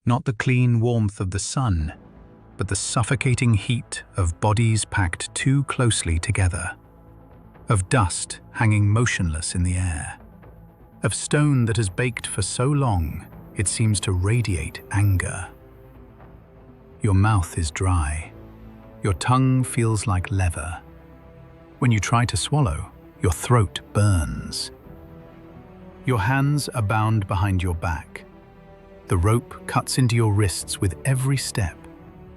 Not the clean warmth of the sun, but the suffocating heat of bodies packed too closely together, of dust hanging motionless in the air, of stone that has baked for so long it seems to radiate anger. Your mouth is dry. Your tongue feels like leather. When you try to swallow, your throat burns. Your hands are bound behind your back. The rope cuts into your wrists with every step,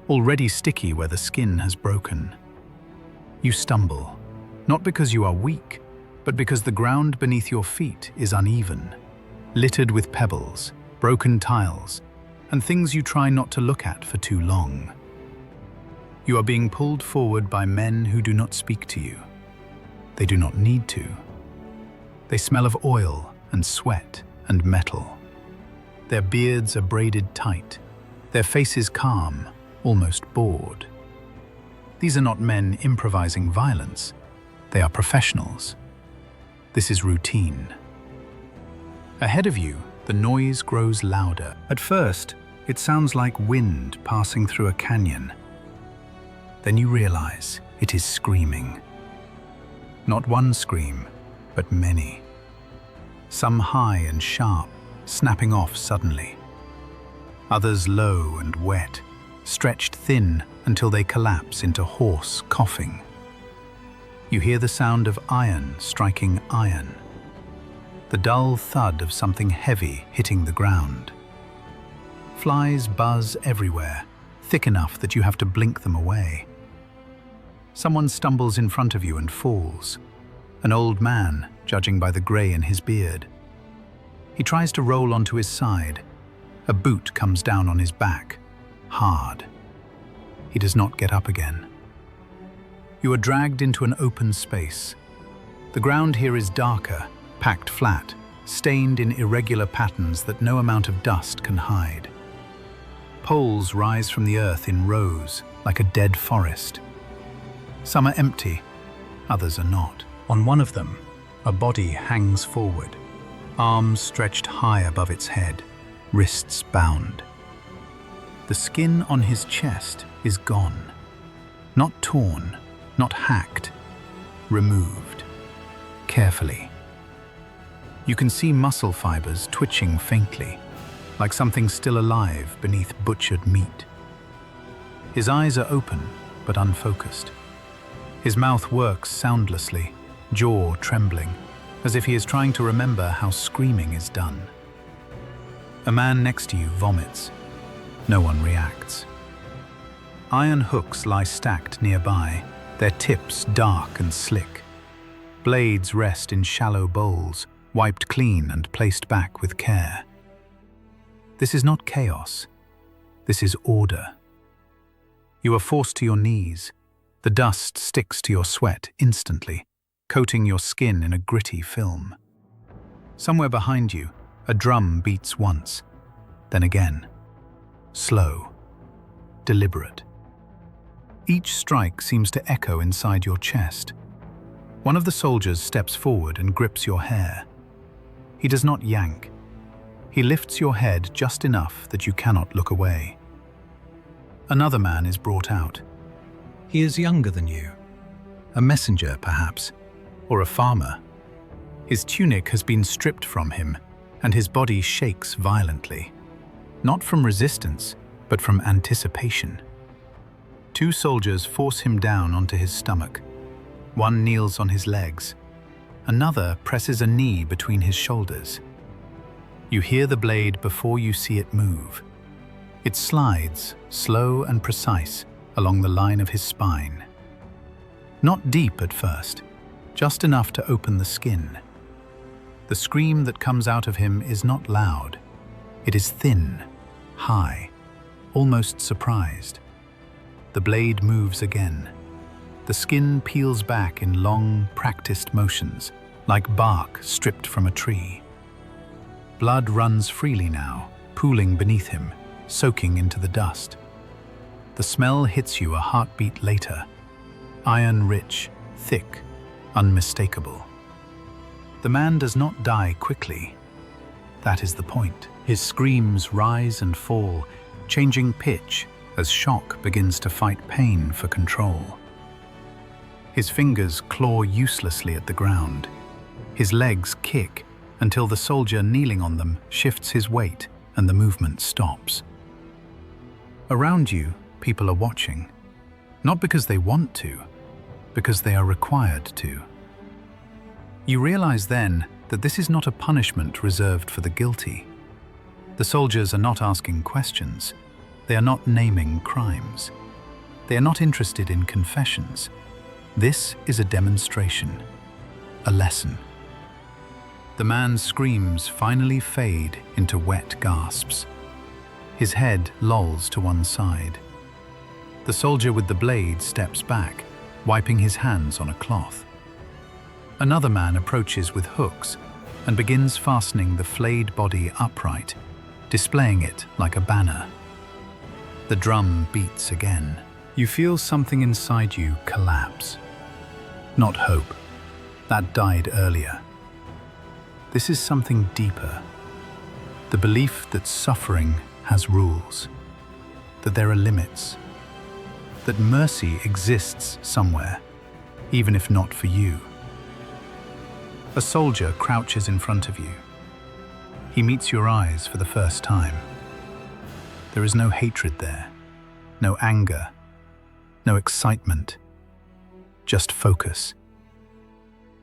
already sticky where the skin has broken. You stumble, not because you are weak, but because the ground beneath your feet is uneven, littered with pebbles, broken tiles, and things you try not to look at for too long. You are being pulled forward by men who do not speak to you. They do not need to. They smell of oil and sweat and metal. Their beards are braided tight, their faces calm, almost bored. These are not men improvising violence. They are professionals. This is routine. Ahead of you, the noise grows louder. At first, it sounds like wind passing through a canyon. Then you realize it is screaming. Not one scream, but many. Some high and sharp, snapping off suddenly. Others low and wet, stretched thin until they collapse into hoarse coughing. You hear the sound of iron striking iron, the dull thud of something heavy hitting the ground. Flies buzz everywhere, thick enough that you have to blink them away. Someone stumbles in front of you and falls, an old man, judging by the grey in his beard. He tries to roll onto his side. A boot comes down on his back, hard. He does not get up again. You are dragged into an open space. The ground here is darker, packed flat, stained in irregular patterns that no amount of dust can hide. Poles rise from the earth in rows, like a dead forest. Some are empty, others are not. On one of them, a body hangs forward, arms stretched high above its head, wrists bound. The skin on his chest is gone, not torn, not hacked, removed, carefully. You can see muscle fibers twitching faintly, like something still alive beneath butchered meat. His eyes are open, but unfocused. His mouth works soundlessly, jaw trembling, as if he is trying to remember how screaming is done. A man next to you vomits. No one reacts. Iron hooks lie stacked nearby, their tips dark and slick. Blades rest in shallow bowls, wiped clean and placed back with care. This is not chaos. This is order. You are forced to your knees. The dust sticks to your sweat instantly, coating your skin in a gritty film. Somewhere behind you, a drum beats once, then again. Slow, deliberate. Each strike seems to echo inside your chest. One of the soldiers steps forward and grips your hair. He does not yank. He lifts your head just enough that you cannot look away. Another man is brought out. He is younger than you. A messenger, perhaps, or a farmer. His tunic has been stripped from him, and his body shakes violently. Not from resistance, but from anticipation. Two soldiers force him down onto his stomach. One kneels on his legs. Another presses a knee between his shoulders. You hear the blade before you see it move. It slides, slow and precise, along the line of his spine. Not deep at first, just enough to open the skin. The scream that comes out of him is not loud. It is thin, high, almost surprised. The blade moves again. The skin peels back in long, practiced motions, like bark stripped from a tree. Blood runs freely now, pooling beneath him, soaking into the dust. The smell hits you a heartbeat later, iron-rich, thick, unmistakable. The man does not die quickly. That is the point. His screams rise and fall, changing pitch as shock begins to fight pain for control. His fingers claw uselessly at the ground. His legs kick until the soldier kneeling on them shifts his weight and the movement stops. Around you, people are watching, not because they want to, because they are required to. You realize then that this is not a punishment reserved for the guilty. The soldiers are not asking questions. They are not naming crimes. They are not interested in confessions. This is a demonstration, a lesson. The man's screams finally fade into wet gasps. His head lolls to one side. The soldier with the blade steps back, wiping his hands on a cloth. Another man approaches with hooks and begins fastening the flayed body upright, displaying it like a banner. The drum beats again. You feel something inside you collapse. Not hope. That died earlier. This is something deeper. The belief that suffering has rules, that there are limits, that mercy exists somewhere, even if not for you. A soldier crouches in front of you. He meets your eyes for the first time. There is no hatred there, no anger, no excitement, just focus.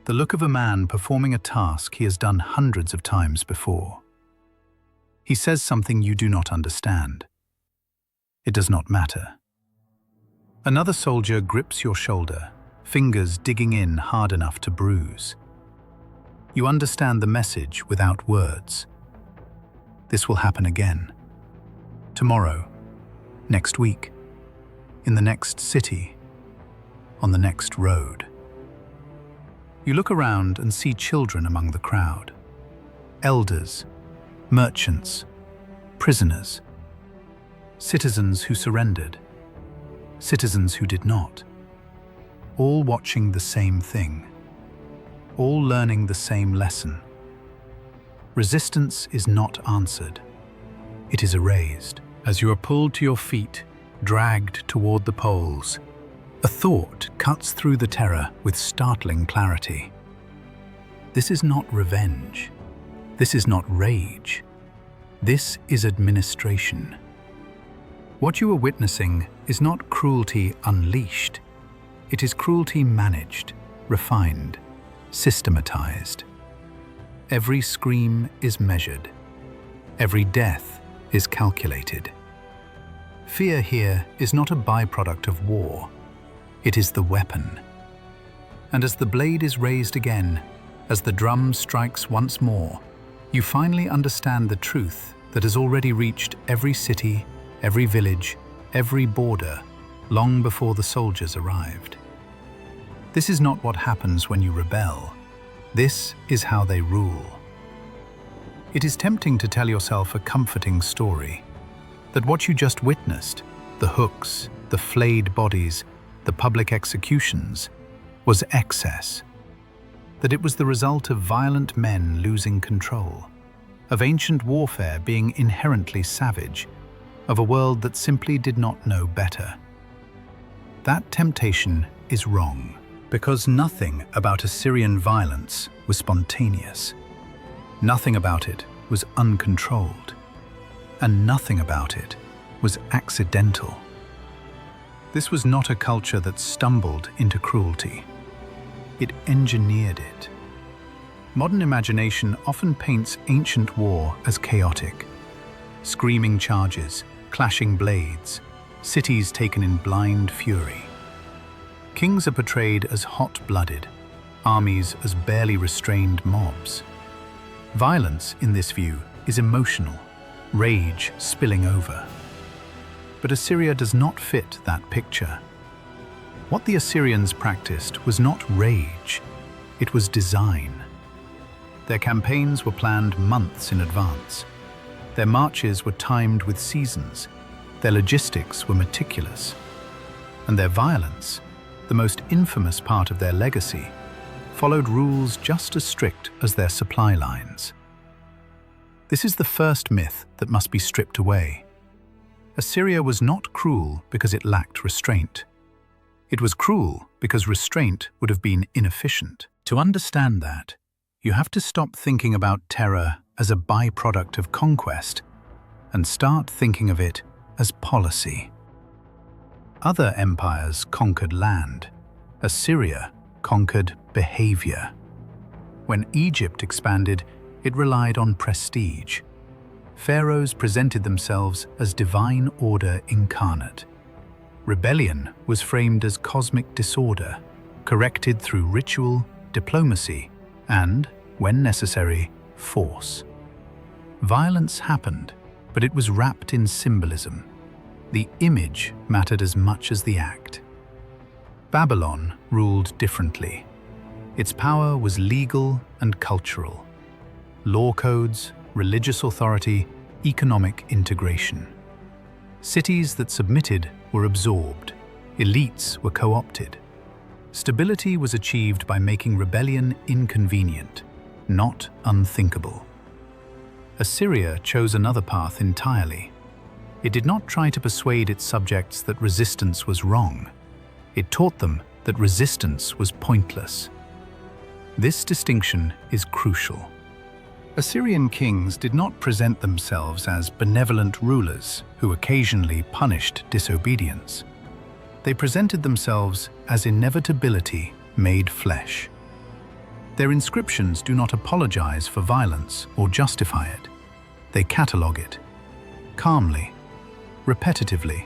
The look of a man performing a task he has done hundreds of times before. He says something you do not understand. It does not matter. Another soldier grips your shoulder, fingers digging in hard enough to bruise. You understand the message without words. This will happen again. Tomorrow, next week, in the next city, on the next road. You look around and see children among the crowd. Elders, merchants, prisoners, citizens who surrendered, citizens who did not, all watching the same thing, all learning the same lesson. Resistance is not answered. It is erased. As you are pulled to your feet, dragged toward the poles, a thought cuts through the terror with startling clarity. This is not revenge. This is not rage. This is administration. What you are witnessing is not cruelty unleashed. It is cruelty managed, refined, systematized. Every scream is measured. Every death is calculated. Fear here is not a byproduct of war. It is the weapon. And as the blade is raised again, as the drum strikes once more, you finally understand the truth that has already reached every city, every village, every border, long before the soldiers arrived. This is not what happens when you rebel. This is how they rule. It is tempting to tell yourself a comforting story, that what you just witnessed, the hooks, the flayed bodies, the public executions, was excess, that it was the result of violent men losing control, of ancient warfare being inherently savage, of a world that simply did not know better. That temptation is wrong, because nothing about Assyrian violence was spontaneous. Nothing about it was uncontrolled, and nothing about it was accidental. This was not a culture that stumbled into cruelty. It engineered it. Modern imagination often paints ancient war as chaotic. Screaming charges, clashing blades, cities taken in blind fury. Kings are portrayed as hot-blooded, armies as barely restrained mobs. Violence, in this view, is emotional, rage spilling over. But Assyria does not fit that picture. What the Assyrians practiced was not rage, it was design. Their campaigns were planned months in advance. Their marches were timed with seasons. Their logistics were meticulous. And their violence, the most infamous part of their legacy, followed rules just as strict as their supply lines. This is the first myth that must be stripped away. Assyria was not cruel because it lacked restraint. It was cruel because restraint would have been inefficient. To understand that, you have to stop thinking about terror as a byproduct of conquest and start thinking of it as policy. Other empires conquered land. Assyria conquered behavior. When Egypt expanded, it relied on prestige. Pharaohs presented themselves as divine order incarnate. Rebellion was framed as cosmic disorder, corrected through ritual, diplomacy, and, when necessary, force. Violence happened, but it was wrapped in symbolism. The image mattered as much as the act. Babylon ruled differently. Its power was legal and cultural. Law codes, religious authority, economic integration. Cities that submitted were absorbed. Elites were co-opted. Stability was achieved by making rebellion inconvenient, not unthinkable. Assyria chose another path entirely. It did not try to persuade its subjects that resistance was wrong. It taught them that resistance was pointless. This distinction is crucial. Assyrian kings did not present themselves as benevolent rulers who occasionally punished disobedience. They presented themselves as inevitability made flesh. Their inscriptions do not apologize for violence or justify it. They catalogue it, calmly, repetitively,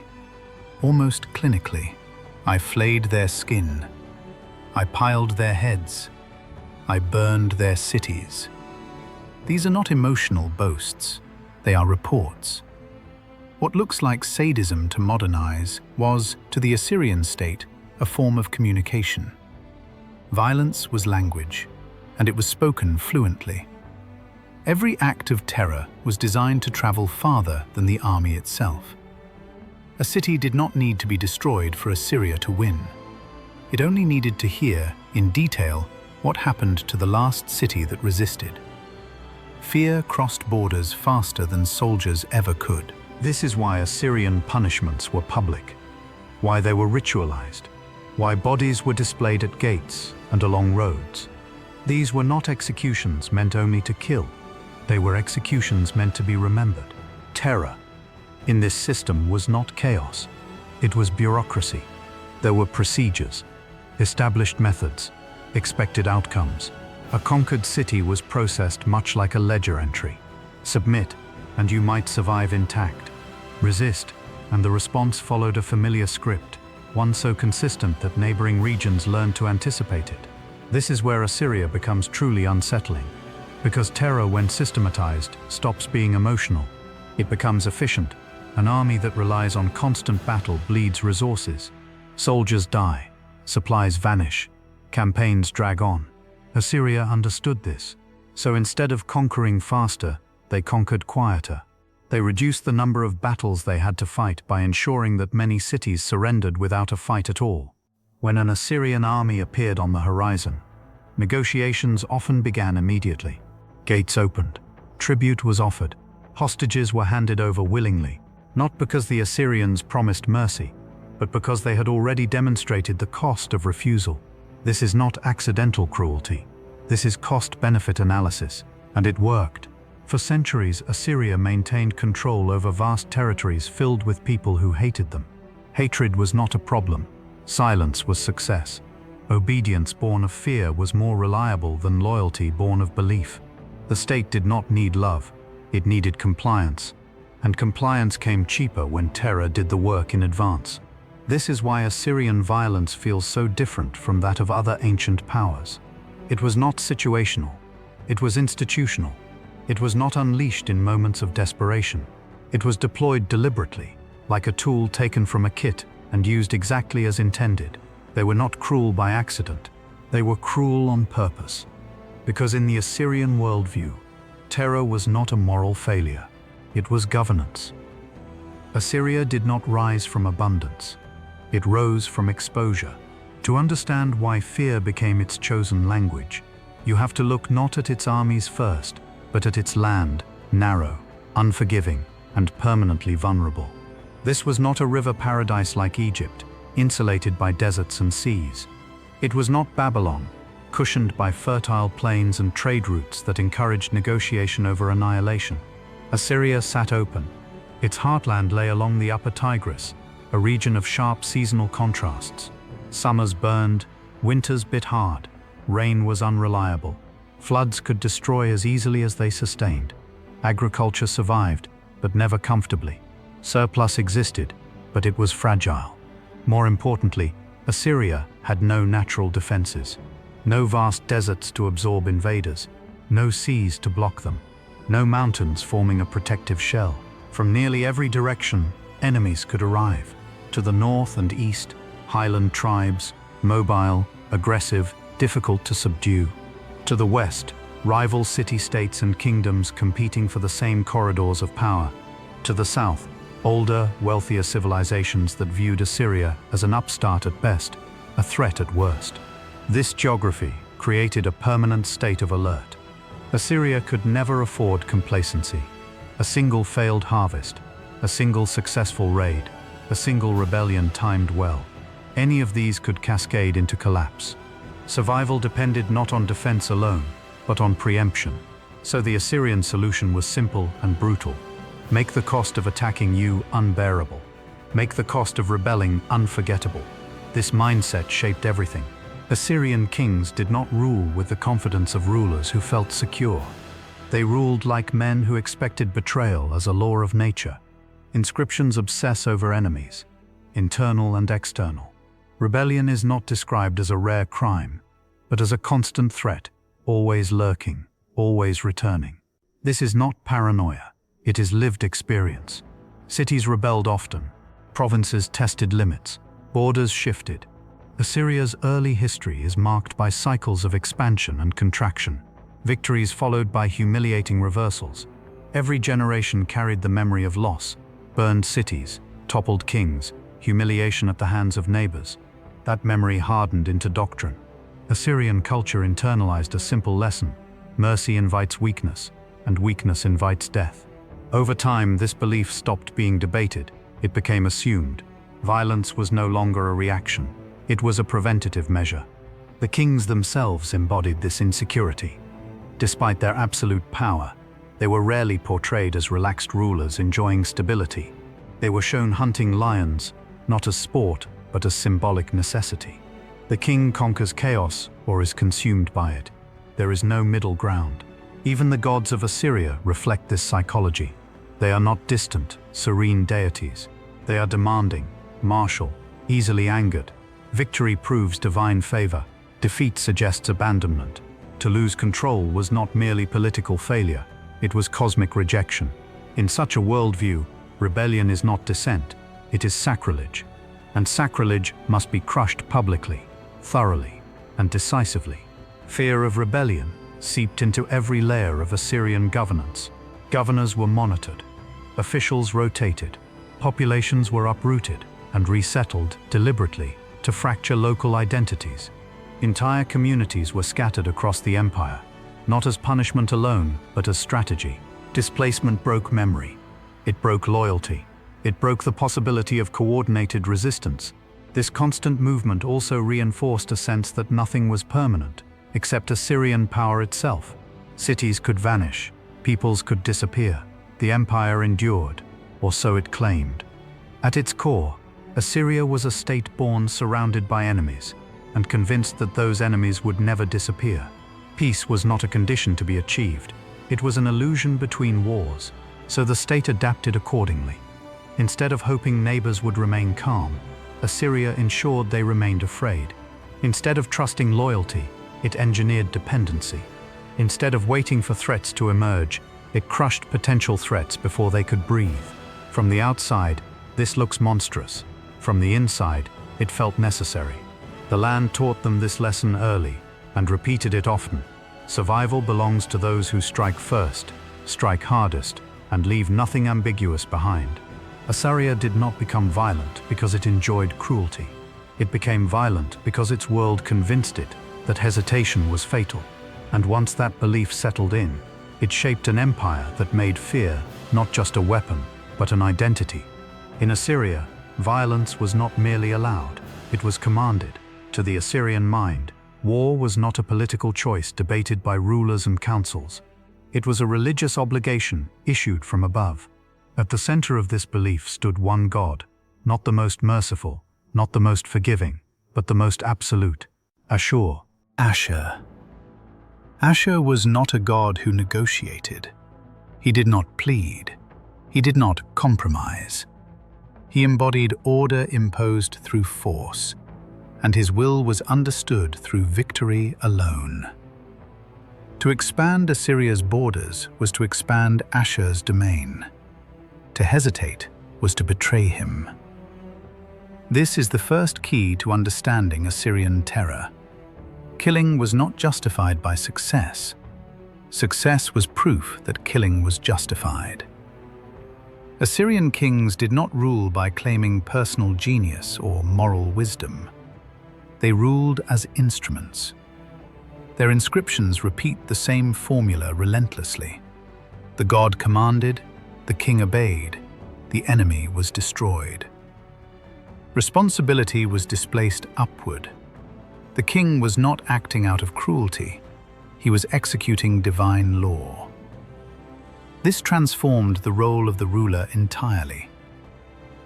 almost clinically. I flayed their skin. I piled their heads. I burned their cities. These are not emotional boasts. They are reports. What looks like sadism to modernize was, to the Assyrian state, a form of communication. Violence was language, and it was spoken fluently. Every act of terror was designed to travel farther than the army itself. A city did not need to be destroyed for Assyria to win. It only needed to hear, in detail, what happened to the last city that resisted. Fear crossed borders faster than soldiers ever could. This is why Assyrian punishments were public, why they were ritualized, why bodies were displayed at gates and along roads. These were not executions meant only to kill. They were executions meant to be remembered. Terror in this system was not chaos. It was bureaucracy. There were procedures, established methods, expected outcomes. A conquered city was processed much like a ledger entry. Submit, and you might survive intact. Resist, and the response followed a familiar script, one so consistent that neighboring regions learned to anticipate it. This is where Assyria becomes truly unsettling. Because terror, when systematized, stops being emotional. It becomes efficient. An army that relies on constant battle bleeds resources. Soldiers die, supplies vanish, campaigns drag on. Assyria understood this. So instead of conquering faster, they conquered quieter. They reduced the number of battles they had to fight by ensuring that many cities surrendered without a fight at all. When an Assyrian army appeared on the horizon, negotiations often began immediately. Gates opened. Tribute was offered. Hostages were handed over willingly, not because the Assyrians promised mercy, but because they had already demonstrated the cost of refusal. This is not accidental cruelty. This is cost-benefit analysis, and it worked. For centuries, Assyria maintained control over vast territories filled with people who hated them. Hatred was not a problem. Silence was success. Obedience born of fear was more reliable than loyalty born of belief. The state did not need love. It needed compliance. And compliance came cheaper when terror did the work in advance. This is why Assyrian violence feels so different from that of other ancient powers. It was not situational. It was institutional. It was not unleashed in moments of desperation. It was deployed deliberately, like a tool taken from a kit and used exactly as intended. They were not cruel by accident. They were cruel on purpose. Because in the Assyrian worldview, terror was not a moral failure. It was governance. Assyria did not rise from abundance. It rose from exposure. To understand why fear became its chosen language, you have to look not at its armies first, but at its land, narrow, unforgiving, and permanently vulnerable. This was not a river paradise like Egypt, insulated by deserts and seas. It was not Babylon, cushioned by fertile plains and trade routes that encouraged negotiation over annihilation. Assyria sat open. Its heartland lay along the upper Tigris, a region of sharp seasonal contrasts. Summers burned, winters bit hard, rain was unreliable. Floods could destroy as easily as they sustained. Agriculture survived, but never comfortably. Surplus existed, but it was fragile. More importantly, Assyria had no natural defenses. No vast deserts to absorb invaders, no seas to block them, no mountains forming a protective shell. From nearly every direction, enemies could arrive. To the north and east, highland tribes, mobile, aggressive, difficult to subdue. To the west, rival city-states and kingdoms competing for the same corridors of power. To the south, older, wealthier civilizations that viewed Assyria as an upstart at best, a threat at worst. This geography created a permanent state of alert. Assyria could never afford complacency. A single failed harvest, a single successful raid, a single rebellion timed well. Any of these could cascade into collapse. Survival depended not on defense alone, but on preemption. So the Assyrian solution was simple and brutal. Make the cost of attacking you unbearable. Make the cost of rebelling unforgettable. This mindset shaped everything. Assyrian kings did not rule with the confidence of rulers who felt secure. They ruled like men who expected betrayal as a law of nature. Inscriptions obsess over enemies, internal and external. Rebellion is not described as a rare crime, but as a constant threat, always lurking, always returning. This is not paranoia, it is lived experience. Cities rebelled often, provinces tested limits, borders shifted. Assyria's early history is marked by cycles of expansion and contraction, victories followed by humiliating reversals. Every generation carried the memory of loss, burned cities, toppled kings, humiliation at the hands of neighbors. That memory hardened into doctrine. Assyrian culture internalized a simple lesson: mercy invites weakness, and weakness invites death. Over time, this belief stopped being debated. It became assumed. Violence was no longer a reaction. It was a preventative measure. The kings themselves embodied this insecurity. Despite their absolute power, they were rarely portrayed as relaxed rulers enjoying stability. They were shown hunting lions, not as sport, but as symbolic necessity. The king conquers chaos or is consumed by it. There is no middle ground. Even the gods of Assyria reflect this psychology. They are not distant, serene deities. They are demanding, martial, easily angered. Victory proves divine favor. Defeat suggests abandonment. To lose control was not merely political failure, it was cosmic rejection. In such a worldview, rebellion is not dissent, it is sacrilege. And sacrilege must be crushed publicly, thoroughly, and decisively. Fear of rebellion seeped into every layer of Assyrian governance. Governors were monitored, officials rotated, populations were uprooted and resettled deliberately to fracture local identities. Entire communities were scattered across the empire, not as punishment alone, but as strategy. Displacement broke memory. It broke loyalty. It broke the possibility of coordinated resistance. This constant movement also reinforced a sense that nothing was permanent, except Assyrian power itself. Cities could vanish, peoples could disappear. The empire endured, or so it claimed. At its core, Assyria was a state born surrounded by enemies, and convinced that those enemies would never disappear. Peace was not a condition to be achieved. It was an illusion between wars, so the state adapted accordingly. Instead of hoping neighbors would remain calm, Assyria ensured they remained afraid. Instead of trusting loyalty, it engineered dependency. Instead of waiting for threats to emerge, it crushed potential threats before they could breathe. From the outside, this looks monstrous. From the inside, it felt necessary. The land taught them this lesson early, and repeated it often. Survival belongs to those who strike first, strike hardest, and leave nothing ambiguous behind. Assyria did not become violent because it enjoyed cruelty. It became violent because its world convinced it that hesitation was fatal. And once that belief settled in, it shaped an empire that made fear not just a weapon, but an identity. In Assyria, violence was not merely allowed, it was commanded. To the Assyrian mind, war was not a political choice debated by rulers and councils. It was a religious obligation issued from above. At the center of this belief stood one God, not the most merciful, not the most forgiving, but the most absolute, Ashur. Ashur. Ashur was not a god who negotiated. He did not plead. He did not compromise. He embodied order imposed through force, and his will was understood through victory alone. To expand Assyria's borders was to expand Ashur's domain. To hesitate was to betray him. This is the first key to understanding Assyrian terror. Killing was not justified by success. Success was proof that killing was justified. Assyrian kings did not rule by claiming personal genius or moral wisdom. They ruled as instruments. Their inscriptions repeat the same formula relentlessly. The god commanded, the king obeyed, the enemy was destroyed. Responsibility was displaced upward. The king was not acting out of cruelty, he was executing divine law. This transformed the role of the ruler entirely.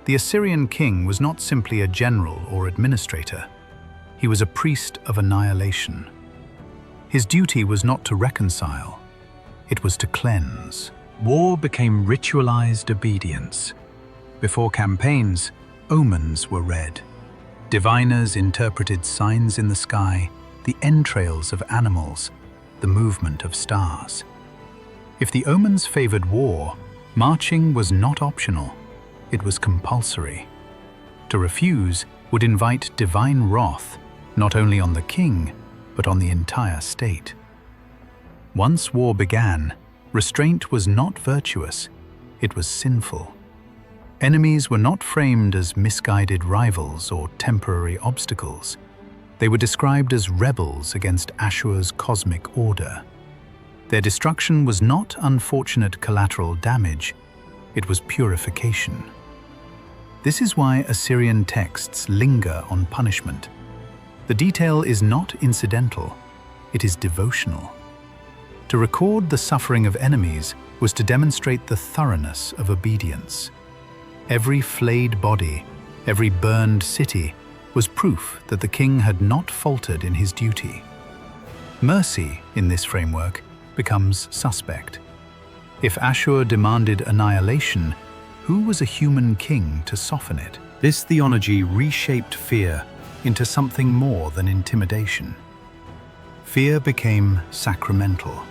The Assyrian king was not simply a general or administrator, he was a priest of annihilation. His duty was not to reconcile, it was to cleanse. War became ritualized obedience. Before campaigns, omens were read. Diviners interpreted signs in the sky, the entrails of animals, the movement of stars. If the omens favored war, marching was not optional, it was compulsory. To refuse would invite divine wrath, not only on the king, but on the entire state. Once war began, restraint was not virtuous, it was sinful. Enemies were not framed as misguided rivals or temporary obstacles. They were described as rebels against Ashur's cosmic order. Their destruction was not unfortunate collateral damage, it was purification. This is why Assyrian texts linger on punishment. The detail is not incidental, it is devotional. To record the suffering of enemies was to demonstrate the thoroughness of obedience. Every flayed body, every burned city, was proof that the king had not faltered in his duty. Mercy, in this framework, becomes suspect. If Ashur demanded annihilation, who was a human king to soften it? This theology reshaped fear into something more than intimidation. Fear became sacramental.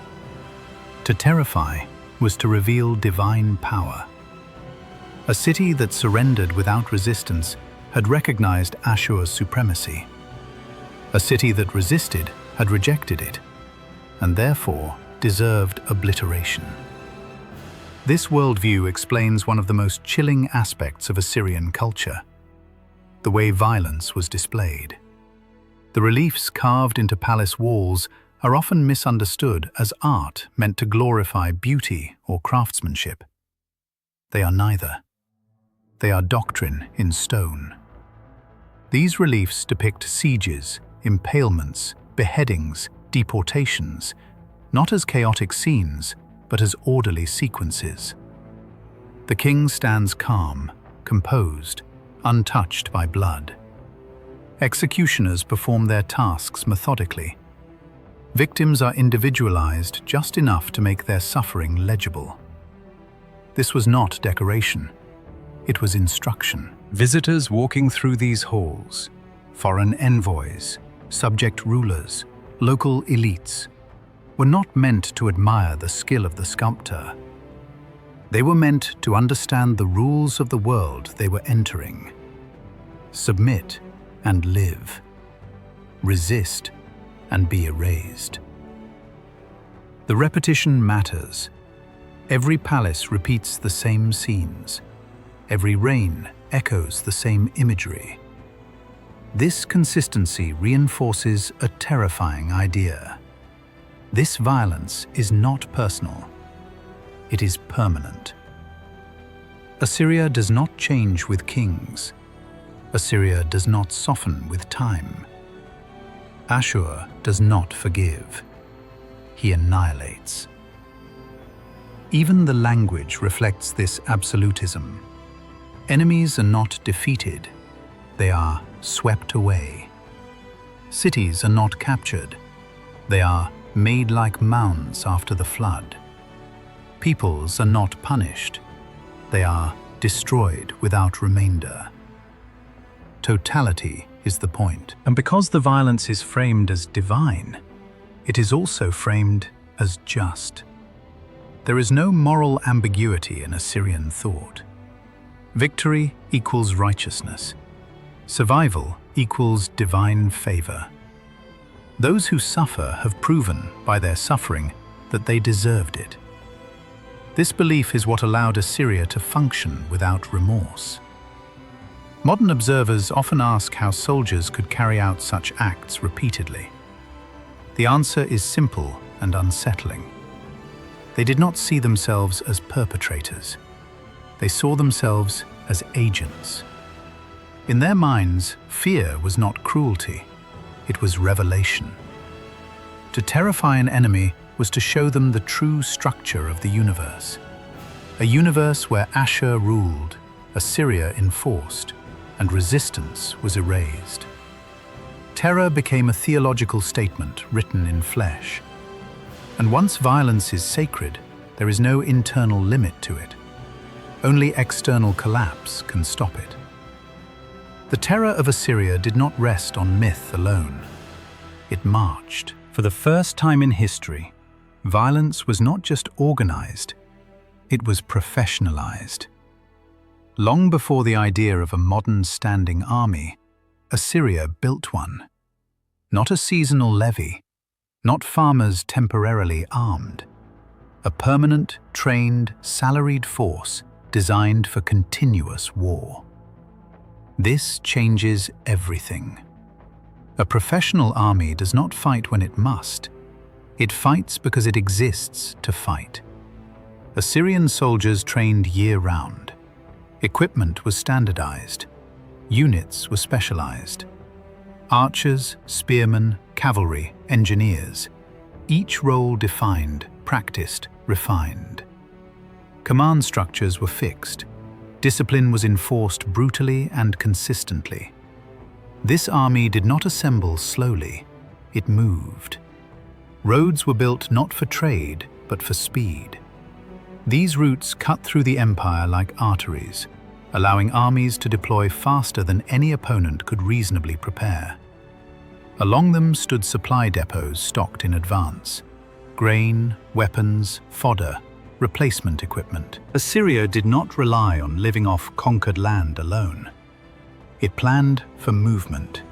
To terrify was to reveal divine power. A city that surrendered without resistance had recognized Ashur's supremacy. A city that resisted had rejected it, and therefore deserved obliteration. This worldview explains one of the most chilling aspects of Assyrian culture: the way violence was displayed. The reliefs carved into palace walls are often misunderstood as art meant to glorify beauty or craftsmanship. They are neither. They are doctrine in stone. These reliefs depict sieges, impalements, beheadings, deportations, not as chaotic scenes, but as orderly sequences. The king stands calm, composed, untouched by blood. Executioners perform their tasks methodically. Victims are individualized just enough to make their suffering legible. This was not decoration. It was instruction. Visitors walking through these halls, foreign envoys, subject rulers, local elites, were not meant to admire the skill of the sculptor. They were meant to understand the rules of the world they were entering. Submit and live. Resist and be erased. The repetition matters. Every palace repeats the same scenes. Every reign echoes the same imagery. This consistency reinforces a terrifying idea. This violence is not personal. It is permanent. Assyria does not change with kings. Assyria does not soften with time. Ashur does not forgive. He annihilates. Even the language reflects this absolutism. Enemies are not defeated, they are swept away. Cities are not captured, they are made like mounds after the flood. Peoples are not punished, they are destroyed without remainder. Totality is the point. And because the violence is framed as divine, it is also framed as just. There is no moral ambiguity in Assyrian thought. Victory equals righteousness. Survival equals divine favor. Those who suffer have proven by their suffering that they deserved it. This belief is what allowed Assyria to function without remorse. Modern observers often ask how soldiers could carry out such acts repeatedly. The answer is simple and unsettling. They did not see themselves as perpetrators. They saw themselves as agents. In their minds, fear was not cruelty, it was revelation. To terrify an enemy was to show them the true structure of the universe. A universe where Ashur ruled, Assyria enforced, and resistance was erased. Terror became a theological statement written in flesh. And once violence is sacred, there is no internal limit to it. Only external collapse can stop it. The terror of Assyria did not rest on myth alone. It marched. For the first time in history, violence was not just organized, it was professionalized. Long before the idea of a modern standing army, Assyria built one. Not a seasonal levy, not farmers temporarily armed. A permanent, trained, salaried force designed for continuous war. This changes everything. A professional army does not fight when it must. It fights because it exists to fight. Assyrian soldiers trained year-round. Equipment was standardized. Units were specialized. Archers, spearmen, cavalry, engineers. Each role defined, practiced, refined. Command structures were fixed. Discipline was enforced brutally and consistently. This army did not assemble slowly, it moved. Roads were built not for trade, but for speed. These routes cut through the empire like arteries, allowing armies to deploy faster than any opponent could reasonably prepare. Along them stood supply depots stocked in advance. Grain, weapons, fodder, replacement equipment. Assyria did not rely on living off conquered land alone. It planned for movement.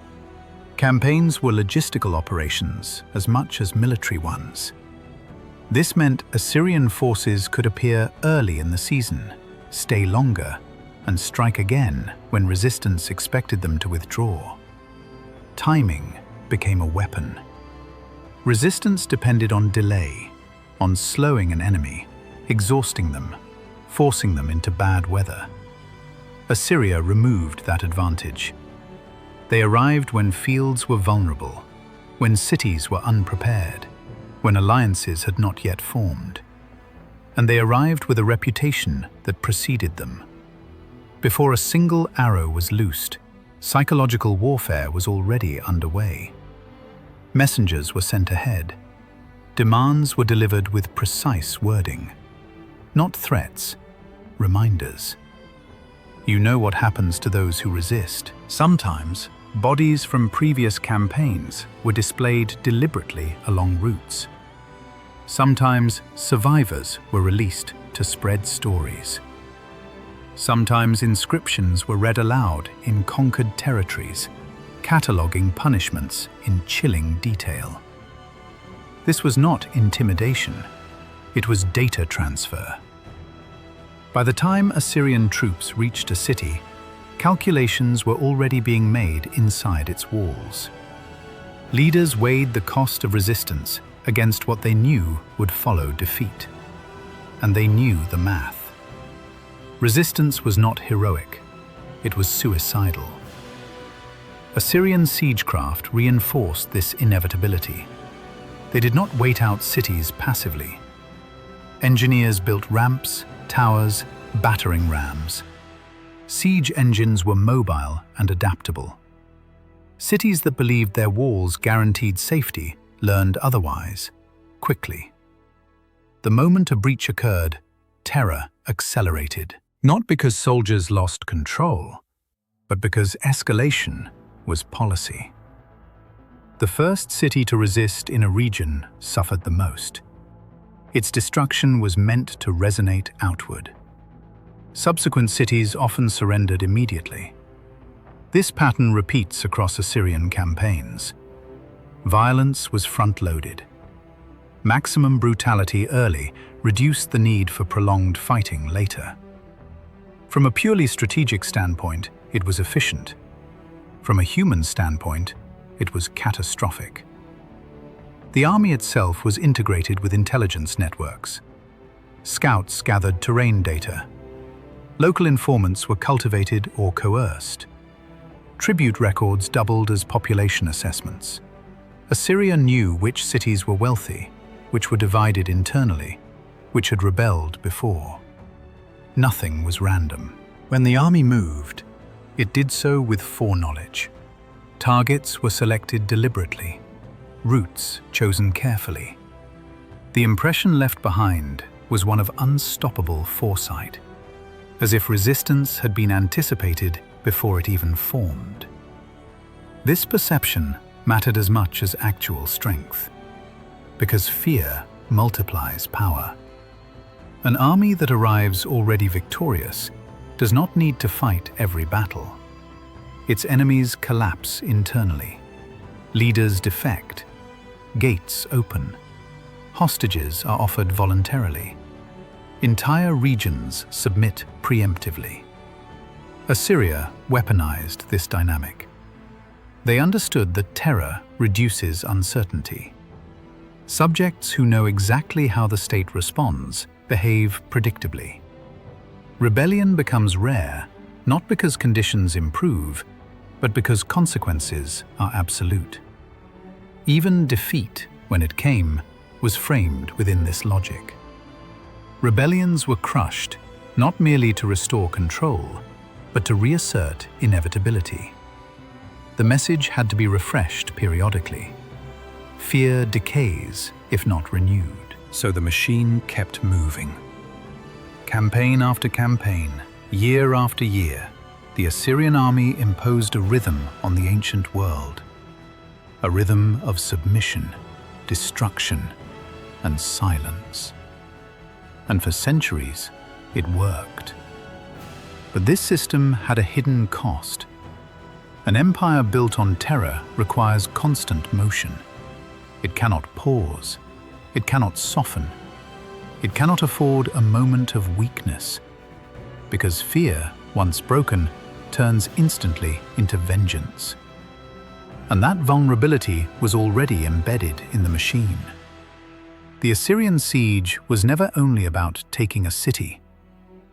Campaigns were logistical operations as much as military ones. This meant Assyrian forces could appear early in the season, stay longer, and strike again when resistance expected them to withdraw. Timing became a weapon. Resistance depended on delay, on slowing an enemy, exhausting them, forcing them into bad weather. Assyria removed that advantage. They arrived when fields were vulnerable, when cities were unprepared, when alliances had not yet formed. And they arrived with a reputation that preceded them. Before a single arrow was loosed, psychological warfare was already underway. Messengers were sent ahead. Demands were delivered with precise wording. Not threats, reminders. You know what happens to those who resist. Sometimes, bodies from previous campaigns were displayed deliberately along routes. Sometimes, survivors were released to spread stories. Sometimes inscriptions were read aloud in conquered territories, cataloguing punishments in chilling detail. This was not intimidation, it was data transfer. By the time Assyrian troops reached a city, calculations were already being made inside its walls. Leaders weighed the cost of resistance against what they knew would follow defeat. And they knew the math. Resistance was not heroic, it was suicidal. Assyrian siegecraft reinforced this inevitability. They did not wait out cities passively. Engineers built ramps, towers, battering rams. Siege engines were mobile and adaptable. Cities that believed their walls guaranteed safety learned otherwise, quickly. The moment a breach occurred, terror accelerated. Not because soldiers lost control, but because escalation was policy. The first city to resist in a region suffered the most. Its destruction was meant to resonate outward. Subsequent cities often surrendered immediately. This pattern repeats across Assyrian campaigns. Violence was front-loaded. Maximum brutality early reduced the need for prolonged fighting later. From a purely strategic standpoint, it was efficient. From a human standpoint, it was catastrophic. The army itself was integrated with intelligence networks. Scouts gathered terrain data. Local informants were cultivated or coerced. Tribute records doubled as population assessments. Assyria knew which cities were wealthy, which were divided internally, which had rebelled before. Nothing was random. When the army moved, it did so with foreknowledge. Targets were selected deliberately, routes chosen carefully. The impression left behind was one of unstoppable foresight, as if resistance had been anticipated before it even formed. This perception mattered as much as actual strength, because fear multiplies power. An army that arrives already victorious does not need to fight every battle. Its enemies collapse internally. Leaders defect. Gates open. Hostages are offered voluntarily. Entire regions submit preemptively. Assyria weaponized this dynamic. They understood that terror reduces uncertainty. Subjects who know exactly how the state responds behave predictably. Rebellion becomes rare, not because conditions improve, but because consequences are absolute. Even defeat, when it came, was framed within this logic. Rebellions were crushed, not merely to restore control, but to reassert inevitability. The message had to be refreshed periodically. Fear decays, if not renewed. So the machine kept moving. Campaign after campaign, year after year, the Assyrian army imposed a rhythm on the ancient world. A rhythm of submission, destruction, and silence. And for centuries, it worked. But this system had a hidden cost. An empire built on terror requires constant motion. It cannot pause. It cannot soften. It cannot afford a moment of weakness. Because fear, once broken, turns instantly into vengeance. And that vulnerability was already embedded in the machine. The Assyrian siege was never only about taking a city.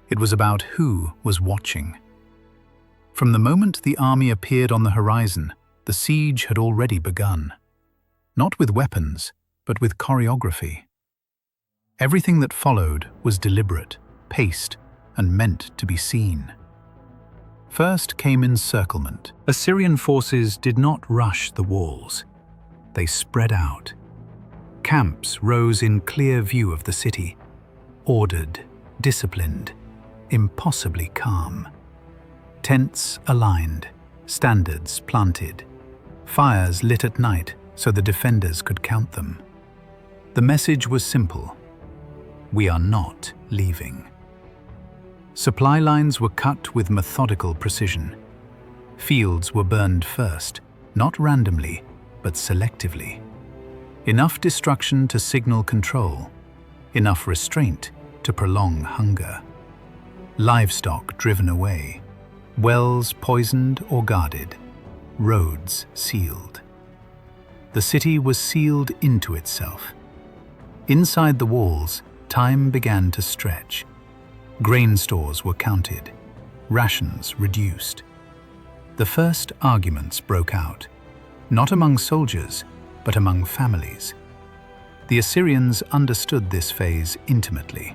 It was about who was watching. From the moment the army appeared on the horizon, the siege had already begun. Not with weapons, but with choreography. Everything that followed was deliberate, paced, and meant to be seen. First came encirclement. Assyrian forces did not rush the walls. They spread out. Camps rose in clear view of the city, ordered, disciplined, impossibly calm. Tents aligned, standards planted, fires lit at night so the defenders could count them. The message was simple: we are not leaving. Supply lines were cut with methodical precision. Fields were burned first, not randomly, but selectively. Enough destruction to signal control, enough restraint to prolong hunger. Livestock driven away, wells poisoned or guarded, roads sealed. The city was sealed into itself. Inside the walls, time began to stretch. Grain stores were counted, rations reduced. The first arguments broke out, not among soldiers, but among families. The Assyrians understood this phase intimately.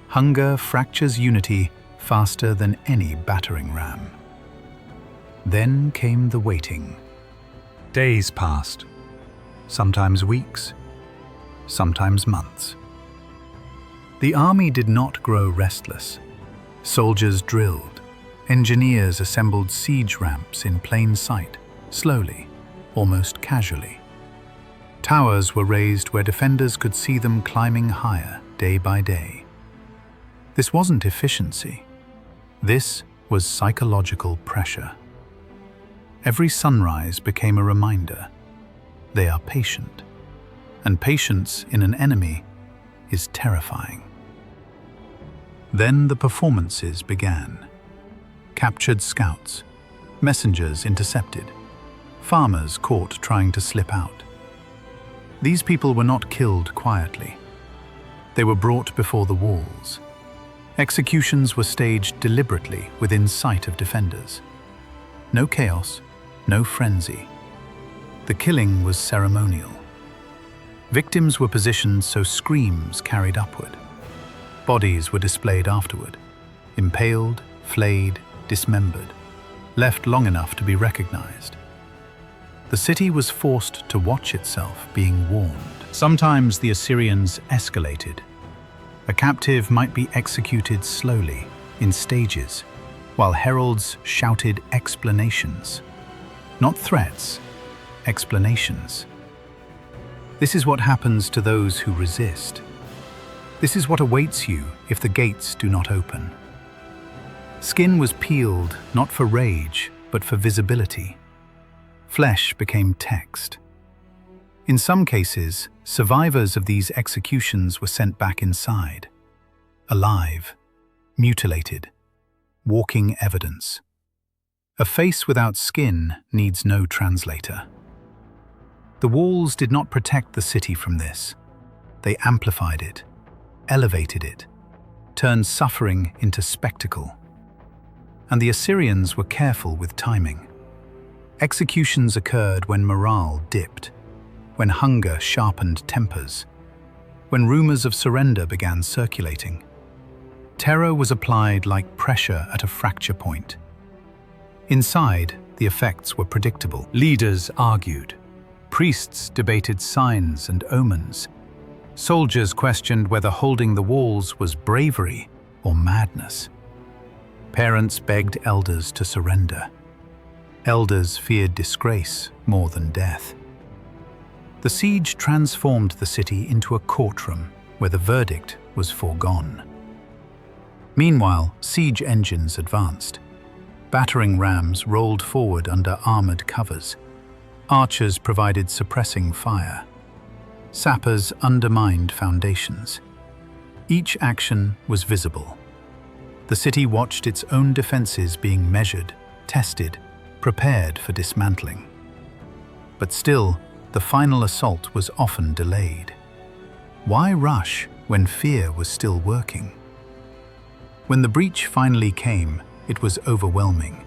Hunger fractures unity faster than any battering ram. Then came the waiting. Days passed, sometimes weeks, sometimes months. The army did not grow restless. Soldiers drilled. Engineers assembled siege ramps in plain sight, slowly, almost casually. Towers were raised where defenders could see them climbing higher day by day. This wasn't efficiency. This was psychological pressure. Every sunrise became a reminder. They are patient, and patience in an enemy is terrifying. Then the performances began. Captured scouts, messengers intercepted, farmers caught trying to slip out. These people were not killed quietly. They were brought before the walls. Executions were staged deliberately within sight of defenders. No chaos, no frenzy. The killing was ceremonial. Victims were positioned so screams carried upward. Bodies were displayed afterward, impaled, flayed, dismembered, left long enough to be recognized. The city was forced to watch itself being warned. Sometimes the Assyrians escalated. A captive might be executed slowly, in stages, while heralds shouted explanations. Not threats, explanations. This is what happens to those who resist. This is what awaits you if the gates do not open. Skin was peeled not for rage, but for visibility. Flesh became text. In some cases, survivors of these executions were sent back inside, alive, mutilated, walking evidence. A face without skin needs no translator. The walls did not protect the city from this. They amplified it, elevated it, turned suffering into spectacle. And the Assyrians were careful with timing. Executions occurred when morale dipped, when hunger sharpened tempers, when rumors of surrender began circulating. Terror was applied like pressure at a fracture point. Inside, the effects were predictable. Leaders argued. Priests debated signs and omens. Soldiers questioned whether holding the walls was bravery or madness. Parents begged elders to surrender. Elders feared disgrace more than death. The siege transformed the city into a courtroom where the verdict was foregone. Meanwhile, siege engines advanced. Battering rams rolled forward under armored covers. Archers provided suppressing fire. Sappers undermined foundations. Each action was visible. The city watched its own defenses being measured, tested, prepared for dismantling. But still, the final assault was often delayed. Why rush when fear was still working? When the breach finally came, it was overwhelming.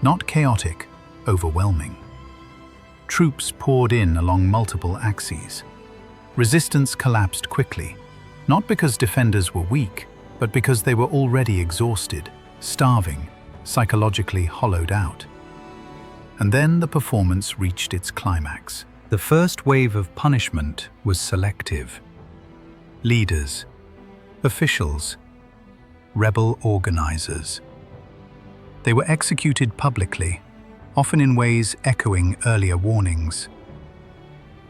Not chaotic, overwhelming. Troops poured in along multiple axes. Resistance collapsed quickly, not because defenders were weak, but because they were already exhausted, starving, psychologically hollowed out. And then the performance reached its climax. The first wave of punishment was selective. Leaders, officials, rebel organizers. They were executed publicly, often in ways echoing earlier warnings.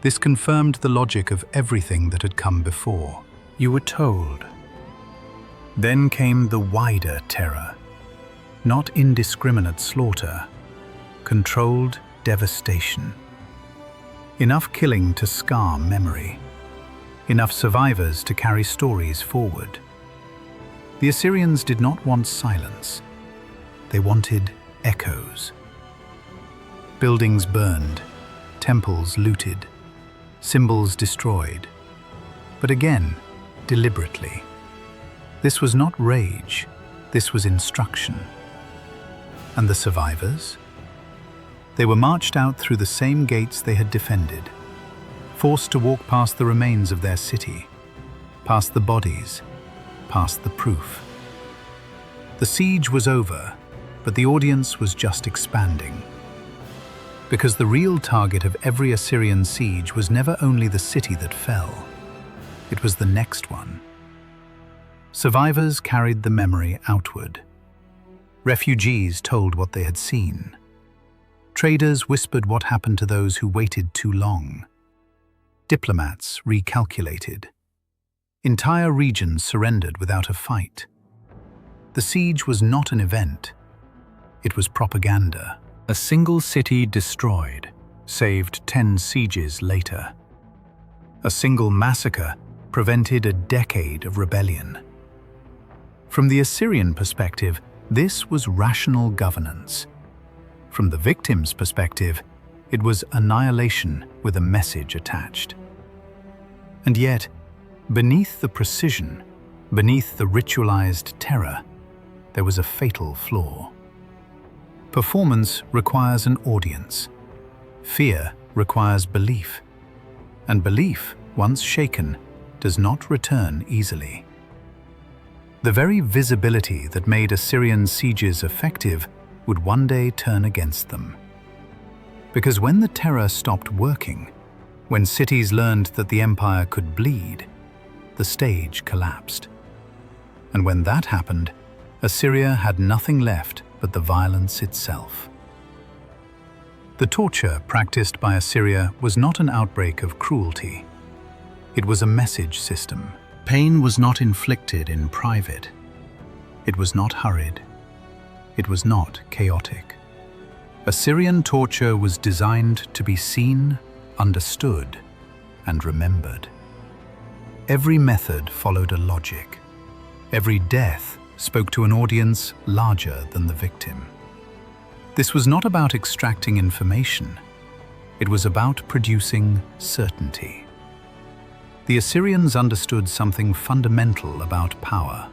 This confirmed the logic of everything that had come before. You were told. Then came the wider terror. Not indiscriminate slaughter, controlled devastation. Enough killing to scar memory. Enough survivors to carry stories forward. The Assyrians did not want silence. They wanted echoes. Buildings burned, temples looted, symbols destroyed. But again, deliberately. This was not rage, this was instruction. And the survivors? They were marched out through the same gates they had defended, forced to walk past the remains of their city, past the bodies, past the proof. The siege was over, but the audience was just expanding. Because the real target of every Assyrian siege was never only the city that fell, it was the next one. Survivors carried the memory outward. Refugees told what they had seen. Traders whispered what happened to those who waited too long. Diplomats recalculated. Entire regions surrendered without a fight. The siege was not an event. It was propaganda. A single city destroyed, saved 10 sieges later. A single massacre prevented a decade of rebellion. From the Assyrian perspective, this was rational governance. From the victim's perspective, it was annihilation with a message attached. And yet, beneath the precision, beneath the ritualized terror, there was a fatal flaw. Performance requires an audience. Fear requires belief. And belief, once shaken, does not return easily. The very visibility that made Assyrian sieges effective would one day turn against them. Because when the terror stopped working, when cities learned that the empire could bleed, the stage collapsed. And when that happened, Assyria had nothing left but the violence itself. The torture practiced by Assyria was not an outbreak of cruelty. It was a message system. Pain was not inflicted in private. It was not hurried. It was not chaotic. Assyrian torture was designed to be seen, understood, and remembered. Every method followed a logic. Every death spoke to an audience larger than the victim. This was not about extracting information. It was about producing certainty. The Assyrians understood something fundamental about power.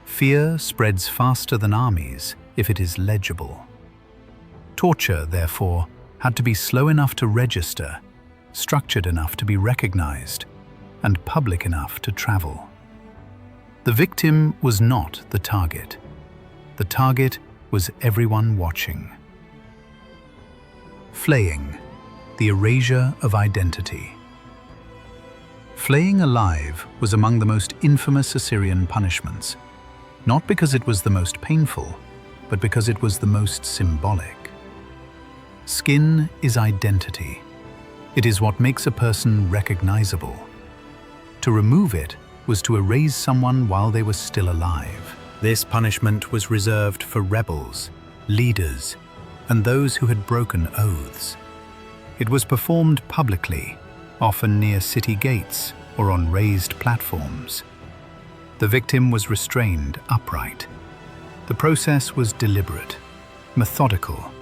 Fear spreads faster than armies if it is legible. Torture, therefore, had to be slow enough to register, structured enough to be recognized, and public enough to travel. The victim was not the target. The target was everyone watching. Flaying, the erasure of identity. Flaying alive was among the most infamous Assyrian punishments, not because it was the most painful, but because it was the most symbolic. Skin is identity. It is what makes a person recognizable. To remove it was to erase someone while they were still alive. This punishment was reserved for rebels, leaders, and those who had broken oaths. It was performed publicly, often near city gates or on raised platforms. The victim was restrained upright. The process was deliberate, methodical,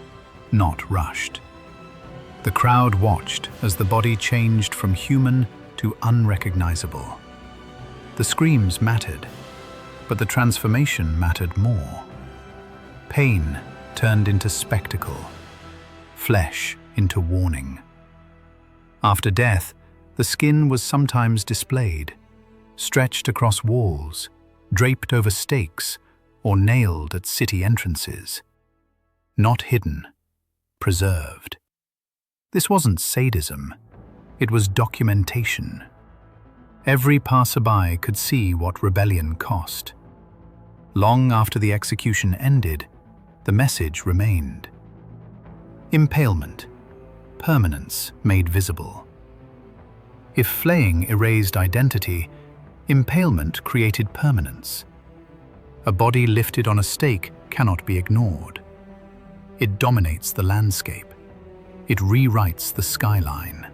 not rushed. The crowd watched as the body changed from human to unrecognizable. The screams mattered, but the transformation mattered more. Pain turned into spectacle, flesh into warning. After death, the skin was sometimes displayed, stretched across walls, draped over stakes, or nailed at city entrances. Not hidden, preserved. This wasn't sadism, it was documentation. Every passerby could see what rebellion cost. Long after the execution ended, the message remained. Impalement, permanence made visible. If flaying erased identity, impalement created permanence. A body lifted on a stake cannot be ignored. It dominates the landscape. It rewrites the skyline.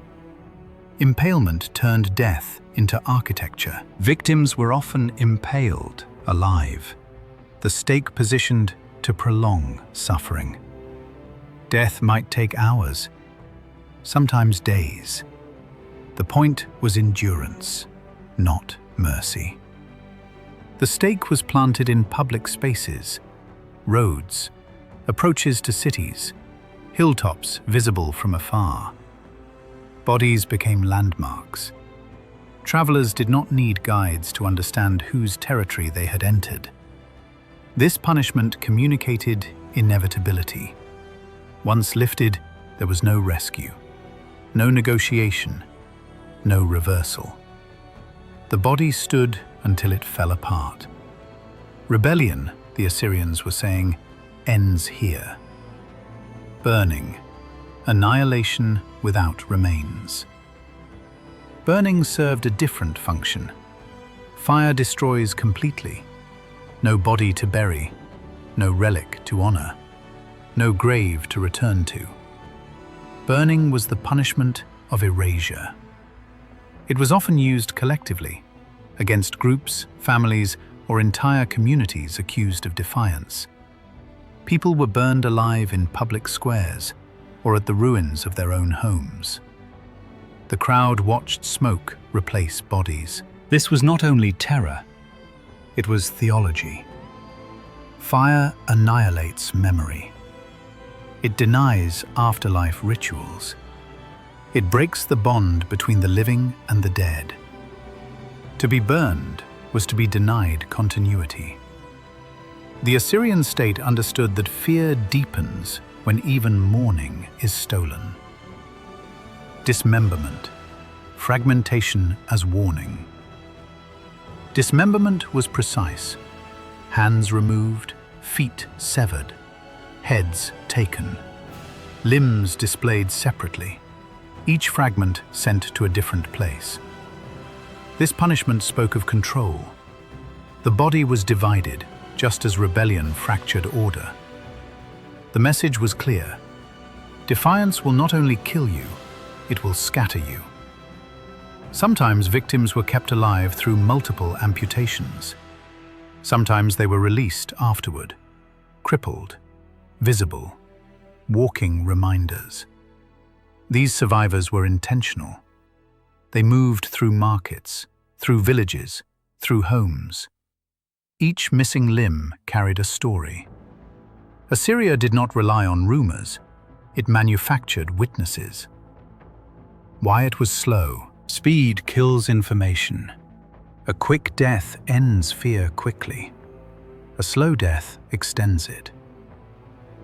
Impalement turned death into architecture. Victims were often impaled alive, the stake positioned to prolong suffering. Death might take hours, sometimes days. The point was endurance, not mercy. The stake was planted in public spaces, roads, approaches to cities, hilltops visible from afar. Bodies became landmarks. Travelers did not need guides to understand whose territory they had entered. This punishment communicated inevitability. Once lifted, there was no rescue, no negotiation, no reversal. The body stood until it fell apart. Rebellion, the Assyrians were saying, ends here. Burning, annihilation without remains. Burning served a different function. Fire destroys completely. No body to bury, no relic to honor, no grave to return to. Burning was the punishment of erasure. It was often used collectively, against groups, families, or entire communities accused of defiance. People were burned alive in public squares or at the ruins of their own homes. The crowd watched smoke replace bodies. This was not only terror, it was theology. Fire annihilates memory. It denies afterlife rituals. It breaks the bond between the living and the dead. To be burned was to be denied continuity. The Assyrian state understood that fear deepens when even mourning is stolen. Dismemberment, fragmentation as warning. Dismemberment was precise. Hands removed, feet severed, heads taken, limbs displayed separately, each fragment sent to a different place. This punishment spoke of control. The body was divided, just as rebellion fractured order. The message was clear. Defiance will not only kill you, it will scatter you. Sometimes victims were kept alive through multiple amputations. Sometimes they were released afterward, crippled, visible, walking reminders. These survivors were intentional. They moved through markets, through villages, through homes. Each missing limb carried a story. Assyria did not rely on rumors. It manufactured witnesses. Why it was slow. Speed kills information. A quick death ends fear quickly. A slow death extends it.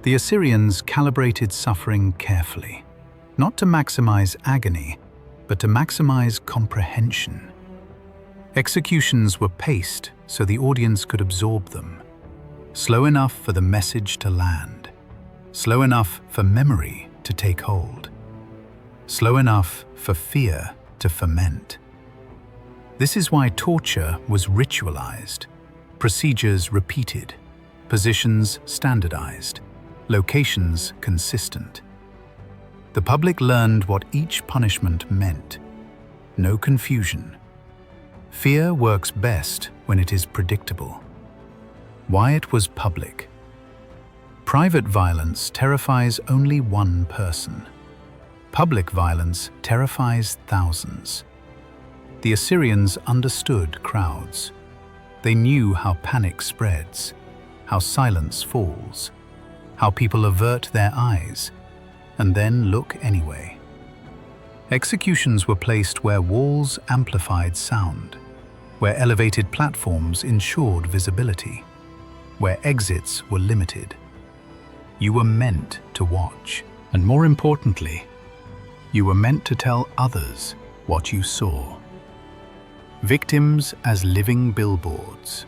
The Assyrians calibrated suffering carefully, not to maximize agony, but to maximize comprehension. Executions were paced so the audience could absorb them. Slow enough for the message to land. Slow enough for memory to take hold. Slow enough for fear to ferment. This is why torture was ritualized, procedures repeated, positions standardized, locations consistent. The public learned what each punishment meant. No confusion. Fear works best when it is predictable. Why it was public. Private violence terrifies only one person. Public violence terrifies thousands. The Assyrians understood crowds. They knew how panic spreads, how silence falls, how people avert their eyes, and then look anyway. Executions were placed where walls amplified sound, where elevated platforms ensured visibility, where exits were limited. You were meant to watch, and more importantly, you were meant to tell others what you saw. Victims as living billboards.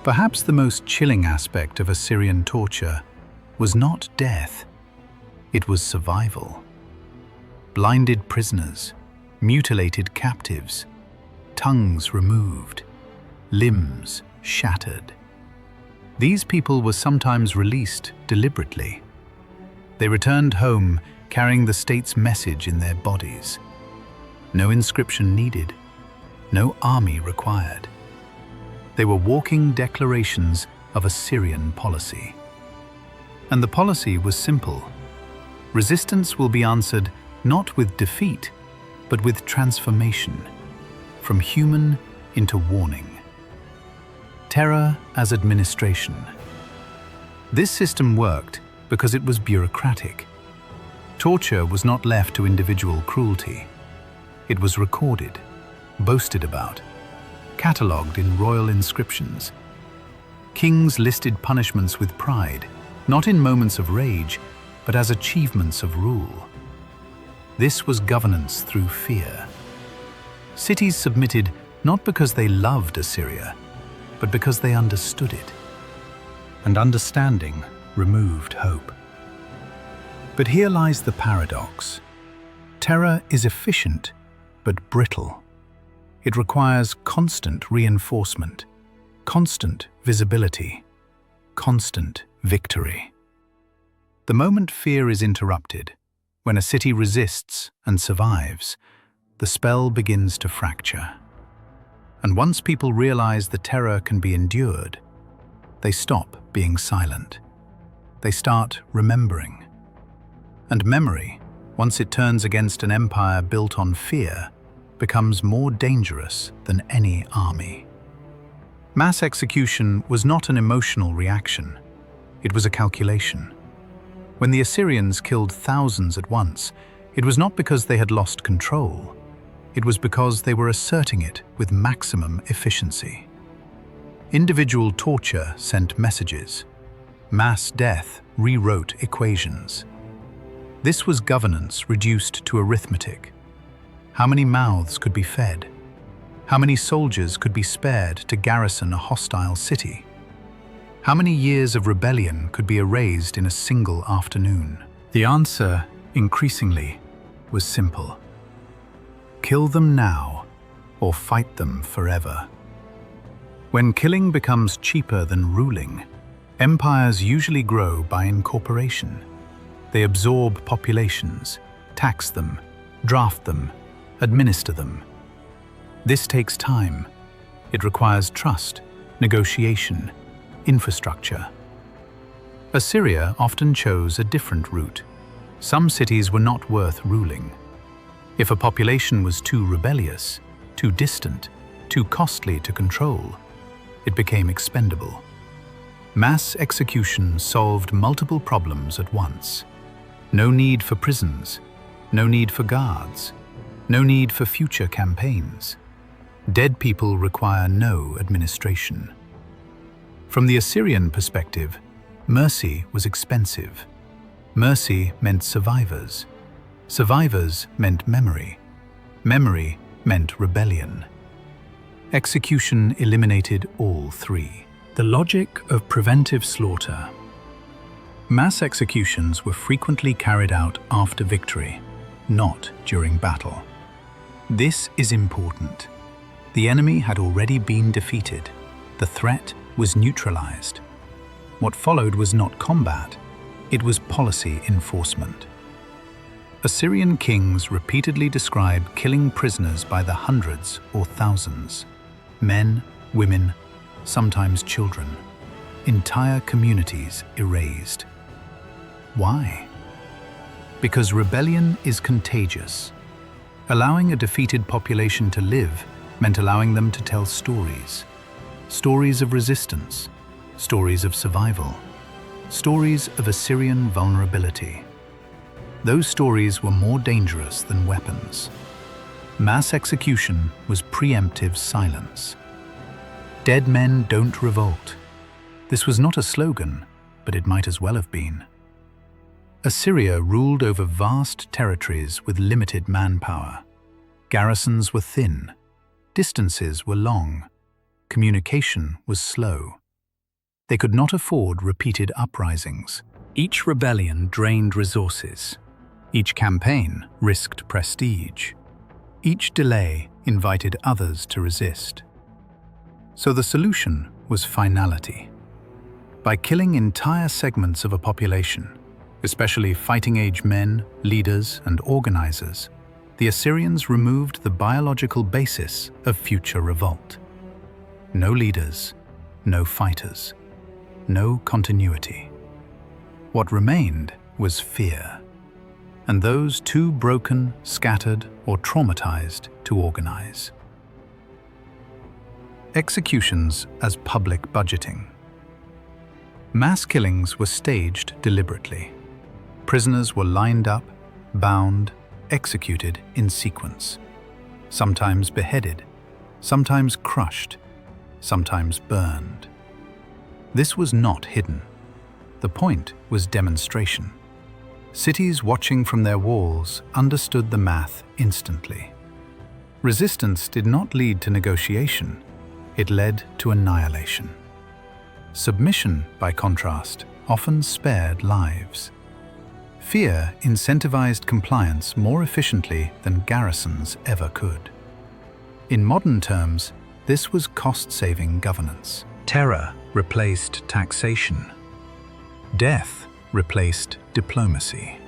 Perhaps the most chilling aspect of Assyrian torture was not death, it was survival. Blinded prisoners, mutilated captives, tongues removed, limbs shattered. These people were sometimes released deliberately. They returned home carrying the state's message in their bodies. No inscription needed, no army required. They were walking declarations of Assyrian policy. And the policy was simple. Resistance will be answered not with defeat, but with transformation, from human into warning. Terror as administration. This system worked because it was bureaucratic. Torture was not left to individual cruelty. It was recorded, boasted about, catalogued in royal inscriptions. Kings listed punishments with pride, not in moments of rage, but as achievements of rule. This was governance through fear. Cities submitted not because they loved Assyria, but because they understood it. And understanding removed hope. But here lies the paradox. Terror is efficient, but brittle. It requires constant reinforcement, constant visibility, constant victory. The moment fear is interrupted, when a city resists and survives, the spell begins to fracture. And once people realize the terror can be endured, they stop being silent. They start remembering. And memory, once it turns against an empire built on fear, becomes more dangerous than any army. Mass execution was not an emotional reaction. It was a calculation. When the Assyrians killed thousands at once, it was not because they had lost control. It was because they were asserting it with maximum efficiency. Individual torture sent messages. Mass death rewrote equations. This was governance reduced to arithmetic. How many mouths could be fed? How many soldiers could be spared to garrison a hostile city? How many years of rebellion could be erased in a single afternoon? The answer, increasingly, was simple. Kill them now, or fight them forever. When killing becomes cheaper than ruling, empires usually grow by incorporation. They absorb populations, tax them, draft them, administer them. This takes time. It requires trust, negotiation, infrastructure. Assyria often chose a different route. Some cities were not worth ruling. If a population was too rebellious, too distant, too costly to control, it became expendable. Mass execution solved multiple problems at once. No need for prisons, no need for guards, no need for future campaigns. Dead people require no administration. From the Assyrian perspective, mercy was expensive. Mercy meant survivors. Survivors meant memory. Memory meant rebellion. Execution eliminated all three. The logic of preventive slaughter. Mass executions were frequently carried out after victory, not during battle. This is important. The enemy had already been defeated. The threat was neutralized. What followed was not combat, it was policy enforcement. Assyrian kings repeatedly describe killing prisoners by the hundreds or thousands. Men, women, sometimes children. Entire communities erased. Why? Because rebellion is contagious. Allowing a defeated population to live meant allowing them to tell stories. Stories of resistance, stories of survival, stories of Assyrian vulnerability. Those stories were more dangerous than weapons. Mass execution was preemptive silence. Dead men don't revolt. This was not a slogan, but it might as well have been. Assyria ruled over vast territories with limited manpower. Garrisons were thin. Distances were long. Communication was slow. They could not afford repeated uprisings. Each rebellion drained resources. Each campaign risked prestige. Each delay invited others to resist. So the solution was finality. By killing entire segments of a population, especially fighting-age men, leaders, and organizers, the Assyrians removed the biological basis of future revolt. No leaders, no fighters, no continuity. What remained was fear, and those too broken, scattered, or traumatized to organize. Executions as public budgeting. Mass killings were staged deliberately. Prisoners were lined up, bound, executed in sequence. Sometimes beheaded, sometimes crushed, sometimes burned. This was not hidden. The point was demonstration. Cities watching from their walls understood the math instantly. Resistance did not lead to negotiation, it led to annihilation. Submission, by contrast, often spared lives. Fear incentivized compliance more efficiently than garrisons ever could. In modern terms, this was cost-saving governance. Terror replaced taxation. Death replaced diplomacy.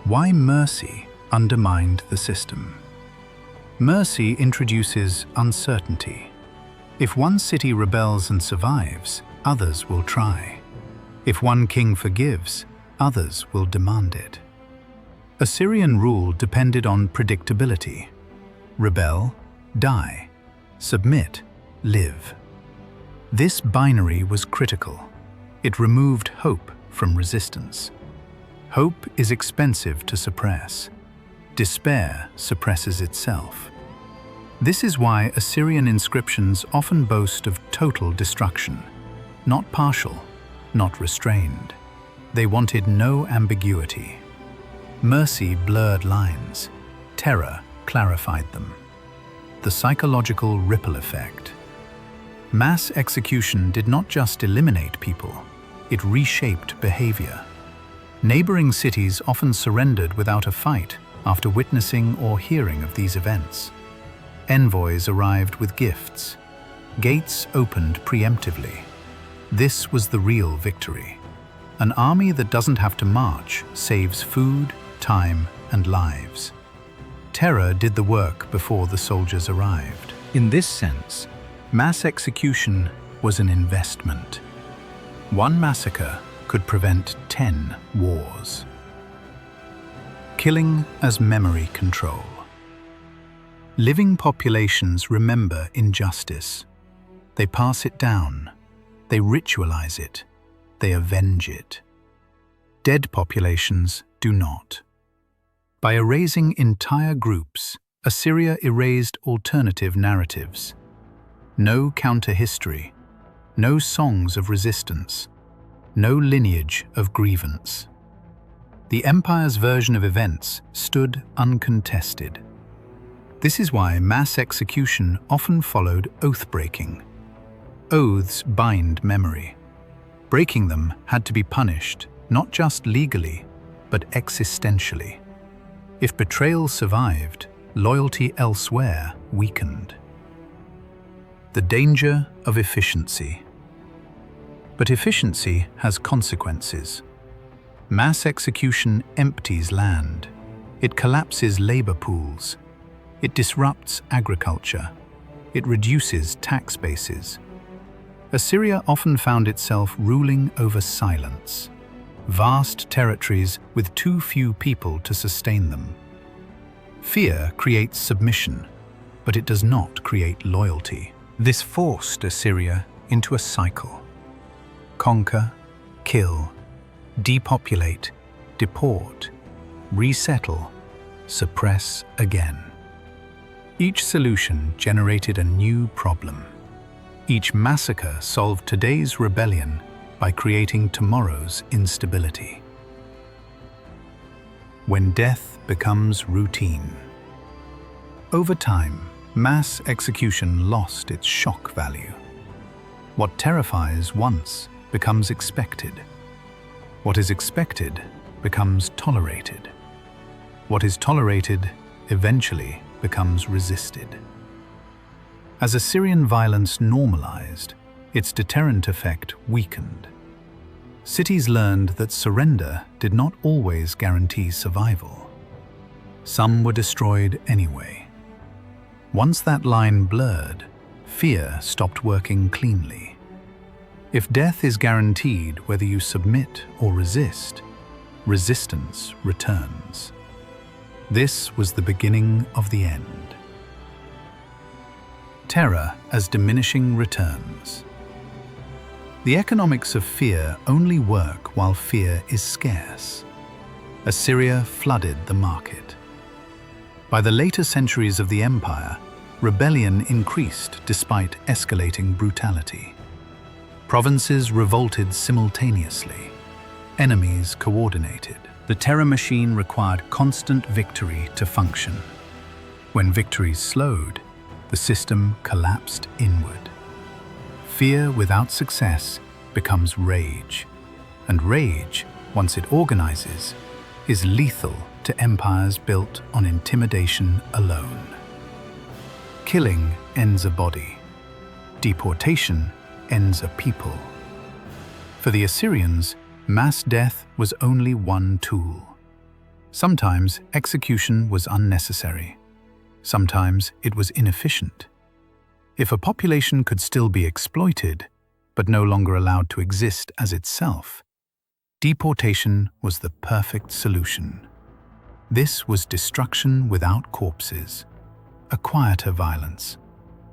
Why mercy undermined the system? Mercy introduces uncertainty. If one city rebels and survives, others will try. If one king forgives, others will demand it. Assyrian rule depended on predictability. Rebel, die. Submit, live. This binary was critical. It removed hope from resistance. Hope is expensive to suppress. Despair suppresses itself. This is why Assyrian inscriptions often boast of total destruction, not partial, not restrained. They wanted no ambiguity. Mercy blurred lines. Terror clarified them. The psychological ripple effect. Mass execution did not just eliminate people, it reshaped behavior. Neighboring cities often surrendered without a fight after witnessing or hearing of these events. Envoys arrived with gifts. Gates opened preemptively. This was the real victory. An army that doesn't have to march saves food, time, and lives. Terror did the work before the soldiers arrived. In this sense, mass execution was an investment. One massacre could prevent 10 wars. Killing as memory control. Living populations remember injustice. They pass it down. They ritualize it. They avenge it. Dead populations do not. By erasing entire groups, Assyria erased alternative narratives. No counter-history, no songs of resistance, no lineage of grievance. The empire's version of events stood uncontested. This is why mass execution often followed oath-breaking. Oaths bind memory. Breaking them had to be punished, not just legally, but existentially. If betrayal survived, loyalty elsewhere weakened. The danger of efficiency. But efficiency has consequences. Mass execution empties land. It collapses labor pools. It disrupts agriculture. It reduces tax bases. Assyria often found itself ruling over silence. Vast territories with too few people to sustain them. Fear creates submission, but it does not create loyalty. This forced Assyria into a cycle. Conquer, kill, depopulate, deport, resettle, suppress again. Each solution generated a new problem. Each massacre solved today's rebellion by creating tomorrow's instability. When death becomes routine. Over time, mass execution lost its shock value. What terrifies once becomes expected. What is expected becomes tolerated. What is tolerated eventually becomes resisted. As Assyrian violence normalized, its deterrent effect weakened. Cities learned that surrender did not always guarantee survival. Some were destroyed anyway. Once that line blurred, fear stopped working cleanly. If death is guaranteed whether you submit or resist, resistance returns. This was the beginning of the end. Terror as diminishing returns. The economics of fear only work while fear is scarce. Assyria flooded the market. By the later centuries of the empire, rebellion increased despite escalating brutality. Provinces revolted simultaneously. Enemies coordinated. The terror machine required constant victory to function. When victories slowed, the system collapsed inward. Fear without success becomes rage, and rage, once it organizes, is lethal to empires built on intimidation alone. Killing ends a body. Deportation ends a people. For the Assyrians, mass death was only one tool. Sometimes execution was unnecessary. Sometimes it was inefficient. If a population could still be exploited, but no longer allowed to exist as itself, deportation was the perfect solution. This was destruction without corpses, a quieter violence,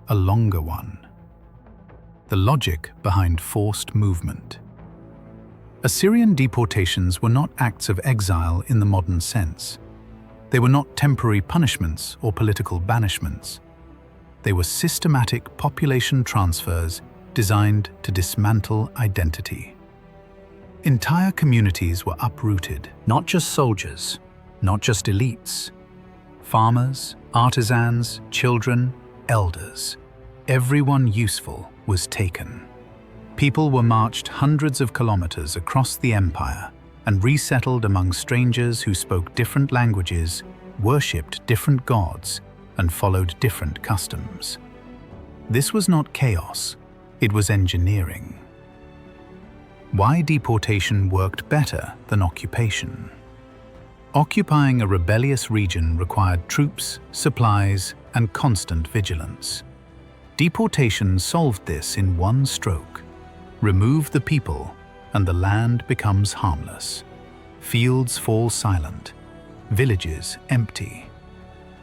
a longer one. The logic behind forced movement. Assyrian deportations were not acts of exile in the modern sense. They were not temporary punishments or political banishments. They were systematic population transfers designed to dismantle identity. Entire communities were uprooted, not just soldiers, not just elites. Farmers, artisans, children, elders. Everyone useful was taken. People were marched hundreds of kilometers across the empire and resettled among strangers who spoke different languages, worshipped different gods, and followed different customs. This was not chaos, it was engineering. Why deportation worked better than occupation? Occupying a rebellious region required troops, supplies, and constant vigilance. Deportation solved this in one stroke. Remove the people, and the land becomes harmless. Fields fall silent, villages empty.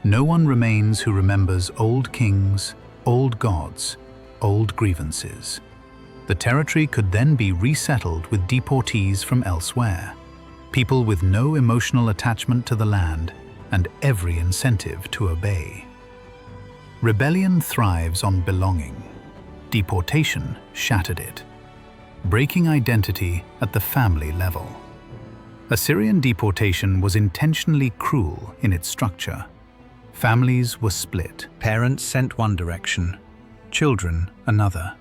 No one remains who remembers old kings, old gods, old grievances. The territory could then be resettled with deportees from elsewhere, people with no emotional attachment to the land and every incentive to obey. Rebellion thrives on belonging. Deportation shattered it, breaking identity at the family level. Assyrian deportation was intentionally cruel in its structure. Families were split. Parents sent one direction, children another.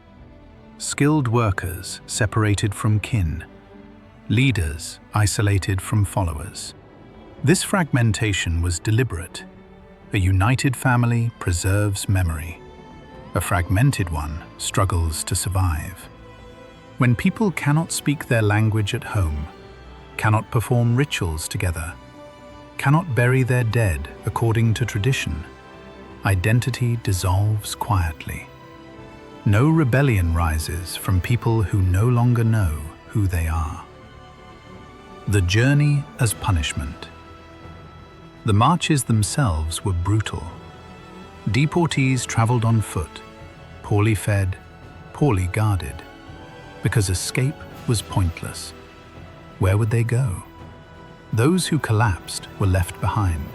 Skilled workers separated from kin. Leaders isolated from followers. This fragmentation was deliberate. A united family preserves memory. A fragmented one struggles to survive. When people cannot speak their language at home, cannot perform rituals together, cannot bury their dead according to tradition, identity dissolves quietly. No rebellion rises from people who no longer know who they are. The journey as punishment. The marches themselves were brutal. Deportees traveled on foot, poorly fed, poorly guarded, because escape was pointless. Where would they go? Those who collapsed were left behind.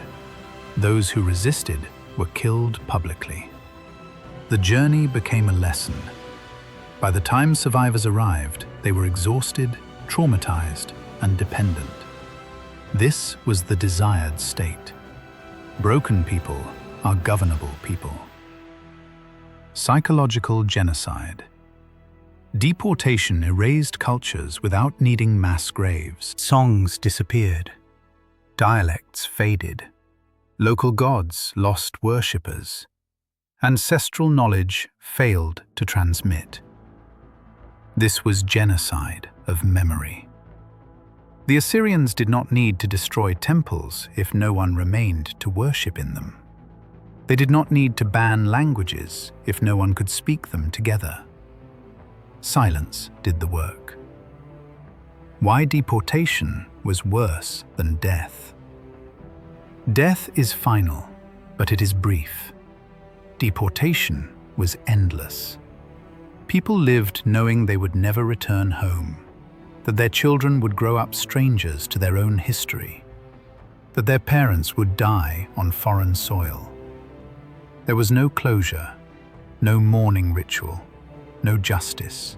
Those who resisted were killed publicly. The journey became a lesson. By the time survivors arrived, they were exhausted, traumatized, and dependent. This was the desired state. Broken people are governable people. Psychological genocide. Deportation erased cultures without needing mass graves. Songs disappeared. Dialects faded. Local gods lost worshippers. Ancestral knowledge failed to transmit. This was genocide of memory. The Assyrians did not need to destroy temples if no one remained to worship in them. They did not need to ban languages if no one could speak them together. Silence did the work. Why deportation was worse than death? Death is final, but it is brief. Deportation was endless. People lived knowing they would never return home, that their children would grow up strangers to their own history, that their parents would die on foreign soil. There was no closure, no mourning ritual, no justice,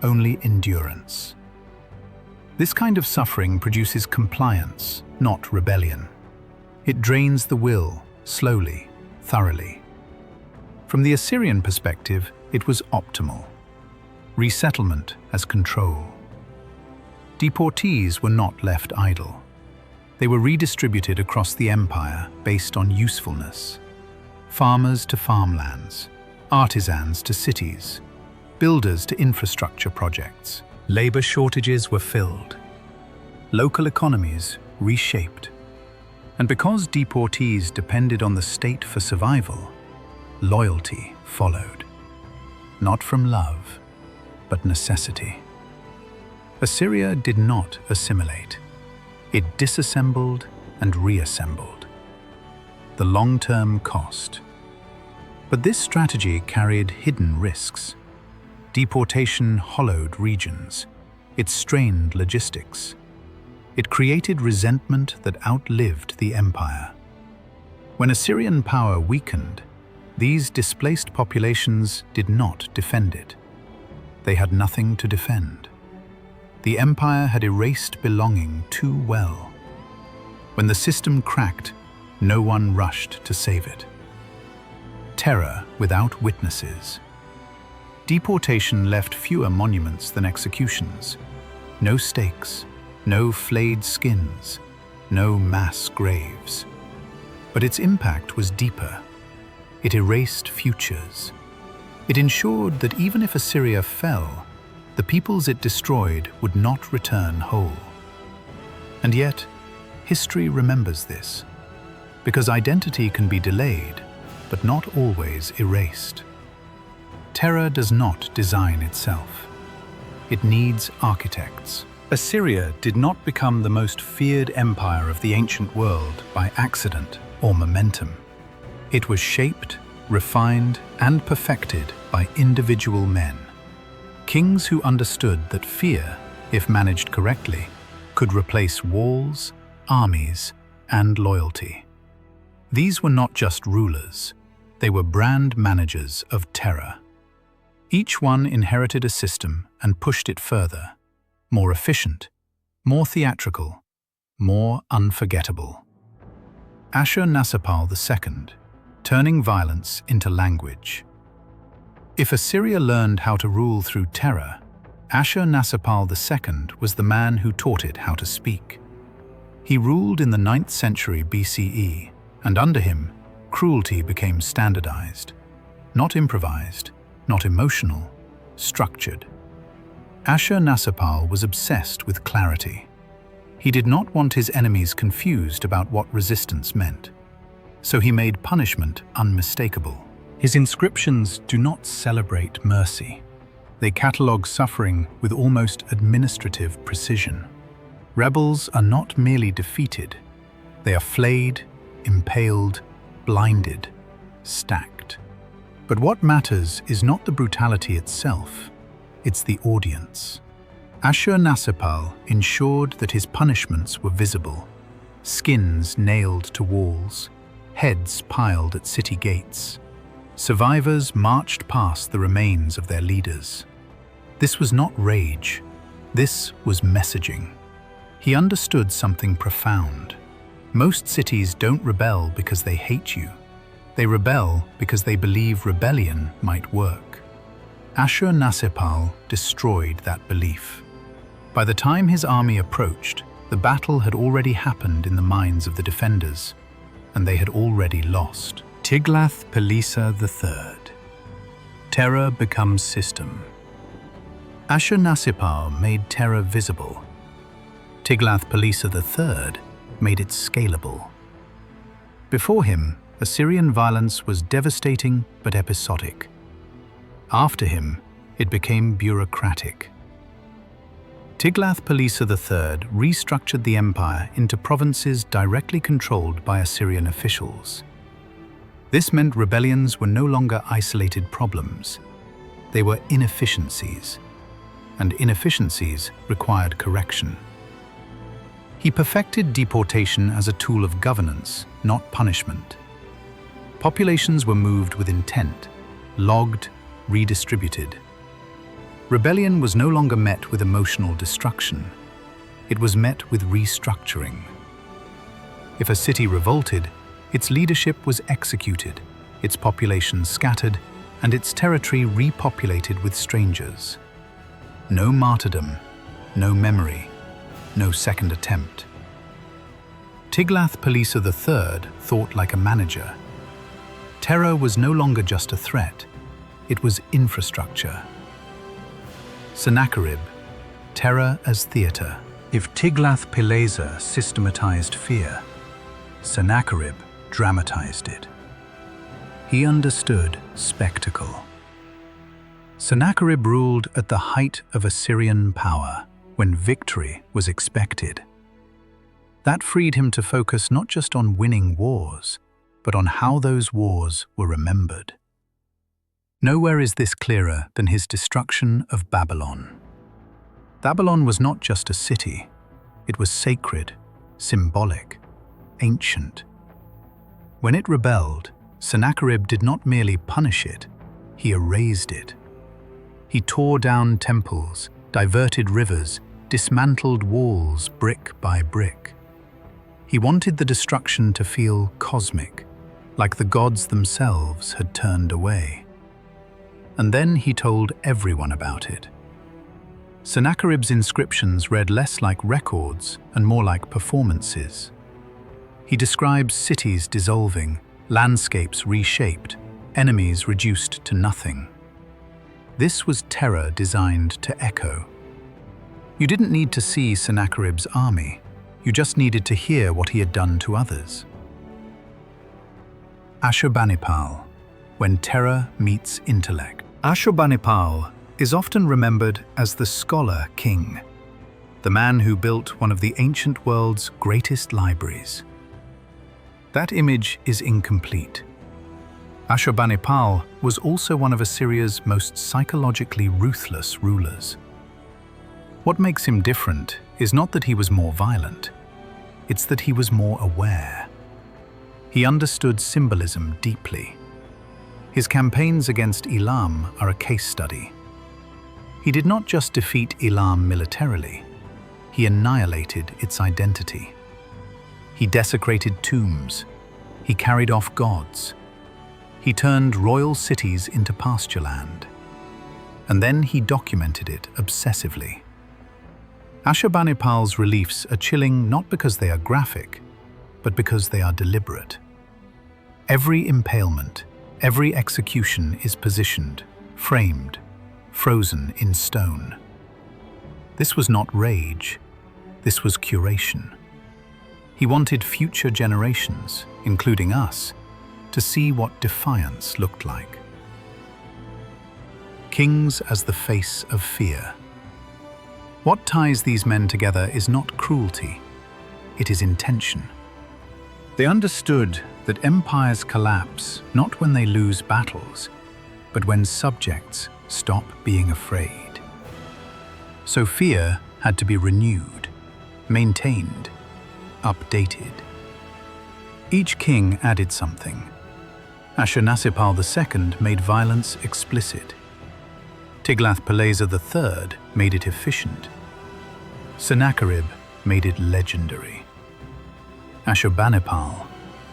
only endurance. This kind of suffering produces compliance, not rebellion. It drains the will, slowly, thoroughly. From the Assyrian perspective, it was optimal. Resettlement as control. Deportees were not left idle. They were redistributed across the empire based on usefulness. Farmers to farmlands, artisans to cities, builders to infrastructure projects. Labor shortages were filled. Local economies reshaped. And because deportees depended on the state for survival, loyalty followed. Not from love, but necessity. Assyria did not assimilate. It disassembled and reassembled. The long-term cost. But this strategy carried hidden risks. Deportation hollowed regions. It strained logistics. It created resentment that outlived the empire. When Assyrian power weakened, these displaced populations did not defend it. They had nothing to defend. The empire had erased belonging too well. When the system cracked, no one rushed to save it. Terror without witnesses. Deportation left fewer monuments than executions. No stakes, no flayed skins, no mass graves. But its impact was deeper. It erased futures. It ensured that even if Assyria fell, the peoples it destroyed would not return whole. And yet, history remembers this, because identity can be delayed, but not always erased. Terror does not design itself. It needs architects. Assyria did not become the most feared empire of the ancient world by accident or momentum. It was shaped, refined, and perfected by individual men. Kings who understood that fear, if managed correctly, could replace walls, armies, and loyalty. These were not just rulers, they were brand managers of terror. Each one inherited a system and pushed it further, more efficient, more theatrical, more unforgettable. Ashur-nasirpal II, turning violence into language. If Assyria learned how to rule through terror, Ashur-nasirpal II was the man who taught it how to speak. He ruled in the 9th century BCE, and under him, cruelty became standardized. Not improvised, not emotional, structured. Ashur-nasirpal was obsessed with clarity. He did not want his enemies confused about what resistance meant. So he made punishment unmistakable. His inscriptions do not celebrate mercy. They catalogue suffering with almost administrative precision. Rebels are not merely defeated. They are flayed, impaled, blinded, stacked. But what matters is not the brutality itself, it's the audience. Ashur-nasirpal ensured that his punishments were visible. Skins nailed to walls, heads piled at city gates. Survivors marched past the remains of their leaders. This was not rage. This was messaging. He understood something profound. Most cities don't rebel because they hate you. They rebel because they believe rebellion might work. Ashur-nasirpal destroyed that belief. By the time his army approached, the battle had already happened in the minds of the defenders, and they had already lost. Tiglath-Pileser III. Terror becomes system. Ashur-nasirpal made terror visible. Tiglath-Pileser III made it scalable. Before him, Assyrian violence was devastating but episodic. After him, it became bureaucratic. Tiglath-Pileser III restructured the empire into provinces directly controlled by Assyrian officials. This meant rebellions were no longer isolated problems. They were inefficiencies, and inefficiencies required correction. He perfected deportation as a tool of governance, not punishment. Populations were moved with intent, logged, redistributed. Rebellion was no longer met with emotional destruction. It was met with restructuring. If a city revolted, its leadership was executed, its population scattered, and its territory repopulated with strangers. No martyrdom, no memory, no second attempt. Tiglath-Pileser III thought like a manager. Terror was no longer just a threat, it was infrastructure. Sennacherib, terror as theater. If Tiglath-Pileser systematized fear, Sennacherib dramatized it. He understood spectacle. Sennacherib ruled at the height of Assyrian power, when victory was expected. That freed him to focus not just on winning wars, but on how those wars were remembered. Nowhere is this clearer than his destruction of Babylon. Babylon was not just a city, it was sacred, symbolic, ancient. When it rebelled, Sennacherib did not merely punish it, he erased it. He tore down temples, diverted rivers, dismantled walls brick by brick. He wanted the destruction to feel cosmic, like the gods themselves had turned away. And then he told everyone about it. Sennacherib's inscriptions read less like records and more like performances. He describes cities dissolving, landscapes reshaped, enemies reduced to nothing. This was terror designed to echo. You didn't need to see Sennacherib's army, you just needed to hear what he had done to others. Ashurbanipal, when terror meets intellect. Ashurbanipal is often remembered as the scholar king, the man who built one of the ancient world's greatest libraries. That image is incomplete. Ashurbanipal was also one of Assyria's most psychologically ruthless rulers. What makes him different is not that he was more violent, it's that he was more aware. He understood symbolism deeply. His campaigns against Elam are a case study. He did not just defeat Elam militarily, he annihilated its identity. He desecrated tombs, he carried off gods, he turned royal cities into pasture land, and then he documented it obsessively. Ashurbanipal's reliefs are chilling not because they are graphic, but because they are deliberate. Every impalement, every execution is positioned, framed, frozen in stone. This was not rage, this was curation. He wanted future generations, including us, to see what defiance looked like. Kings as the face of fear. What ties these men together is not cruelty, it is intention. They understood that empires collapse not when they lose battles, but when subjects stop being afraid. So fear had to be renewed, maintained, updated. Each king added something. Ashurnasirpal II made violence explicit. Tiglath-Pileser III made it efficient. Sennacherib made it legendary. Ashurbanipal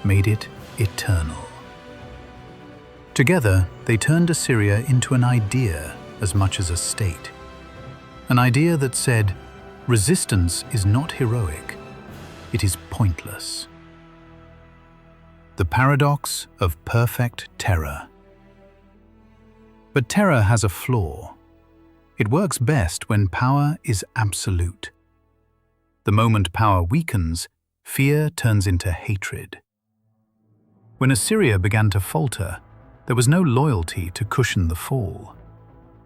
made it eternal. Together, they turned Assyria into an idea as much as a state. An idea that said, resistance is not heroic, it is pointless. The paradox of perfect terror. But terror has a flaw. It works best when power is absolute. The moment power weakens, fear turns into hatred. When Assyria began to falter, there was no loyalty to cushion the fall,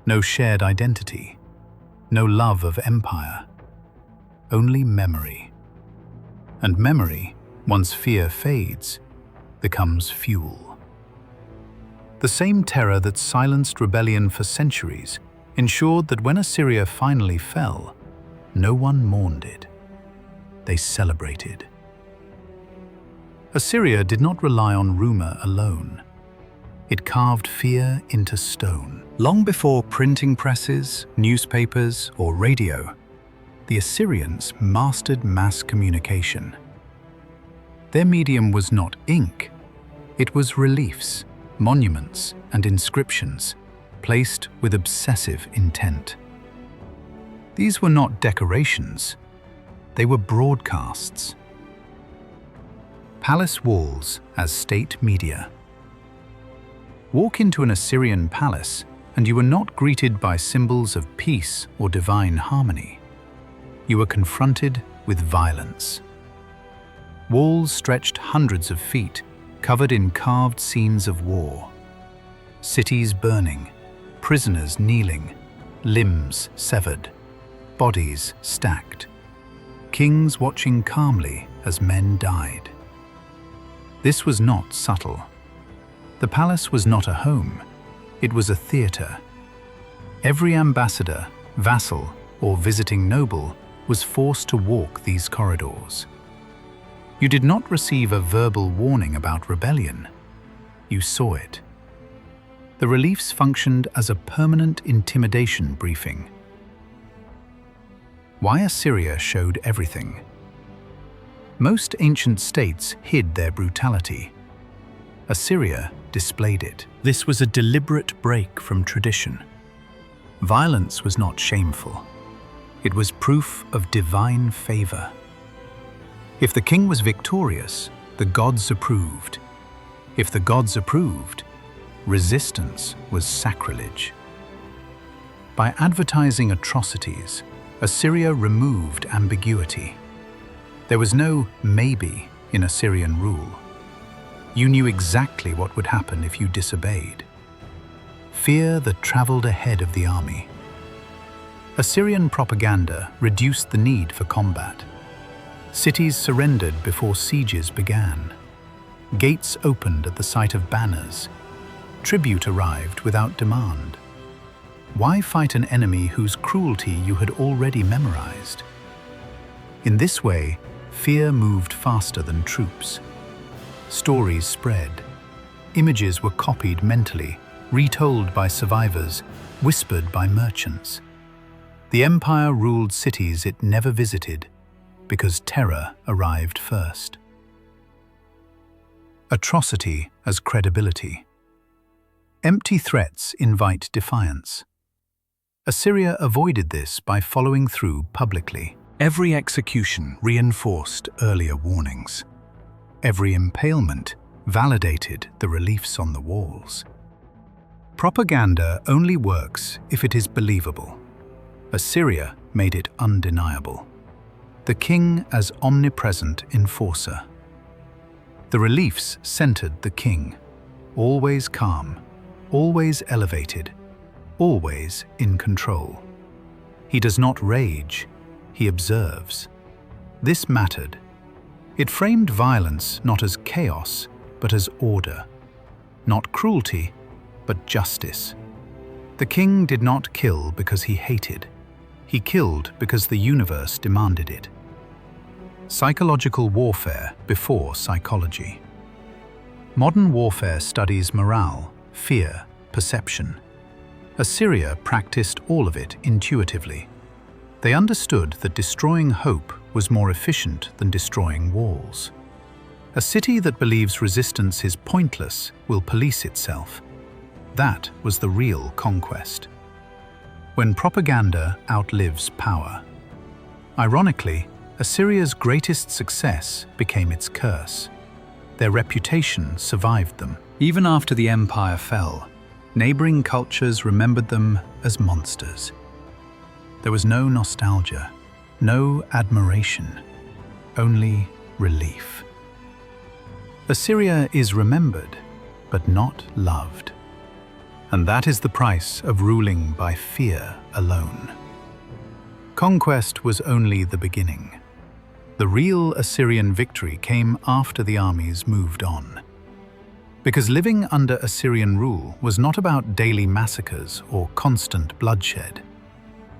no shared identity, no love of empire, only memory. And memory, once fear fades, becomes fuel. The same terror that silenced rebellion for centuries ensured that when Assyria finally fell, no one mourned it. They celebrated. Assyria did not rely on rumor alone. It carved fear into stone. Long before printing presses, newspapers, or radio, the Assyrians mastered mass communication. Their medium was not ink, it was reliefs, monuments, and inscriptions placed with obsessive intent. These were not decorations, they were broadcasts. Palace walls as state media. Walk into an Assyrian palace and you were not greeted by symbols of peace or divine harmony. You were confronted with violence. Walls stretched hundreds of feet, covered in carved scenes of war. Cities burning, prisoners kneeling, limbs severed, bodies stacked. Kings watching calmly as men died. This was not subtle. The palace was not a home, it was a theater. Every ambassador, vassal, or visiting noble was forced to walk these corridors. You did not receive a verbal warning about rebellion. You saw it. The reliefs functioned as a permanent intimidation briefing. Why Assyria showed everything. Most ancient states hid their brutality. Assyria displayed it. This was a deliberate break from tradition. Violence was not shameful. It was proof of divine favor. If the king was victorious, the gods approved. If the gods approved, resistance was sacrilege. By advertising atrocities, Assyria removed ambiguity. There was no maybe in Assyrian rule. You knew exactly what would happen if you disobeyed. Fear that traveled ahead of the army. Assyrian propaganda reduced the need for combat. Cities surrendered before sieges began. Gates opened at the sight of banners. Tribute arrived without demand. Why fight an enemy whose cruelty you had already memorized? In this way, fear moved faster than troops. Stories spread. Images were copied mentally, retold by survivors, whispered by merchants. The empire ruled cities it never visited because terror arrived first. Atrocity as credibility. Empty threats invite defiance. Assyria avoided this by following through publicly. Every execution reinforced earlier warnings. Every impalement validated the reliefs on the walls. Propaganda only works if it is believable. Assyria made it undeniable. The king as omnipresent enforcer. The reliefs centered the king, always calm, always elevated, always in control. He does not rage, he observes. This mattered. It framed violence not as chaos, but as order. Not cruelty, but justice. The king did not kill because he hated. He killed because the universe demanded it. Psychological warfare before psychology. Modern warfare studies morale, fear, perception. Assyria practiced all of it intuitively. They understood that destroying hope was more efficient than destroying walls. A city that believes resistance is pointless will police itself. That was the real conquest. When propaganda outlives power. Ironically, Assyria's greatest success became its curse. Their reputation survived them. Even after the empire fell, neighboring cultures remembered them as monsters. There was no nostalgia, no admiration, only relief. Assyria is remembered, but not loved. And that is the price of ruling by fear alone. Conquest was only the beginning. The real Assyrian victory came after the armies moved on. Because living under Assyrian rule was not about daily massacres or constant bloodshed.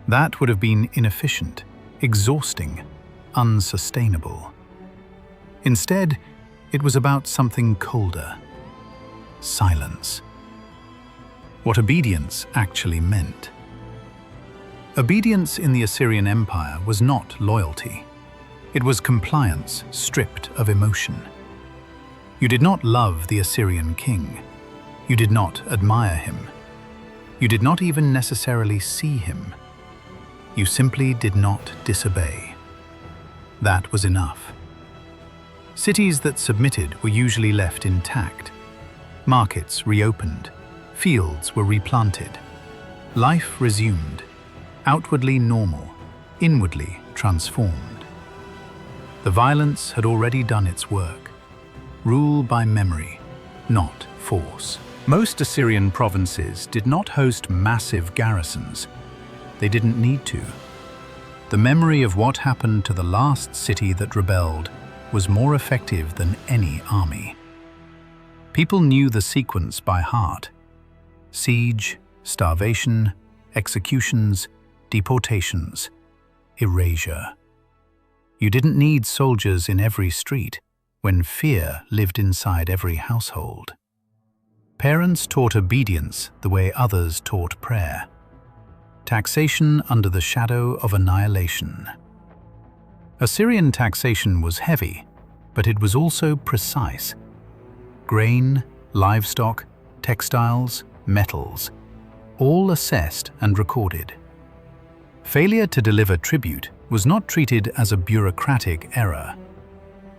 That would have been inefficient, exhausting, unsustainable. Instead, it was about something colder: silence. What obedience actually meant. Obedience in the Assyrian Empire was not loyalty. It was compliance stripped of emotion. You did not love the Assyrian king. You did not admire him. You did not even necessarily see him. You simply did not disobey. That was enough. Cities that submitted were usually left intact. Markets reopened. Fields were replanted. Life resumed. Outwardly normal, inwardly transformed. The violence had already done its work. Rule by memory, not force. Most Assyrian provinces did not host massive garrisons. They didn't need to. The memory of what happened to the last city that rebelled was more effective than any army. People knew the sequence by heart: siege, starvation, executions, deportations, erasure. You didn't need soldiers in every street when fear lived inside every household. Parents taught obedience the way others taught prayer. Taxation under the shadow of annihilation. Assyrian taxation was heavy, but it was also precise. Grain, livestock, textiles, metals, all assessed and recorded. Failure to deliver tribute was not treated as a bureaucratic error.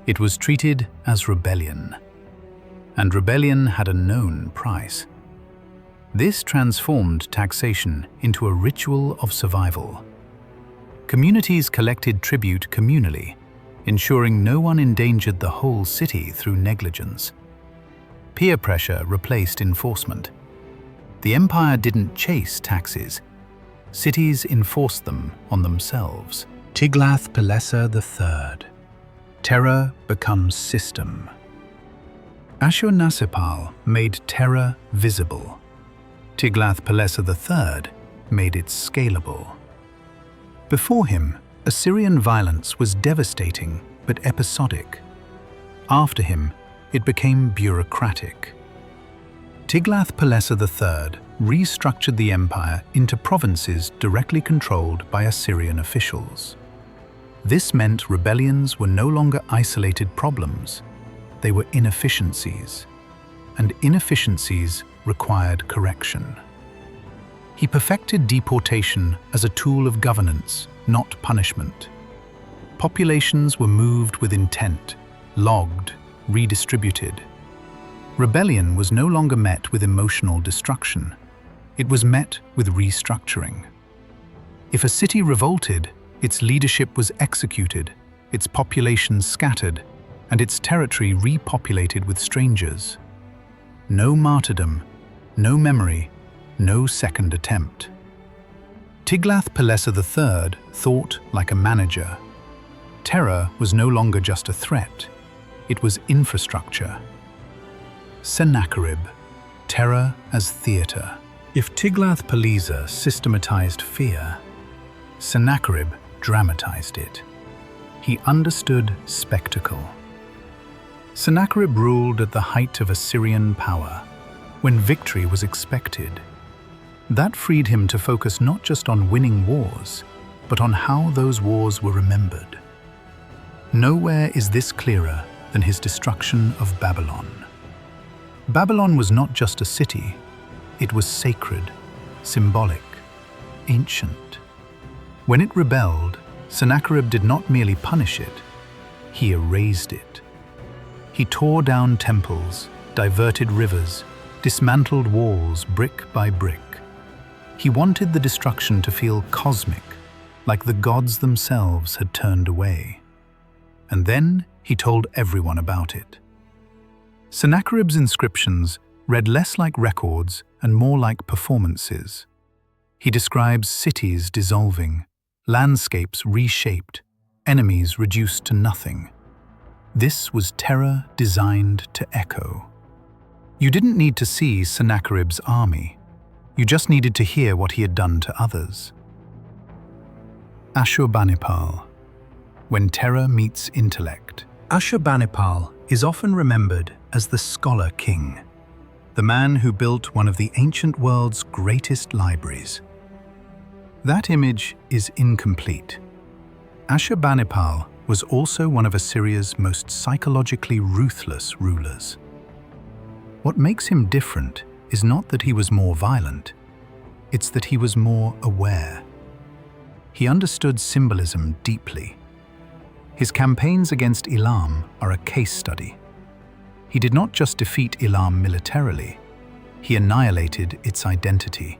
It was treated as rebellion. And rebellion had a known price. This transformed taxation into a ritual of survival. Communities collected tribute communally, ensuring no one endangered the whole city through negligence. Peer pressure replaced enforcement. The empire didn't chase taxes. Cities enforced them on themselves. Tiglath-Pileser III. Terror becomes system. Ashurnasirpal made terror visible. Tiglath-Pileser III made it scalable. Before him, Assyrian violence was devastating but episodic. After him, it became bureaucratic. Tiglath-Pileser III restructured the empire into provinces directly controlled by Assyrian officials. This meant rebellions were no longer isolated problems. They were inefficiencies, and inefficiencies required correction. He perfected deportation as a tool of governance, not punishment. Populations were moved with intent, logged, redistributed. Rebellion was no longer met with emotional destruction. It was met with restructuring. If a city revolted, its leadership was executed, its population scattered, and its territory repopulated with strangers. No martyrdom, no memory, no second attempt. Tiglath-Pileser III thought like a manager. Terror was no longer just a threat, it was infrastructure. Sennacherib, terror as theater. If Tiglath-Pileser systematized fear, Sennacherib dramatized it. He understood spectacle. Sennacherib ruled at the height of Assyrian power, when victory was expected. That freed him to focus not just on winning wars, but on how those wars were remembered. Nowhere is this clearer than his destruction of Babylon. Babylon was not just a city, it was sacred, symbolic, ancient. When it rebelled, Sennacherib did not merely punish it, he erased it. He tore down temples, diverted rivers, dismantled walls brick by brick. He wanted the destruction to feel cosmic, like the gods themselves had turned away. And then he told everyone about it. Sennacherib's inscriptions read less like records and more like performances. He describes cities dissolving, landscapes reshaped, enemies reduced to nothing. This was terror designed to echo. You didn't need to see Sennacherib's army. You just needed to hear what he had done to others. Ashurbanipal, when terror meets intellect. Ashurbanipal is often remembered as the scholar king, the man who built one of the ancient world's greatest libraries. That image is incomplete. Ashurbanipal was also one of Assyria's most psychologically ruthless rulers. What makes him different is not that he was more violent, it's that he was more aware. He understood symbolism deeply. His campaigns against Elam are a case study. He did not just defeat Elam militarily, he annihilated its identity.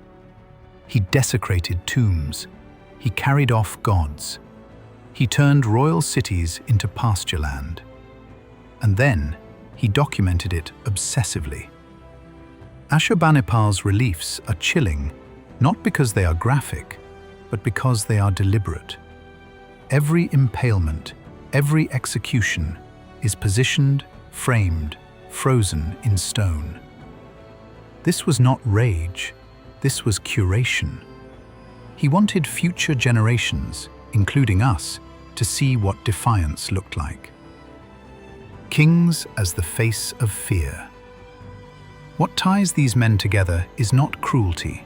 He desecrated tombs. He carried off gods. He turned royal cities into pasture land. And then he documented it obsessively. Ashurbanipal's reliefs are chilling, not because they are graphic, but because they are deliberate. Every impalement, every execution is positioned, framed, frozen in stone. This was not rage, this was curation. He wanted future generations, including us, to see what defiance looked like. Kings as the face of fear. What ties these men together is not cruelty,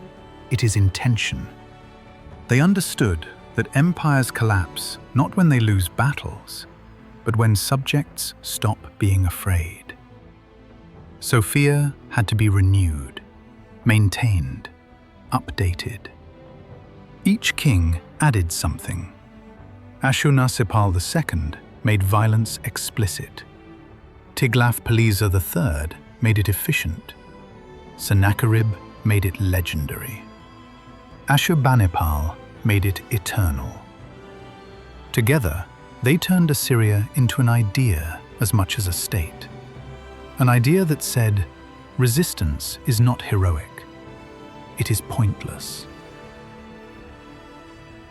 it is intention. They understood that empires collapse not when they lose battles, but when subjects stop being afraid. So fear had to be renewed, maintained, updated. Each king added something. Ashurnasirpal II made violence explicit. Tiglath-Pileser III made it efficient. Sennacherib made it legendary. Ashurbanipal made it eternal. Together, they turned Assyria into an idea as much as a state. An idea that said, resistance is not heroic, it is pointless.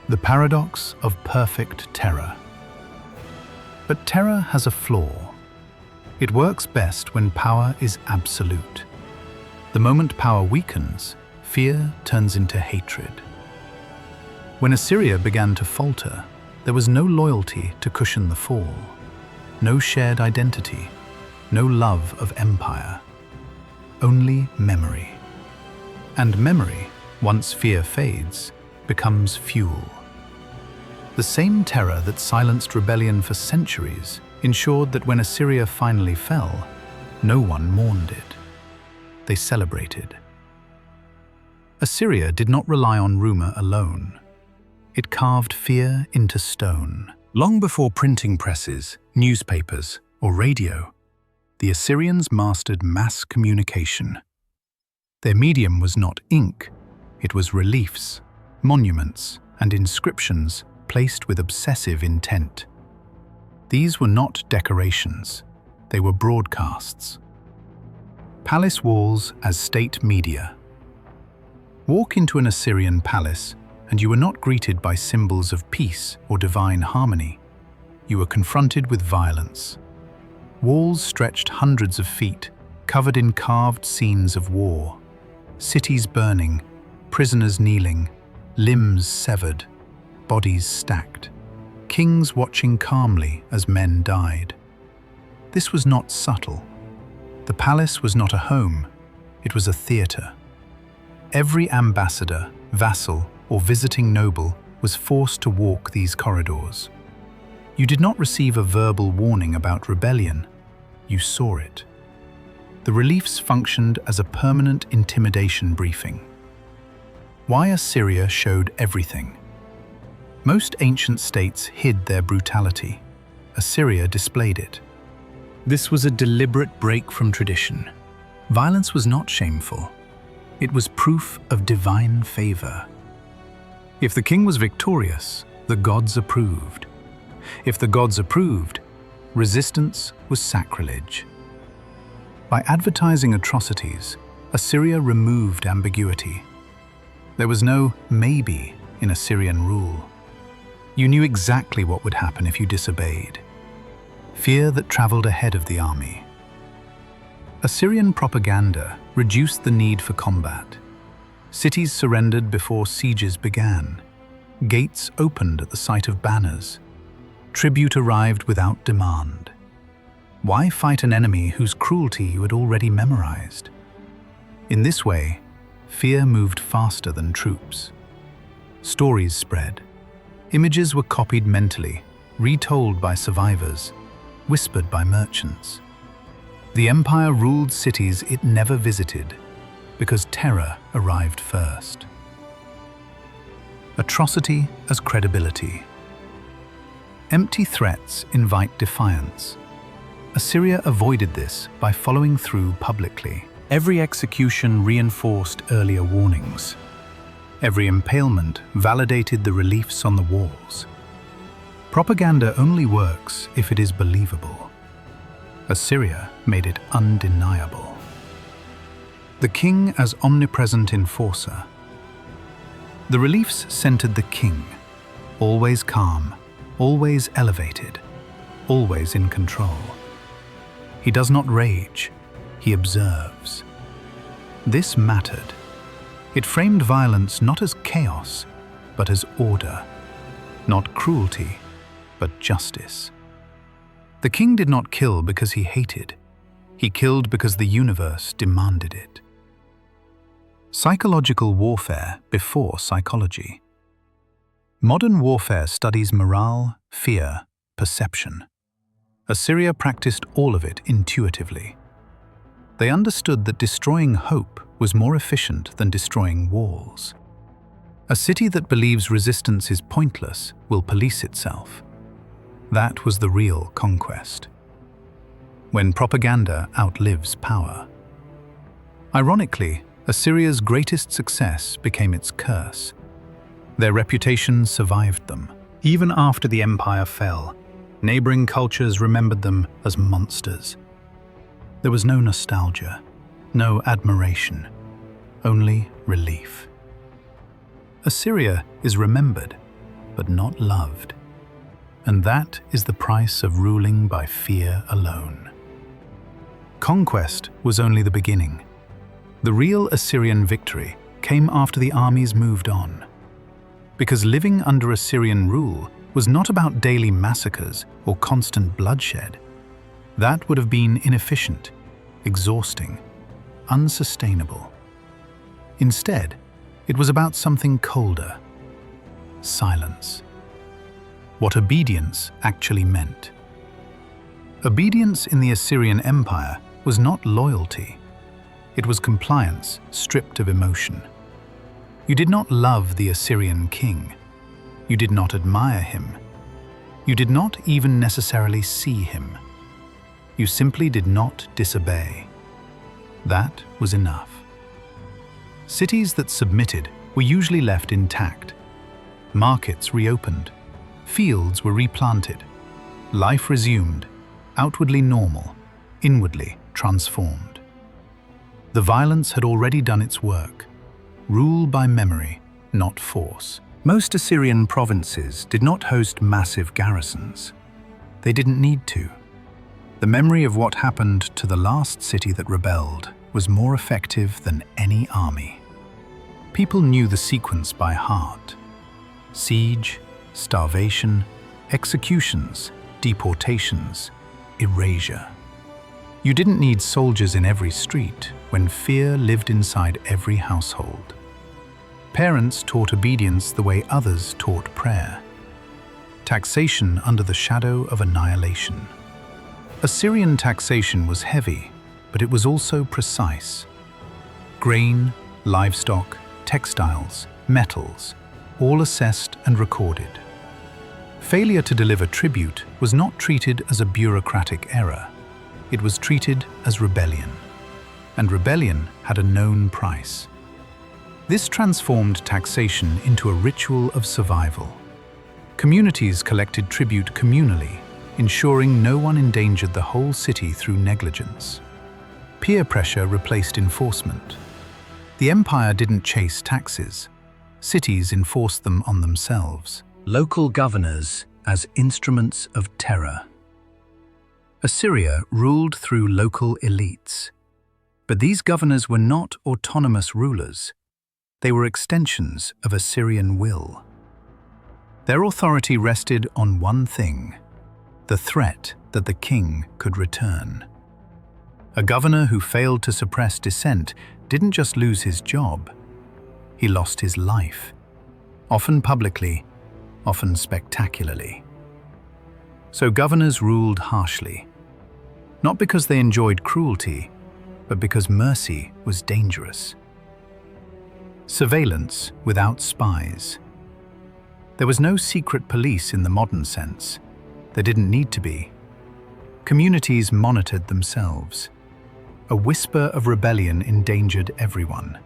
The paradox of perfect terror. But terror has a flaw. It works best when power is absolute. The moment power weakens, fear turns into hatred. When Assyria began to falter, there was no loyalty to cushion the fall, no shared identity, no love of empire, only memory. And memory, once fear fades, becomes fuel. The same terror that silenced rebellion for centuries ensured that when Assyria finally fell, no one mourned it. They celebrated. Assyria did not rely on rumor alone. It carved fear into stone. Long before printing presses, newspapers, or radio, the Assyrians mastered mass communication. Their medium was not ink, it was reliefs, monuments, and inscriptions placed with obsessive intent. These were not decorations, they were broadcasts. Palace walls as state media. Walk into an Assyrian palace and you were not greeted by symbols of peace or divine harmony. You were confronted with violence. Walls stretched hundreds of feet, covered in carved scenes of war. Cities burning, prisoners kneeling, limbs severed, bodies stacked. Kings watching calmly as men died. This was not subtle. The palace was not a home, it was a theater. Every ambassador, vassal, or visiting noble was forced to walk these corridors. You did not receive a verbal warning about rebellion, you saw it. The reliefs functioned as a permanent intimidation briefing. Why Assyria showed everything. Most ancient states hid their brutality. Assyria displayed it. This was a deliberate break from tradition. Violence was not shameful. It was proof of divine favor. If the king was victorious, the gods approved. If the gods approved, resistance was sacrilege. By advertising atrocities, Assyria removed ambiguity. There was no maybe in Assyrian rule. You knew exactly what would happen if you disobeyed. Fear that traveled ahead of the army. Assyrian propaganda reduced the need for combat. Cities surrendered before sieges began. Gates opened at the sight of banners. Tribute arrived without demand. Why fight an enemy whose cruelty you had already memorized? In this way, fear moved faster than troops. Stories spread. Images were copied mentally, retold by survivors, whispered by merchants. The empire ruled cities it never visited because terror arrived first. Atrocity as credibility. Empty threats invite defiance. Assyria avoided this by following through publicly. Every execution reinforced earlier warnings. Every impalement validated the reliefs on the walls. Propaganda only works if it is believable. Assyria made it undeniable. The king as omnipresent enforcer. The reliefs centered the king, always calm, always elevated, always in control. He does not rage, he observes. This mattered. It framed violence not as chaos, but as order, not cruelty, but justice. The king did not kill because he hated. He killed because the universe demanded it. Psychological warfare before psychology. Modern warfare studies morale, fear, perception. Assyria practiced all of it intuitively. They understood that destroying hope was more efficient than destroying walls. A city that believes resistance is pointless will police itself. That was the real conquest. When propaganda outlives power. Ironically, Assyria's greatest success became its curse. Their reputation survived them. Even after the empire fell, neighboring cultures remembered them as monsters. There was no nostalgia, no admiration, only relief. Assyria is remembered, but not loved. And that is the price of ruling by fear alone. Conquest was only the beginning. The real Assyrian victory came after the armies moved on. Because living under Assyrian rule was not about daily massacres or constant bloodshed. That would have been inefficient, exhausting, unsustainable. Instead, it was about something colder: silence. What obedience actually meant. Obedience in the Assyrian Empire was not loyalty. It was compliance stripped of emotion. You did not love the Assyrian king. You did not admire him. You did not even necessarily see him. You simply did not disobey. That was enough. Cities that submitted were usually left intact. Markets reopened. Fields were replanted. Life resumed, outwardly normal, inwardly transformed. The violence had already done its work. Rule by memory, not force. Most Assyrian provinces did not host massive garrisons. They didn't need to. The memory of what happened to the last city that rebelled was more effective than any army. People knew the sequence by heart. Siege, starvation, executions, deportations, erasure. You didn't need soldiers in every street when fear lived inside every household. Parents taught obedience the way others taught prayer. Taxation under the shadow of annihilation. Assyrian taxation was heavy, but it was also precise. Grain, livestock, textiles, metals, all assessed and recorded. Failure to deliver tribute was not treated as a bureaucratic error. It was treated as rebellion. And rebellion had a known price. This transformed taxation into a ritual of survival. Communities collected tribute communally, ensuring no one endangered the whole city through negligence. Peer pressure replaced enforcement. The empire didn't chase taxes. Cities enforced them on themselves. Local governors as instruments of terror. Assyria ruled through local elites. But these governors were not autonomous rulers. They were extensions of Assyrian will. Their authority rested on one thing: the threat that the king could return. A governor who failed to suppress dissent didn't just lose his job, he lost his life, often publicly, often spectacularly. So governors ruled harshly, not because they enjoyed cruelty, but because mercy was dangerous. Surveillance without spies. There was no secret police in the modern sense. There didn't need to be. Communities monitored themselves. A whisper of rebellion endangered everyone.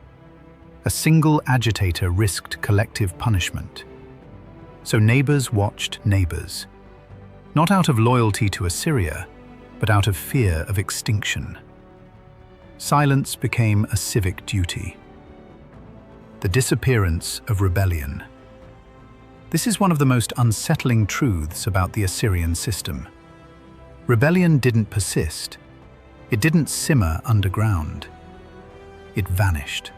A single agitator risked collective punishment. So neighbors watched neighbors, not out of loyalty to Assyria, but out of fear of extinction. Silence became a civic duty. The disappearance of rebellion. This is one of the most unsettling truths about the Assyrian system. Rebellion didn't persist. It didn't simmer underground. It vanished.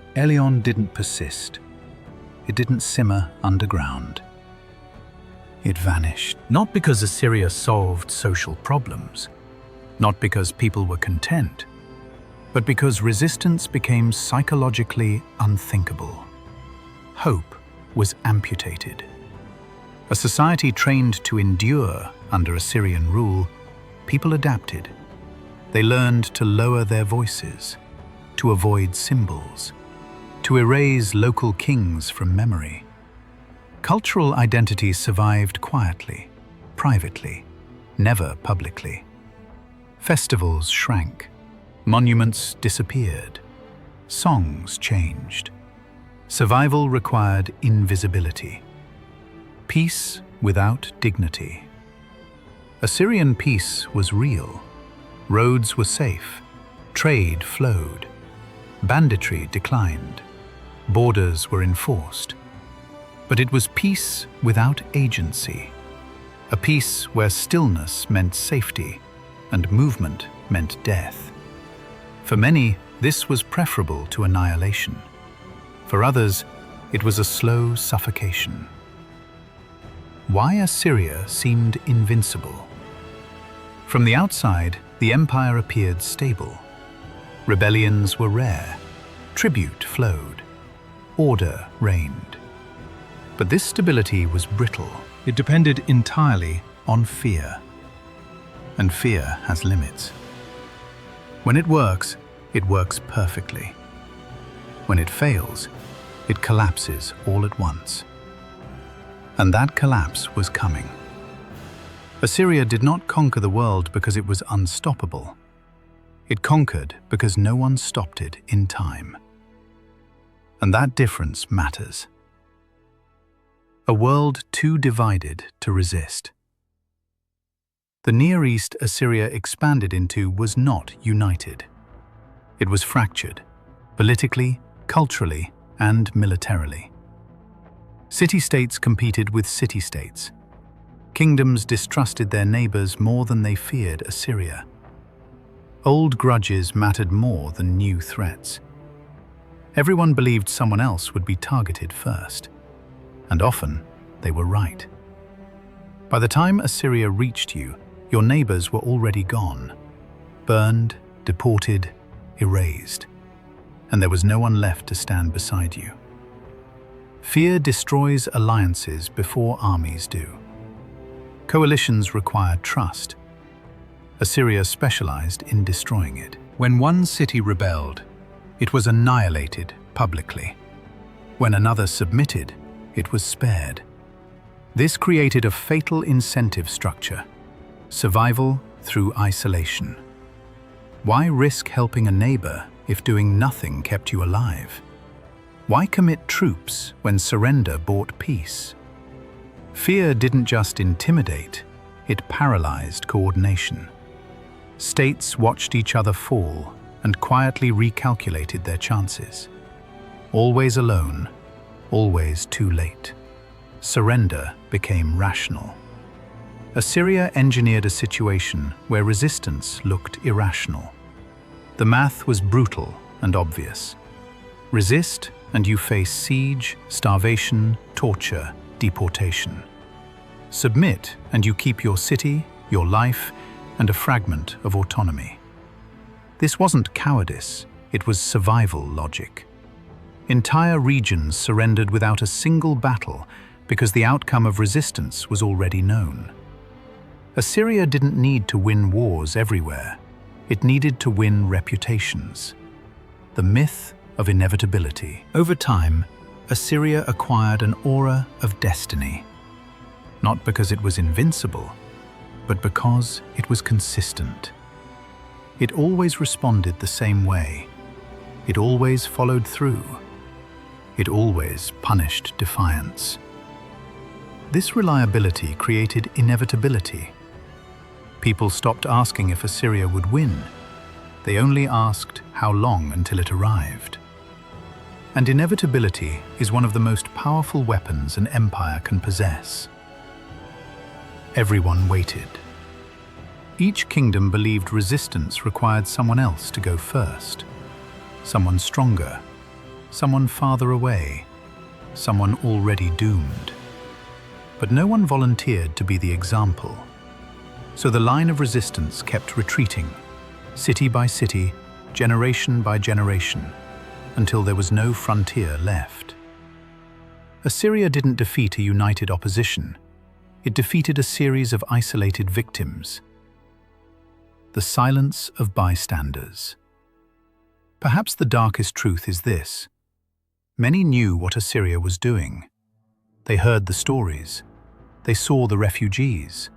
Rebellion didn't persist. It didn't simmer underground. It vanished. Not because Assyria solved social problems, not because people were content, but because resistance became psychologically unthinkable. Hope was amputated. A society trained to endure under Assyrian rule, people adapted. They learned to lower their voices, to avoid symbols, to erase local kings from memory. Cultural identity survived quietly, privately, never publicly. Festivals shrank, monuments disappeared, songs changed. Survival required invisibility. Peace without dignity. Assyrian peace was real. Roads were safe. Trade flowed. Banditry declined. Borders were enforced. But it was peace without agency. A peace where stillness meant safety and movement meant death. For many, this was preferable to annihilation. For others, it was a slow suffocation. Why Assyria seemed invincible? From the outside, the empire appeared stable. Rebellions were rare. Tribute flowed. Order reigned. But this stability was brittle. It depended entirely on fear. And fear has limits. When it works perfectly. When it fails, it collapses all at once. And that collapse was coming. Assyria did not conquer the world because it was unstoppable. It conquered because no one stopped it in time. And that difference matters. A world too divided to resist. The Near East Assyria expanded into was not united. It was fractured, politically, culturally, and militarily. City-states competed with city-states. Kingdoms distrusted their neighbors more than they feared Assyria. Old grudges mattered more than new threats. Everyone believed someone else would be targeted first. And often, they were right. By the time Assyria reached you, your neighbors were already gone, burned, deported, erased, and there was no one left to stand beside you. Fear destroys alliances before armies do. Coalitions require trust. Assyria specialized in destroying it. When one city rebelled, it was annihilated publicly. When another submitted, it was spared. This created a fatal incentive structure: survival through isolation. Why risk helping a neighbor if doing nothing kept you alive? Why commit troops when surrender bought peace? Fear didn't just intimidate, it paralyzed coordination. States watched each other fall and quietly recalculated their chances. Always alone, always too late. Surrender became rational. Assyria engineered a situation where resistance looked irrational. The math was brutal and obvious. Resist, and you face siege, starvation, torture, deportation. Submit, and you keep your city, your life, and a fragment of autonomy. This wasn't cowardice, it was survival logic. Entire regions surrendered without a single battle because the outcome of resistance was already known. Assyria didn't need to win wars everywhere. It needed to win reputations. The myth of inevitability. Over time, Assyria acquired an aura of destiny. Not because it was invincible, but because it was consistent. It always responded the same way. It always followed through. It always punished defiance. This reliability created inevitability. People stopped asking if Assyria would win. They only asked how long until it arrived. And inevitability is one of the most powerful weapons an empire can possess. Everyone waited. Each kingdom believed resistance required someone else to go first. Someone stronger, someone farther away, someone already doomed. But no one volunteered to be the example. So the line of resistance kept retreating, city by city, generation by generation, until there was no frontier left. Assyria didn't defeat a united opposition. It defeated a series of isolated victims. The silence of bystanders. Perhaps the darkest truth is this. Many knew what Assyria was doing. They heard the stories. They saw the refugees.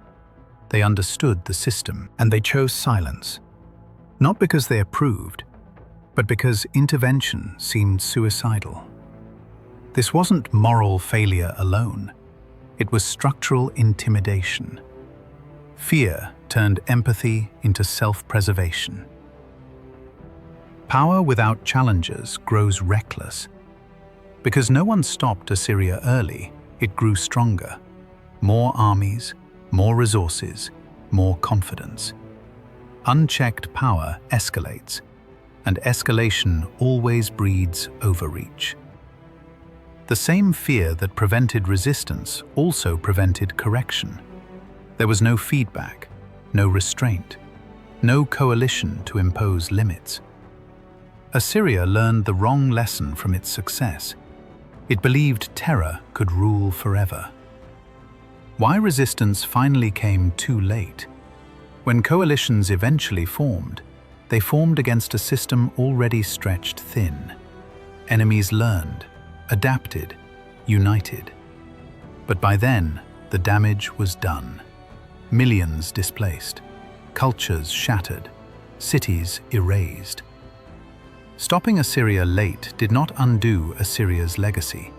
They understood the system, and they chose silence. Not because they approved, but because intervention seemed suicidal. This wasn't moral failure alone. It was structural intimidation. Fear turned empathy into self-preservation. Power without challengers grows reckless. Because no one stopped Assyria early, it grew stronger. More armies, more resources, more confidence. Unchecked power escalates, and escalation always breeds overreach. The same fear that prevented resistance also prevented correction. There was no feedback, no restraint, no coalition to impose limits. Assyria learned the wrong lesson from its success. It believed terror could rule forever. Why resistance finally came too late? When coalitions eventually formed, they formed against a system already stretched thin. Enemies learned, adapted, united. But by then, the damage was done. Millions displaced, cultures shattered, cities erased. Stopping Assyria late did not undo Assyria's legacy.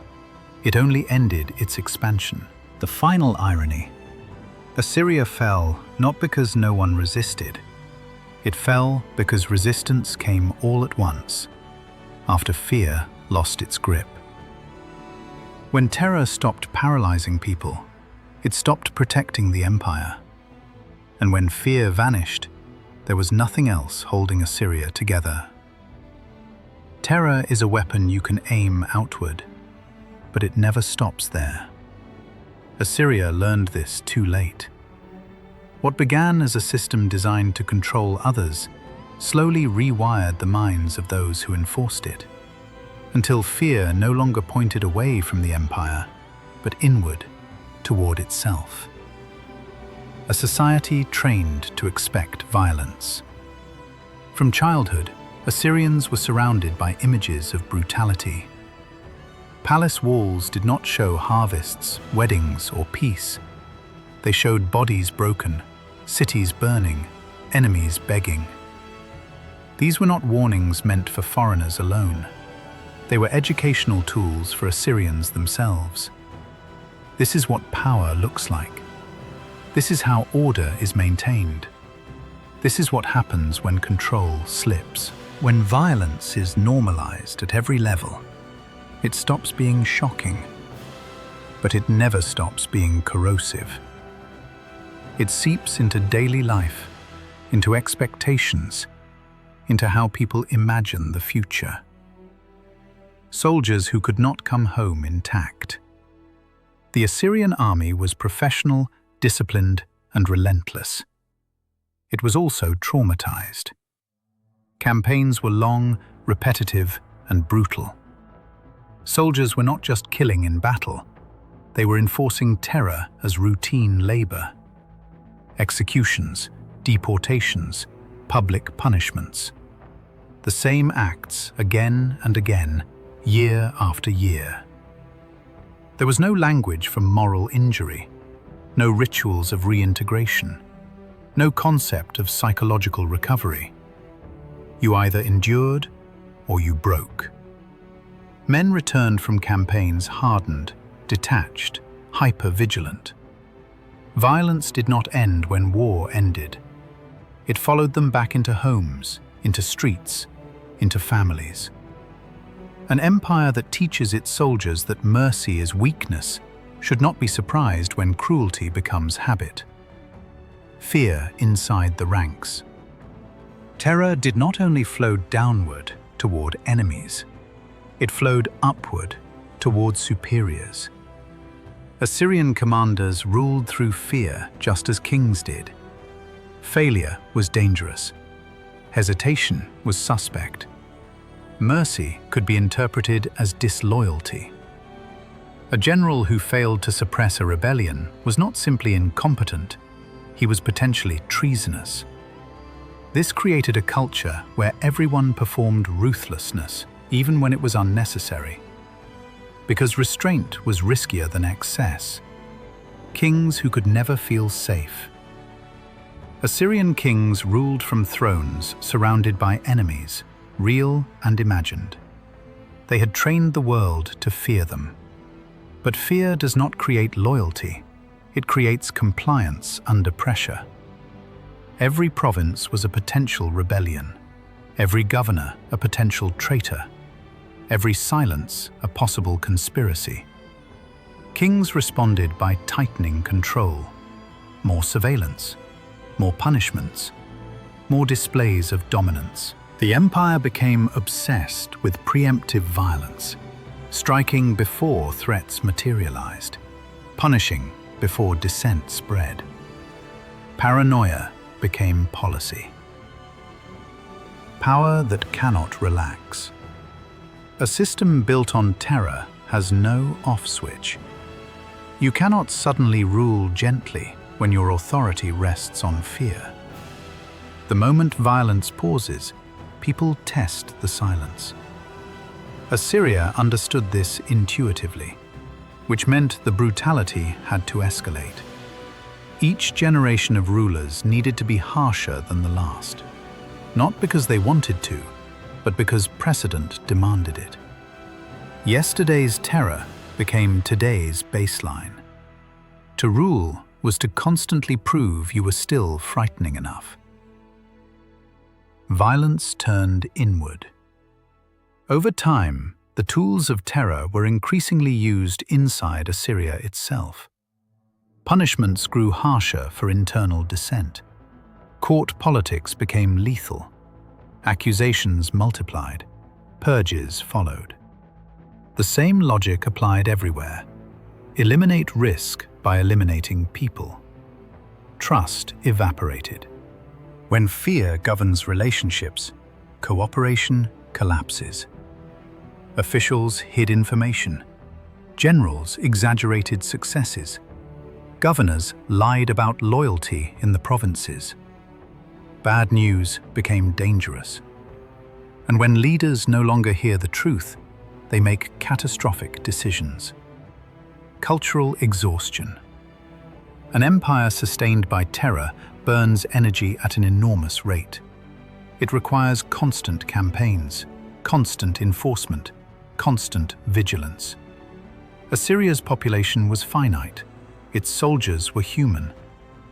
It only ended its expansion. The final irony. Assyria fell not because no one resisted. It fell because resistance came all at once, after fear lost its grip. When terror stopped paralyzing people, it stopped protecting the empire. And when fear vanished, there was nothing else holding Assyria together. Terror is a weapon you can aim outward, but it never stops there. Assyria learned this too late. What began as a system designed to control others slowly rewired the minds of those who enforced it, until fear no longer pointed away from the empire, but inward, toward itself. A society trained to expect violence. From childhood, Assyrians were surrounded by images of brutality. Palace walls did not show harvests, weddings, or peace. They showed bodies broken, cities burning, enemies begging. These were not warnings meant for foreigners alone. They were educational tools for Assyrians themselves. This is what power looks like. This is how order is maintained. This is what happens when control slips. When violence is normalized at every level, it stops being shocking, but it never stops being corrosive. It seeps into daily life, into expectations, into how people imagine the future. Soldiers who could not come home intact. The Assyrian army was professional, disciplined, and relentless. It was also traumatized. Campaigns were long, repetitive, and brutal. Soldiers were not just killing in battle, they were enforcing terror as routine labor. Executions, deportations, public punishments. The same acts again and again, year after year. There was no language for moral injury, no rituals of reintegration, no concept of psychological recovery. You either endured or you broke. Men returned from campaigns hardened, detached, hyper-vigilant. Violence did not end when war ended. It followed them back into homes, into streets, into families. An empire that teaches its soldiers that mercy is weakness should not be surprised when cruelty becomes habit. Fear inside the ranks. Terror did not only flow downward toward enemies, it flowed upward toward superiors. Assyrian commanders ruled through fear just as kings did. Failure was dangerous. Hesitation was suspect. Mercy could be interpreted as disloyalty. A general who failed to suppress a rebellion was not simply incompetent, he was potentially treasonous. This created a culture where everyone performed ruthlessness, even when it was unnecessary. Because restraint was riskier than excess. Kings who could never feel safe. Assyrian kings ruled from thrones surrounded by enemies, real and imagined. They had trained the world to fear them. But fear does not create loyalty, it creates compliance under pressure. Every province was a potential rebellion, every governor a potential traitor, every silence a possible conspiracy. Kings responded by tightening control, more surveillance, more punishments, more displays of dominance. The empire became obsessed with preemptive violence, striking before threats materialized, punishing before dissent spread. Paranoia became policy. Power that cannot relax. A system built on terror has no off switch. You cannot suddenly rule gently when your authority rests on fear. The moment violence pauses, people test the silence. Assyria understood this intuitively, which meant the brutality had to escalate. Each generation of rulers needed to be harsher than the last, not because they wanted to, but because precedent demanded it. Yesterday's terror became today's baseline. To rule was to constantly prove you were still frightening enough. Violence turned inward. Over time, the tools of terror were increasingly used inside Assyria itself. Punishments grew harsher for internal dissent. Court politics became lethal. Accusations multiplied. Purges followed. The same logic applied everywhere. Eliminate risk by eliminating people. Trust evaporated. When fear governs relationships, cooperation collapses. Officials hid information. Generals exaggerated successes. Governors lied about loyalty in the provinces. Bad news became dangerous. And when leaders no longer hear the truth, they make catastrophic decisions. Cultural exhaustion. An empire sustained by terror burns energy at an enormous rate. It requires constant campaigns, constant enforcement, constant vigilance. Assyria's population was finite. Its soldiers were human.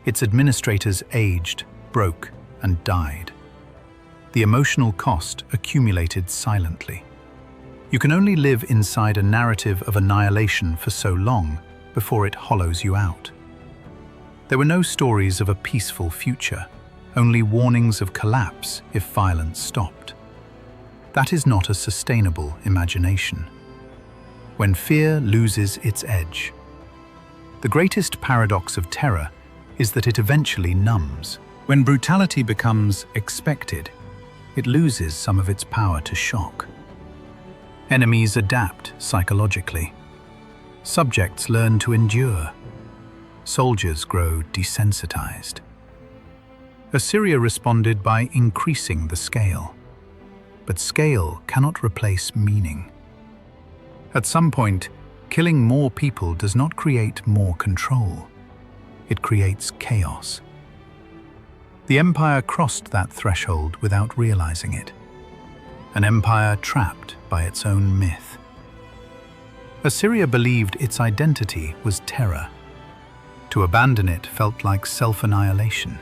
Its administrators aged, broke, and died. The emotional cost accumulated silently. You can only live inside a narrative of annihilation for so long before it hollows you out. There were no stories of a peaceful future, only warnings of collapse if violence stopped. That is not a sustainable imagination. When fear loses its edge. The greatest paradox of terror is that it eventually numbs. When brutality becomes expected, it loses some of its power to shock. Enemies adapt psychologically. Subjects learn to endure. Soldiers grow desensitized. Assyria responded by increasing the scale. But scale cannot replace meaning. At some point, killing more people does not create more control. It creates chaos. The empire crossed that threshold without realizing it. An empire trapped by its own myth. Assyria believed its identity was terror. To abandon it felt like self-annihilation.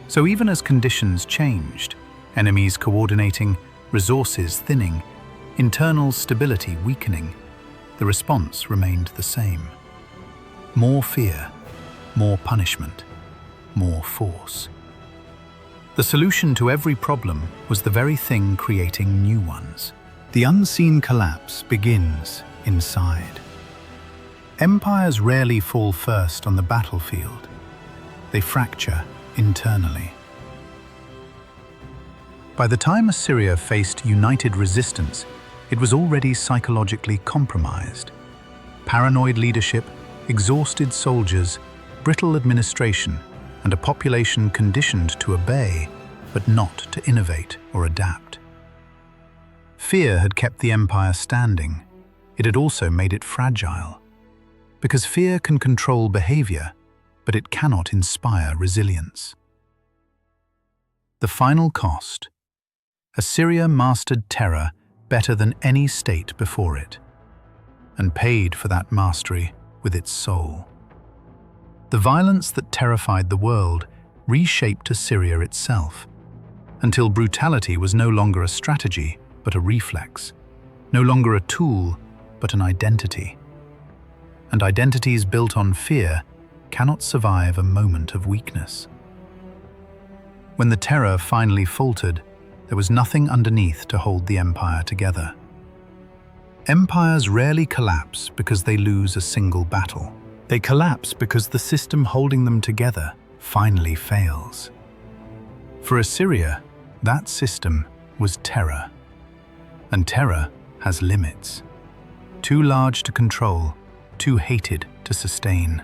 So even as conditions changed, enemies coordinating, resources thinning, internal stability weakening, the response remained the same. More fear, more punishment, more force. The solution to every problem was the very thing creating new ones. The unseen collapse begins inside. Empires rarely fall first on the battlefield. They fracture internally. By the time Assyria faced united resistance, it was already psychologically compromised. Paranoid leadership, exhausted soldiers, brittle administration, and a population conditioned to obey, but not to innovate or adapt. Fear had kept the empire standing. It had also made it fragile. Because fear can control behavior, but it cannot inspire resilience. The final cost. Assyria mastered terror better than any state before it, and paid for that mastery with its soul. The violence that terrified the world reshaped Assyria itself, until brutality was no longer a strategy, but a reflex, no longer a tool, but an identity. And identities built on fear cannot survive a moment of weakness. When the terror finally faltered, there was nothing underneath to hold the empire together. Empires rarely collapse because they lose a single battle. They collapse because the system holding them together finally fails. For Assyria, that system was terror. And terror has limits. Too large to control, too hated to sustain.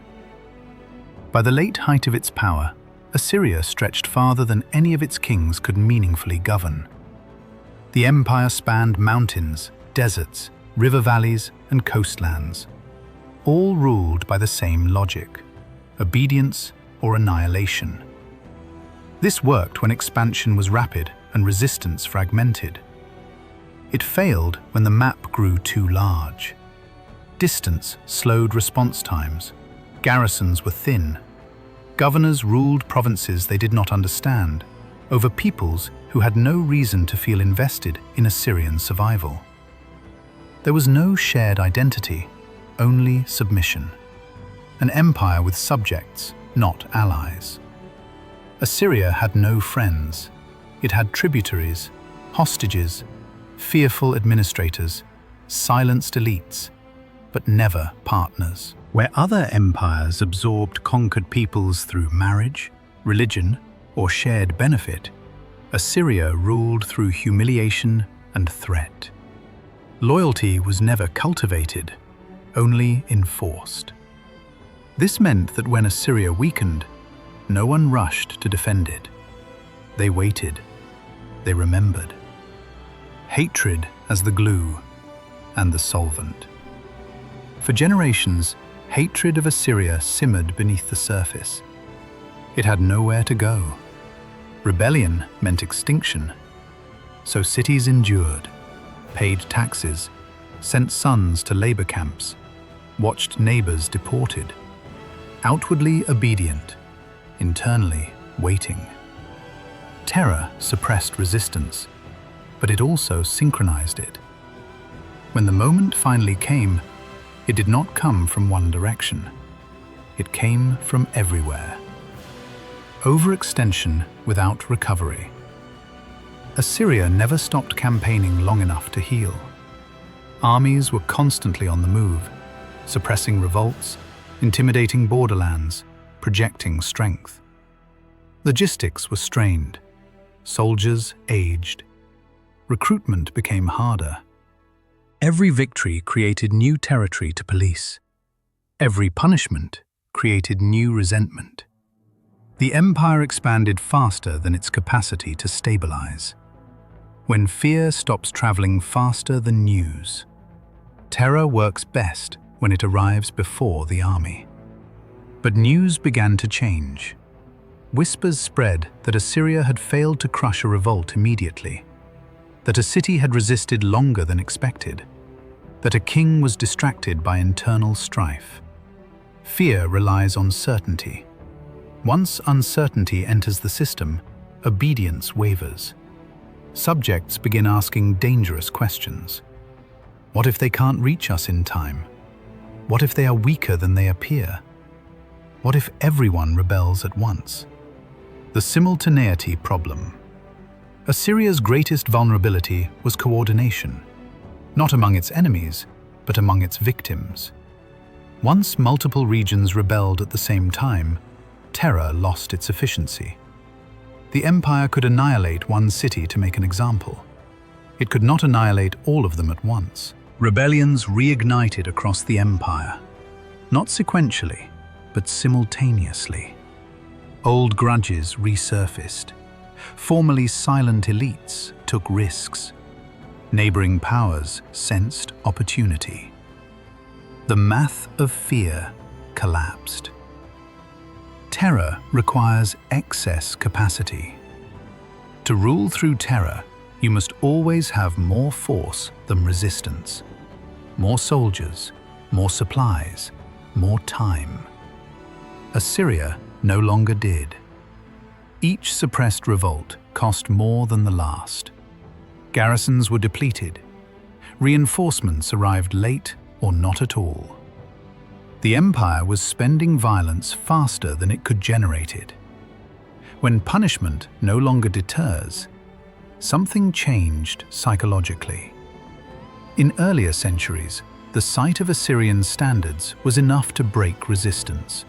By the late height of its power, Assyria stretched farther than any of its kings could meaningfully govern. The empire spanned mountains, deserts, river valleys, and coastlands, all ruled by the same logic: obedience or annihilation. This worked when expansion was rapid and resistance fragmented. It failed when the map grew too large. Distance slowed response times. Garrisons were thin. Governors ruled provinces they did not understand, over peoples who had no reason to feel invested in Assyrian survival. There was no shared identity, only submission. An empire with subjects, not allies. Assyria had no friends. It had tributaries, hostages, fearful administrators, silenced elites, but never partners. Where other empires absorbed conquered peoples through marriage, religion, or shared benefit, Assyria ruled through humiliation and threat. Loyalty was never cultivated, only enforced. This meant that when Assyria weakened, no one rushed to defend it. They waited. They remembered. Hatred as the glue and the solvent. For generations, hatred of Assyria simmered beneath the surface. It had nowhere to go. Rebellion meant extinction. So cities endured, paid taxes, sent sons to labor camps, watched neighbors deported. Outwardly obedient, internally waiting. Terror suppressed resistance, but it also synchronized it. When the moment finally came, it did not come from one direction. It came from everywhere. overextension without recovery. Assyria never stopped campaigning long enough to heal. Armies were constantly on the move, suppressing revolts, intimidating borderlands, projecting strength. Logistics were strained. Soldiers aged. Recruitment became harder. Every victory created new territory to police. Every punishment created new resentment. The empire expanded faster than its capacity to stabilize. When fear stops traveling faster than news, terror works best when it arrives before the army. But news began to change. Whispers spread that Assyria had failed to crush a revolt immediately, that a city had resisted longer than expected, that a king was distracted by internal strife. Fear relies on certainty. Once uncertainty enters the system, obedience wavers. Subjects begin asking dangerous questions. What if they can't reach us in time? What if they are weaker than they appear? What if everyone rebels at once? The simultaneity problem. Assyria's greatest vulnerability was coordination, not among its enemies, but among its victims. Once multiple regions rebelled at the same time, terror lost its efficiency. The empire could annihilate one city to make an example. It could not annihilate all of them at once. Rebellions reignited across the empire, not sequentially, but simultaneously. Old grudges resurfaced. Formerly silent elites took risks. Neighboring powers sensed opportunity. The math of fear collapsed. Terror requires excess capacity. To rule through terror, you must always have more force than resistance. More soldiers, more supplies, more time. Assyria no longer did. Each suppressed revolt cost more than the last. Garrisons were depleted. Reinforcements arrived late or not at all. The empire was spending violence faster than it could generate it. When punishment no longer deters, something changed psychologically. In earlier centuries, the sight of Assyrian standards was enough to break resistance.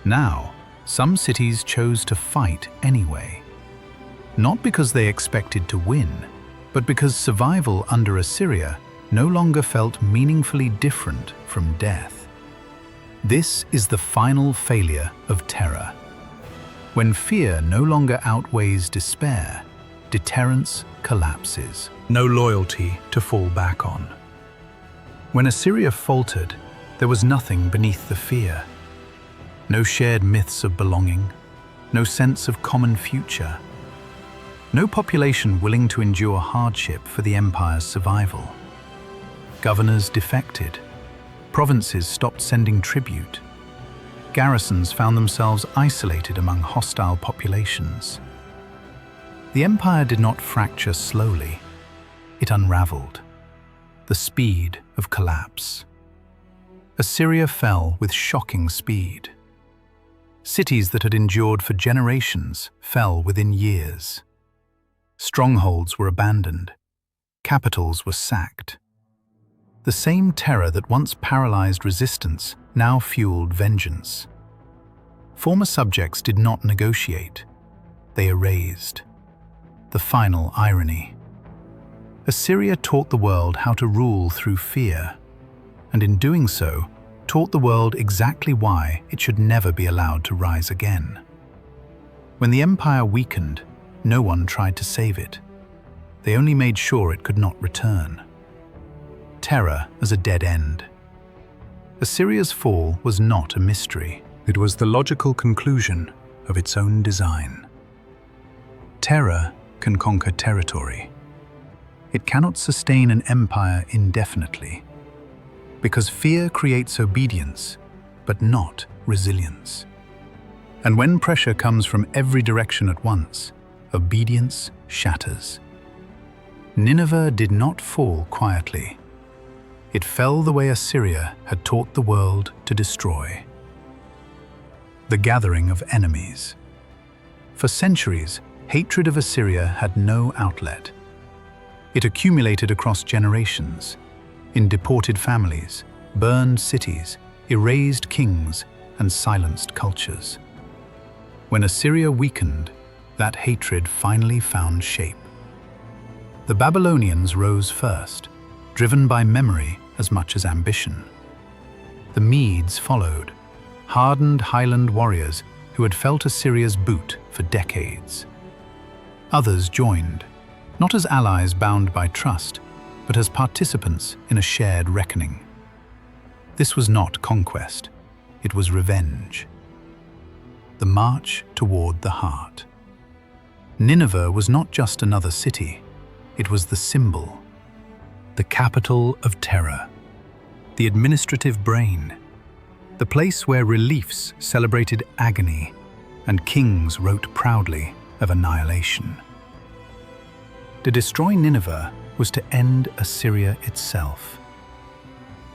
Now, some cities chose to fight anyway. Not because they expected to win, but because survival under Assyria no longer felt meaningfully different from death. This is the final failure of terror. When fear no longer outweighs despair, deterrence collapses. No loyalty to fall back on. When Assyria faltered, there was nothing beneath the fear. No shared myths of belonging, no sense of common future. No population willing to endure hardship for the empire's survival. Governors defected. Provinces stopped sending tribute. Garrisons found themselves isolated among hostile populations. The empire did not fracture slowly. It unraveled. The speed of collapse. Assyria fell with shocking speed. Cities that had endured for generations fell within years. Strongholds were abandoned. Capitals were sacked. The same terror that once paralyzed resistance now fueled vengeance. Former subjects did not negotiate. They erased. The final irony. Assyria taught the world how to rule through fear, and in doing so, taught the world exactly why it should never be allowed to rise again. When the empire weakened, no one tried to save it. They only made sure it could not return. Terror as a dead end. Assyria's fall was not a mystery. It was the logical conclusion of its own design. Terror can conquer territory. It cannot sustain an empire indefinitely, because fear creates obedience, but not resilience. And when pressure comes from every direction at once, obedience shatters. Nineveh did not fall quietly. It fell the way Assyria had taught the world to destroy. The gathering of enemies. For centuries, hatred of Assyria had no outlet. It accumulated across generations, in deported families, burned cities, erased kings, and silenced cultures. When Assyria weakened, that hatred finally found shape. The Babylonians rose first, driven by memory as much as ambition. The Medes followed, hardened highland warriors who had felt Assyria's boot for decades. Others joined, not as allies bound by trust, but as participants in a shared reckoning. This was not conquest, it was revenge. The march toward the heart. Nineveh was not just another city, it was the symbol, the capital of terror, the administrative brain, the place where reliefs celebrated agony and kings wrote proudly of annihilation. To destroy Nineveh was to end Assyria itself.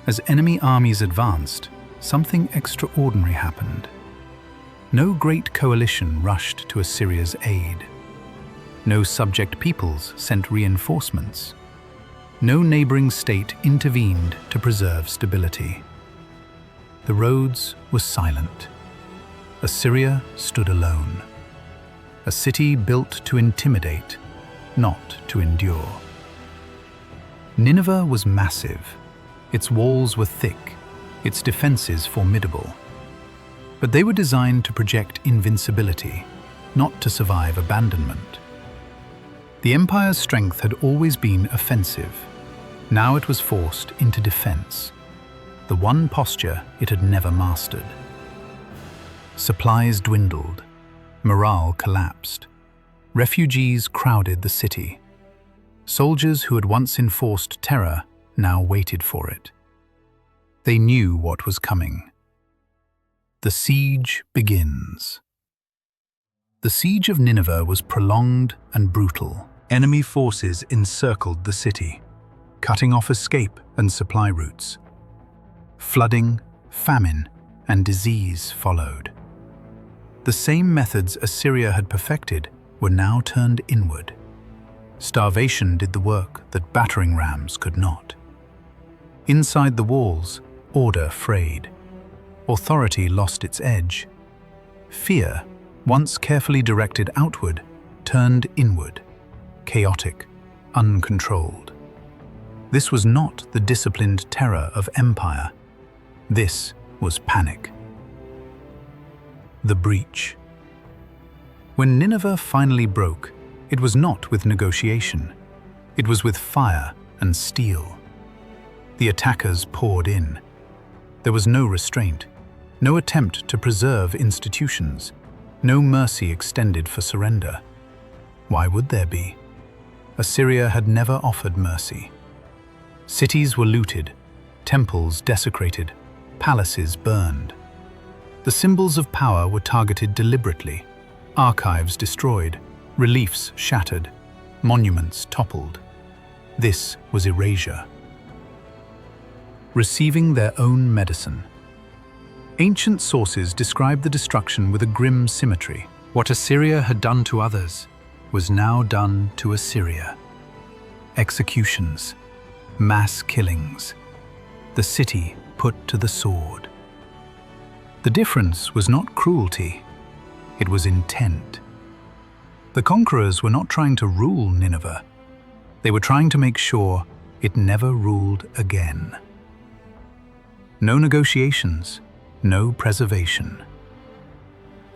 As enemy armies advanced, something extraordinary happened. No great coalition rushed to Assyria's aid. No subject peoples sent reinforcements. No neighboring state intervened to preserve stability. The roads were silent. Assyria stood alone. A city built to intimidate, not to endure. Nineveh was massive. Its walls were thick, its defenses formidable. But they were designed to project invincibility, not to survive abandonment. The empire's strength had always been offensive. Now it was forced into defense, the one posture it had never mastered. Supplies dwindled, morale collapsed. Refugees crowded the city. Soldiers who had once enforced terror now waited for it. They knew what was coming. The siege begins. The siege of Nineveh was prolonged and brutal. Enemy forces encircled the city, cutting off escape and supply routes. Flooding, famine, and disease followed. The same methods Assyria had perfected were now turned inward. Starvation did the work that battering rams could not. Inside the walls, order frayed. Authority lost its edge. Fear, once carefully directed outward, turned inward, chaotic, uncontrolled. This was not the disciplined terror of empire. This was panic. The breach. When Nineveh finally broke, it was not with negotiation. It was with fire and steel. The attackers poured in. There was no restraint, no attempt to preserve institutions, no mercy extended for surrender. Why would there be? Assyria had never offered mercy. Cities were looted, temples desecrated, palaces burned. The symbols of power were targeted deliberately, archives destroyed, reliefs shattered, monuments toppled. This was erasure. Receiving their own medicine. Ancient sources describe the destruction with a grim symmetry. What Assyria had done to others was now done to Assyria. Executions, mass killings, the city put to the sword. The difference was not cruelty, it was intent. The conquerors were not trying to rule Nineveh. They were trying to make sure it never ruled again. No negotiations, no preservation.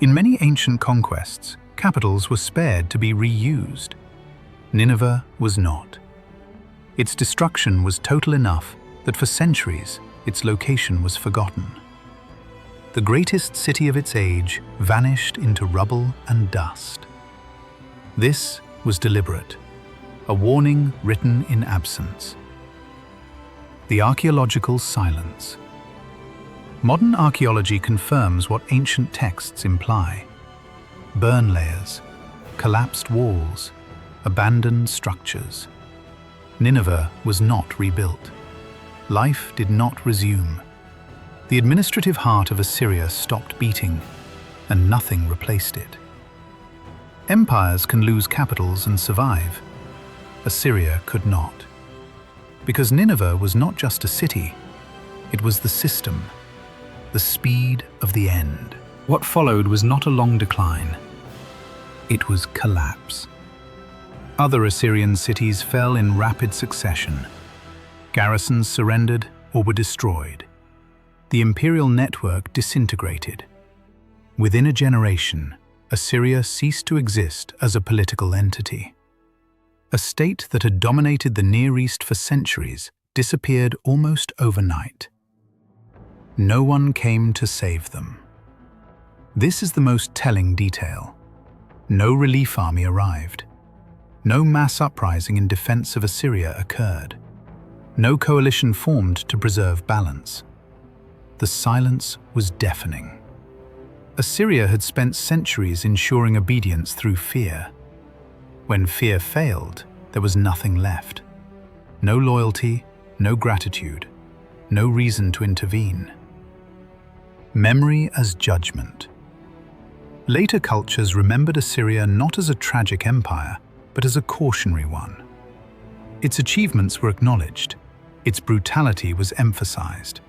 In many ancient conquests, capitals were spared to be reused. Nineveh was not. Its destruction was total enough that for centuries its location was forgotten. The greatest city of its age vanished into rubble and dust. This was deliberate, a warning written in absence. The archaeological silence. Modern archaeology confirms what ancient texts imply. Burn layers, collapsed walls, abandoned structures. Nineveh was not rebuilt. Life did not resume. The administrative heart of Assyria stopped beating, and nothing replaced it. Empires can lose capitals and survive. Assyria could not. Because Nineveh was not just a city, it was the system, the speed of the end. What followed was not a long decline. It was collapse. Other Assyrian cities fell in rapid succession. Garrisons surrendered or were destroyed. The imperial network disintegrated. Within a generation, Assyria ceased to exist as a political entity. A state that had dominated the Near East for centuries disappeared almost overnight. No one came to save them. This is the most telling detail. No relief army arrived. No mass uprising in defense of Assyria occurred. No coalition formed to preserve balance. The silence was deafening. Assyria had spent centuries ensuring obedience through fear. When fear failed, there was nothing left. No loyalty, no gratitude, no reason to intervene. Memory as judgment. Later cultures remembered Assyria not as a tragic empire, but as a cautionary one. Its achievements were acknowledged. Its brutality was emphasized.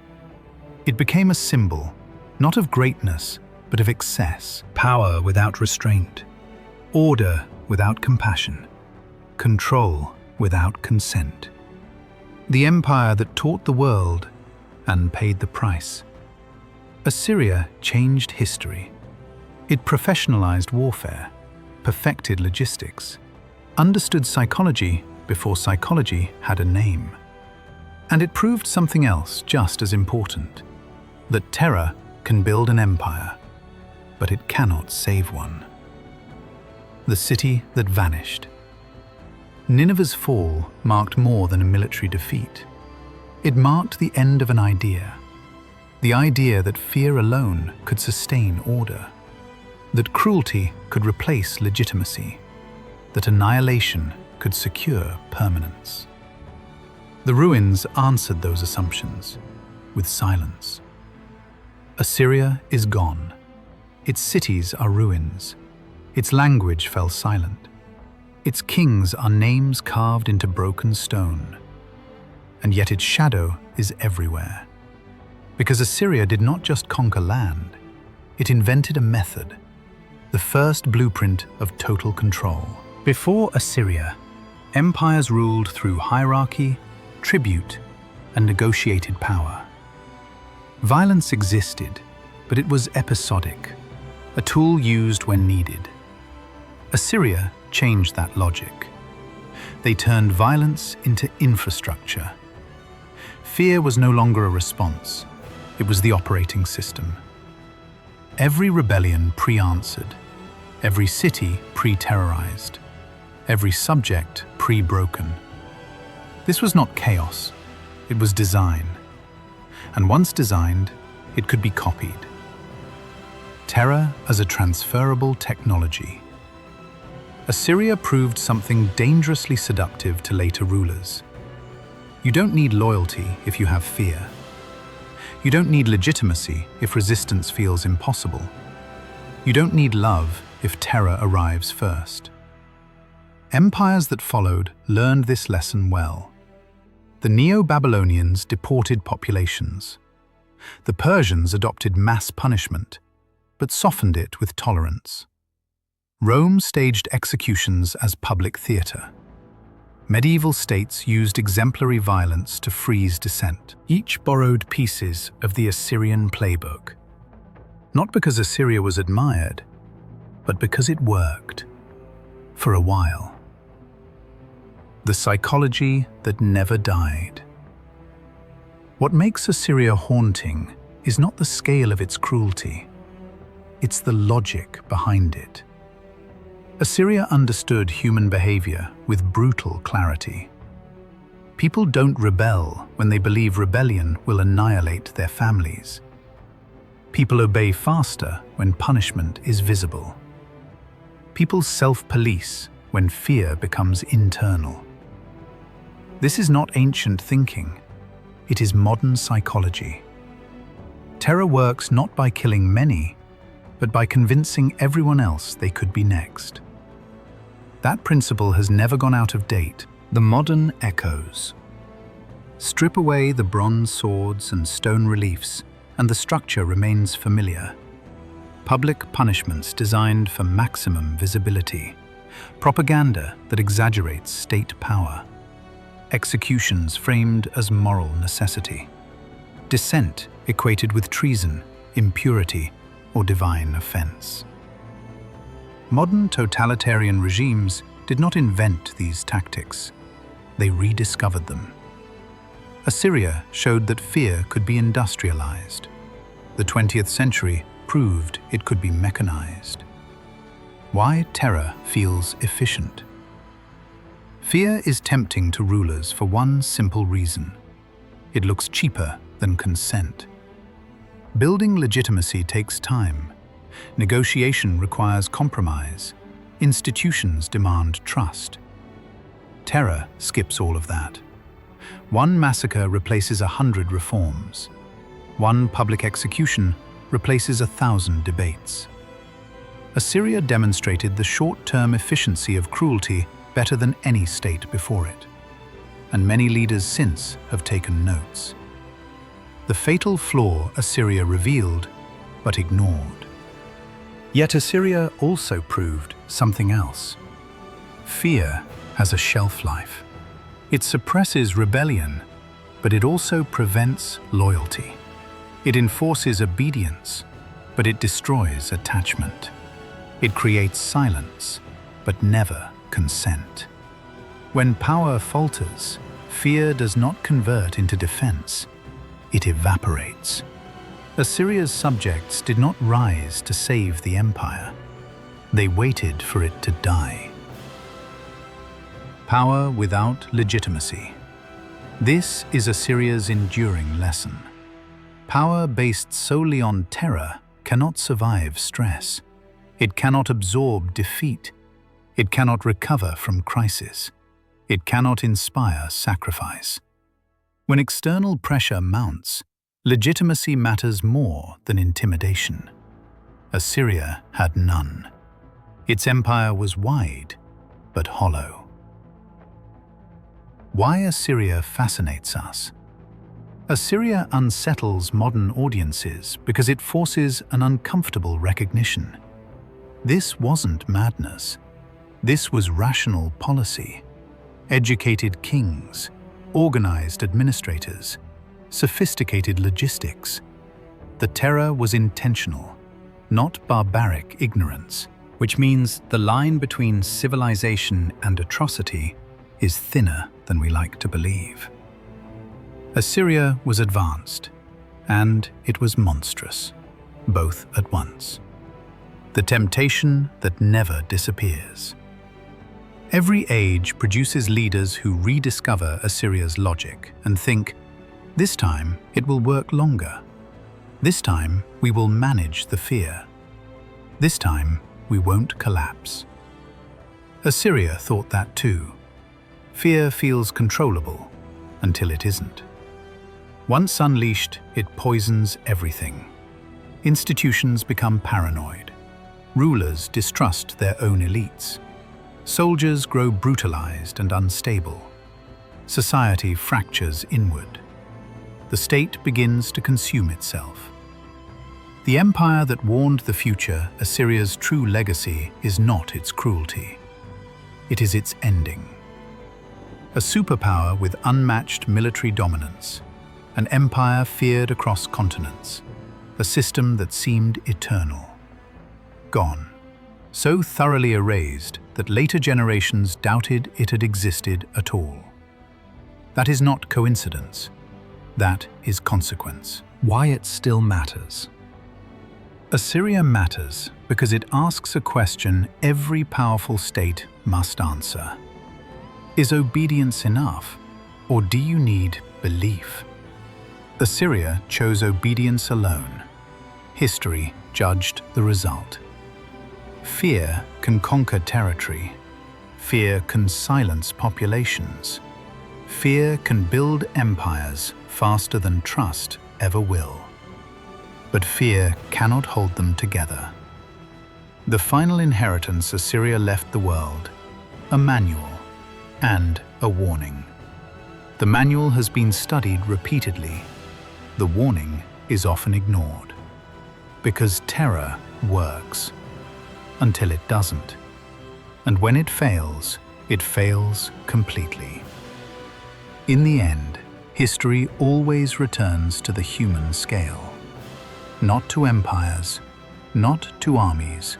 It became a symbol, not of greatness, but of excess, power without restraint, order without compassion, control without consent. The empire that taught the world and paid the price. Assyria changed history. It professionalized warfare, perfected logistics, understood psychology before psychology had a name. And it proved something else just as important, that terror can build an empire, but it cannot save one. The city that vanished. Nineveh's fall marked more than a military defeat. It marked the end of an idea, the idea that fear alone could sustain order, that cruelty could replace legitimacy, that annihilation could secure permanence. The ruins answered those assumptions with silence. Assyria is gone. Its cities are ruins. Its language fell silent. Its kings are names carved into broken stone. And yet its shadow is everywhere. Because Assyria did not just conquer land, it invented a method, the first blueprint of total control. Before Assyria, empires ruled through hierarchy, tribute, and negotiated power. Violence existed, but it was episodic, a tool used when needed. Assyria changed that logic. They turned violence into infrastructure. Fear was no longer a response, it was the operating system. Every rebellion pre-answered, every city pre-terrorized, every subject pre-broken. This was not chaos, it was design. And once designed, it could be copied. Terror as a transferable technology. Assyria proved something dangerously seductive to later rulers. You don't need loyalty if you have fear. You don't need legitimacy if resistance feels impossible. You don't need love if terror arrives first. Empires that followed learned this lesson well. The Neo-Babylonians deported populations. The Persians adopted mass punishment, but softened it with tolerance. Rome staged executions as public theater. Medieval states used exemplary violence to freeze dissent. Each borrowed pieces of the Assyrian playbook. Not because Assyria was admired, but because it worked. For a while. The psychology that never died. What makes Assyria haunting is not the scale of its cruelty. It's the logic behind it. Assyria understood human behavior with brutal clarity. People don't rebel when they believe rebellion will annihilate their families. People obey faster when punishment is visible. People self-police when fear becomes internal. This is not ancient thinking. It is modern psychology. Terror works not by killing many, but by convincing everyone else they could be next. That principle has never gone out of date. The modern echoes. Strip away the bronze swords and stone reliefs, and the structure remains familiar. Public punishments designed for maximum visibility. Propaganda that exaggerates state power. Executions framed as moral necessity. Dissent equated with treason, impurity, or divine offense. Modern totalitarian regimes did not invent these tactics. They rediscovered them. Assyria showed that fear could be industrialized. The 20th century proved it could be mechanized. Why terror feels efficient? Fear is tempting to rulers for one simple reason. It looks cheaper than consent. Building legitimacy takes time. Negotiation requires compromise. Institutions demand trust. Terror skips all of that. One massacre replaces 100 reforms. One public execution replaces 1,000 debates. Assyria demonstrated the short-term efficiency of cruelty better than any state before it, and many leaders since have taken notes. The fatal flaw Assyria revealed, but ignored. Yet Assyria also proved something else. Fear has a shelf life. It suppresses rebellion, but it also prevents loyalty. It enforces obedience, but it destroys attachment. It creates silence, but never consent. When power falters, fear does not convert into defense. It evaporates. Assyria's subjects did not rise to save the empire. They waited for it to die. Power without legitimacy. This is Assyria's enduring lesson. Power based solely on terror cannot survive stress. It cannot absorb defeat. It cannot recover from crisis. It cannot inspire sacrifice. When external pressure mounts, legitimacy matters more than intimidation. Assyria had none. Its empire was wide, but hollow. Why Assyria fascinates us? Assyria unsettles modern audiences because it forces an uncomfortable recognition. This wasn't madness. This was rational policy. Educated kings, organized administrators, sophisticated logistics. The terror was intentional, not barbaric ignorance, which means the line between civilization and atrocity is thinner than we like to believe. Assyria was advanced, and it was monstrous, both at once. The temptation that never disappears. Every age produces leaders who rediscover Assyria's logic and think, this time it will work longer. This time we will manage the fear. This time we won't collapse. Assyria thought that too. Fear feels controllable until it isn't. Once unleashed, it poisons everything. Institutions become paranoid. Rulers distrust their own elites. Soldiers grow brutalized and unstable. Society fractures inward. The state begins to consume itself. The empire that warned the future, Assyria's true legacy, is not its cruelty. It is its ending. A superpower with unmatched military dominance. An empire feared across continents. A system that seemed eternal. Gone. So thoroughly erased that later generations doubted it had existed at all. That is not coincidence. That is consequence. Why it still matters. Assyria matters because it asks a question every powerful state must answer. Is obedience enough, or do you need belief? Assyria chose obedience alone. History judged the result. Fear can conquer territory. Fear can silence populations. Fear can build empires faster than trust ever will. But fear cannot hold them together. The final inheritance Assyria left the world a manual and a warning. The manual has been studied repeatedly. The warning is often ignored. Because terror works until it doesn't. And when it fails completely. In the end, history always returns to the human scale. Not to empires, not to armies,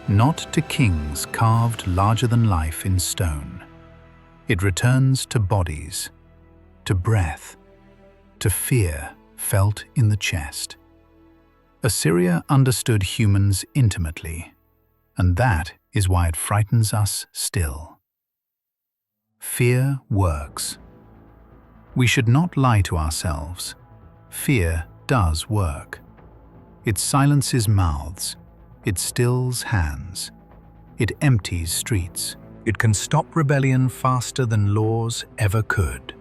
not to kings carved larger than life in stone. It returns to bodies, to breath, to fear felt in the chest. Assyria understood humans intimately, and that is why it frightens us still. Fear works. We should not lie to ourselves. Fear does work. It silences mouths. It stills hands. It empties streets. It can stop rebellion faster than laws ever could.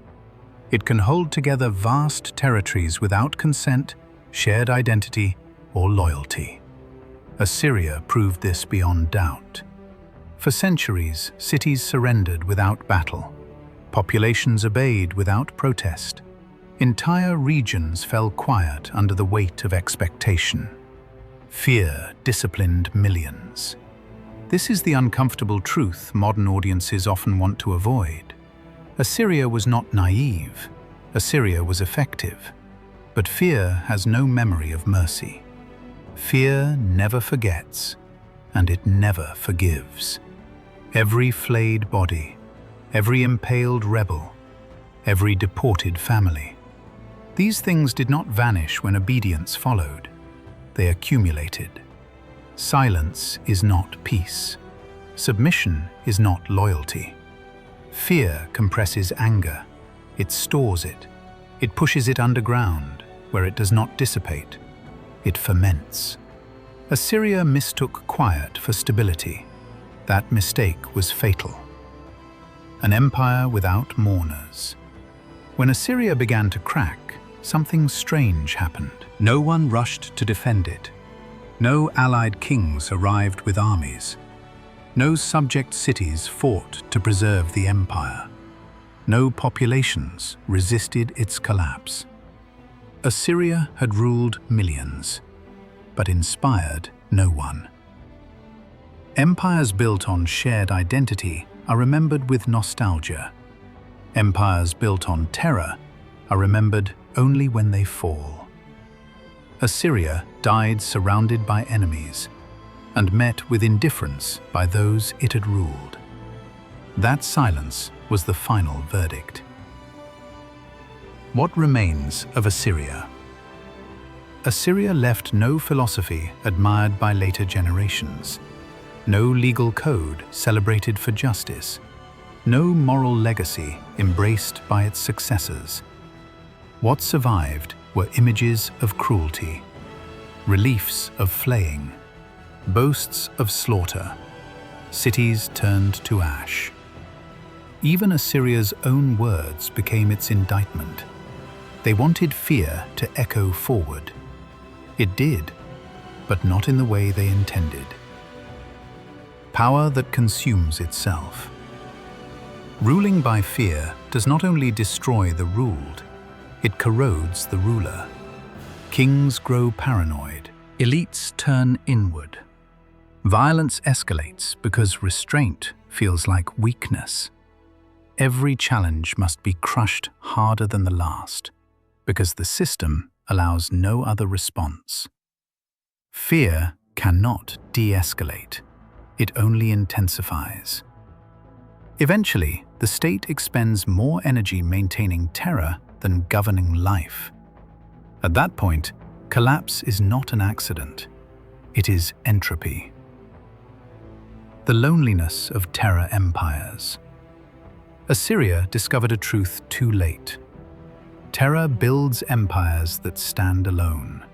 It can hold together vast territories without consent, shared identity, or loyalty. Assyria proved this beyond doubt. For centuries, cities surrendered without battle. Populations obeyed without protest. Entire regions fell quiet under the weight of expectation. Fear disciplined millions. This is the uncomfortable truth modern audiences often want to avoid. Assyria was not naive. Assyria was effective. But fear has no memory of mercy. Fear never forgets, and it never forgives. Every flayed body, every impaled rebel, every deported family. These things did not vanish when obedience followed. They accumulated. Silence is not peace. Submission is not loyalty. Fear compresses anger. It stores it. It pushes it underground, where it does not dissipate. It ferments. Assyria mistook quiet for stability. That mistake was fatal. An empire without mourners. When Assyria began to crack, something strange happened. No one rushed to defend it. No allied kings arrived with armies. No subject cities fought to preserve the empire. No populations resisted its collapse. Assyria had ruled millions, but inspired no one. Empires built on shared identity are remembered with nostalgia. Empires built on terror are remembered only when they fall. Assyria died surrounded by enemies and met with indifference by those it had ruled. That silence was the final verdict. What remains of Assyria? Assyria left no philosophy admired by later generations, no legal code celebrated for justice, no moral legacy embraced by its successors. What survived were images of cruelty, reliefs of flaying, boasts of slaughter, cities turned to ash. Even Assyria's own words became its indictment. They wanted fear to echo forward. It did, but not in the way they intended. Power that consumes itself. Ruling by fear does not only destroy the ruled, it corrodes the ruler. Kings grow paranoid. Elites turn inward. Violence escalates because restraint feels like weakness. Every challenge must be crushed harder than the last, because the system allows no other response. Fear cannot de-escalate. It only intensifies. Eventually, the state expends more energy maintaining terror than governing life. At that point, collapse is not an accident. It is entropy. The loneliness of terror empires. Assyria discovered a truth too late. Terror builds empires that stand alone.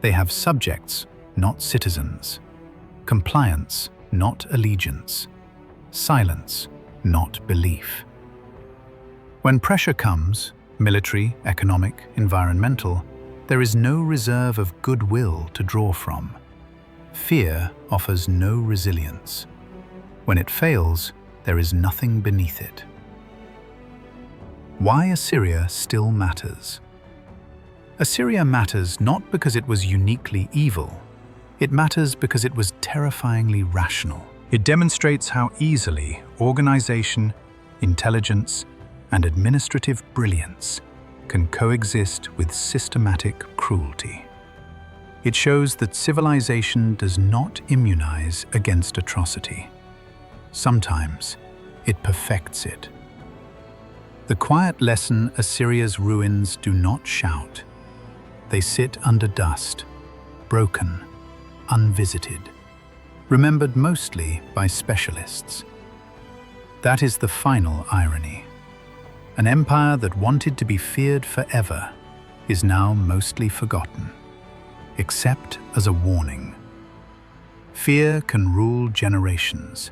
They have subjects, not citizens. Compliance, not allegiance. Silence, not belief. When pressure comes, military, economic, environmental, there is no reserve of goodwill to draw from. Fear offers no resilience. When it fails, there is nothing beneath it. Why Assyria still matters. Assyria matters not because it was uniquely evil. It matters because it was terrifyingly rational. It demonstrates how easily organization, intelligence, and administrative brilliance can coexist with systematic cruelty. It shows that civilization does not immunize against atrocity. Sometimes it perfects it. The quiet lesson Assyria's ruins do not shout. They sit under dust, broken, unvisited, remembered mostly by specialists. That is the final irony. An empire that wanted to be feared forever is now mostly forgotten, except as a warning. Fear can rule generations.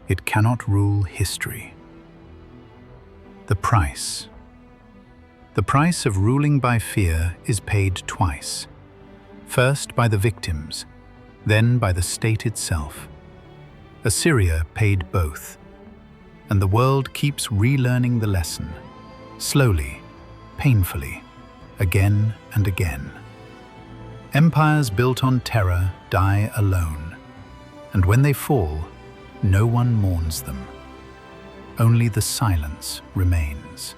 It cannot rule history. The price. The price of ruling by fear is paid twice. First by the victims, then by the state itself. Assyria paid both, and the world keeps relearning the lesson, slowly, painfully, again and again. Empires built on terror die alone, and when they fall, no one mourns them. Only the silence remains.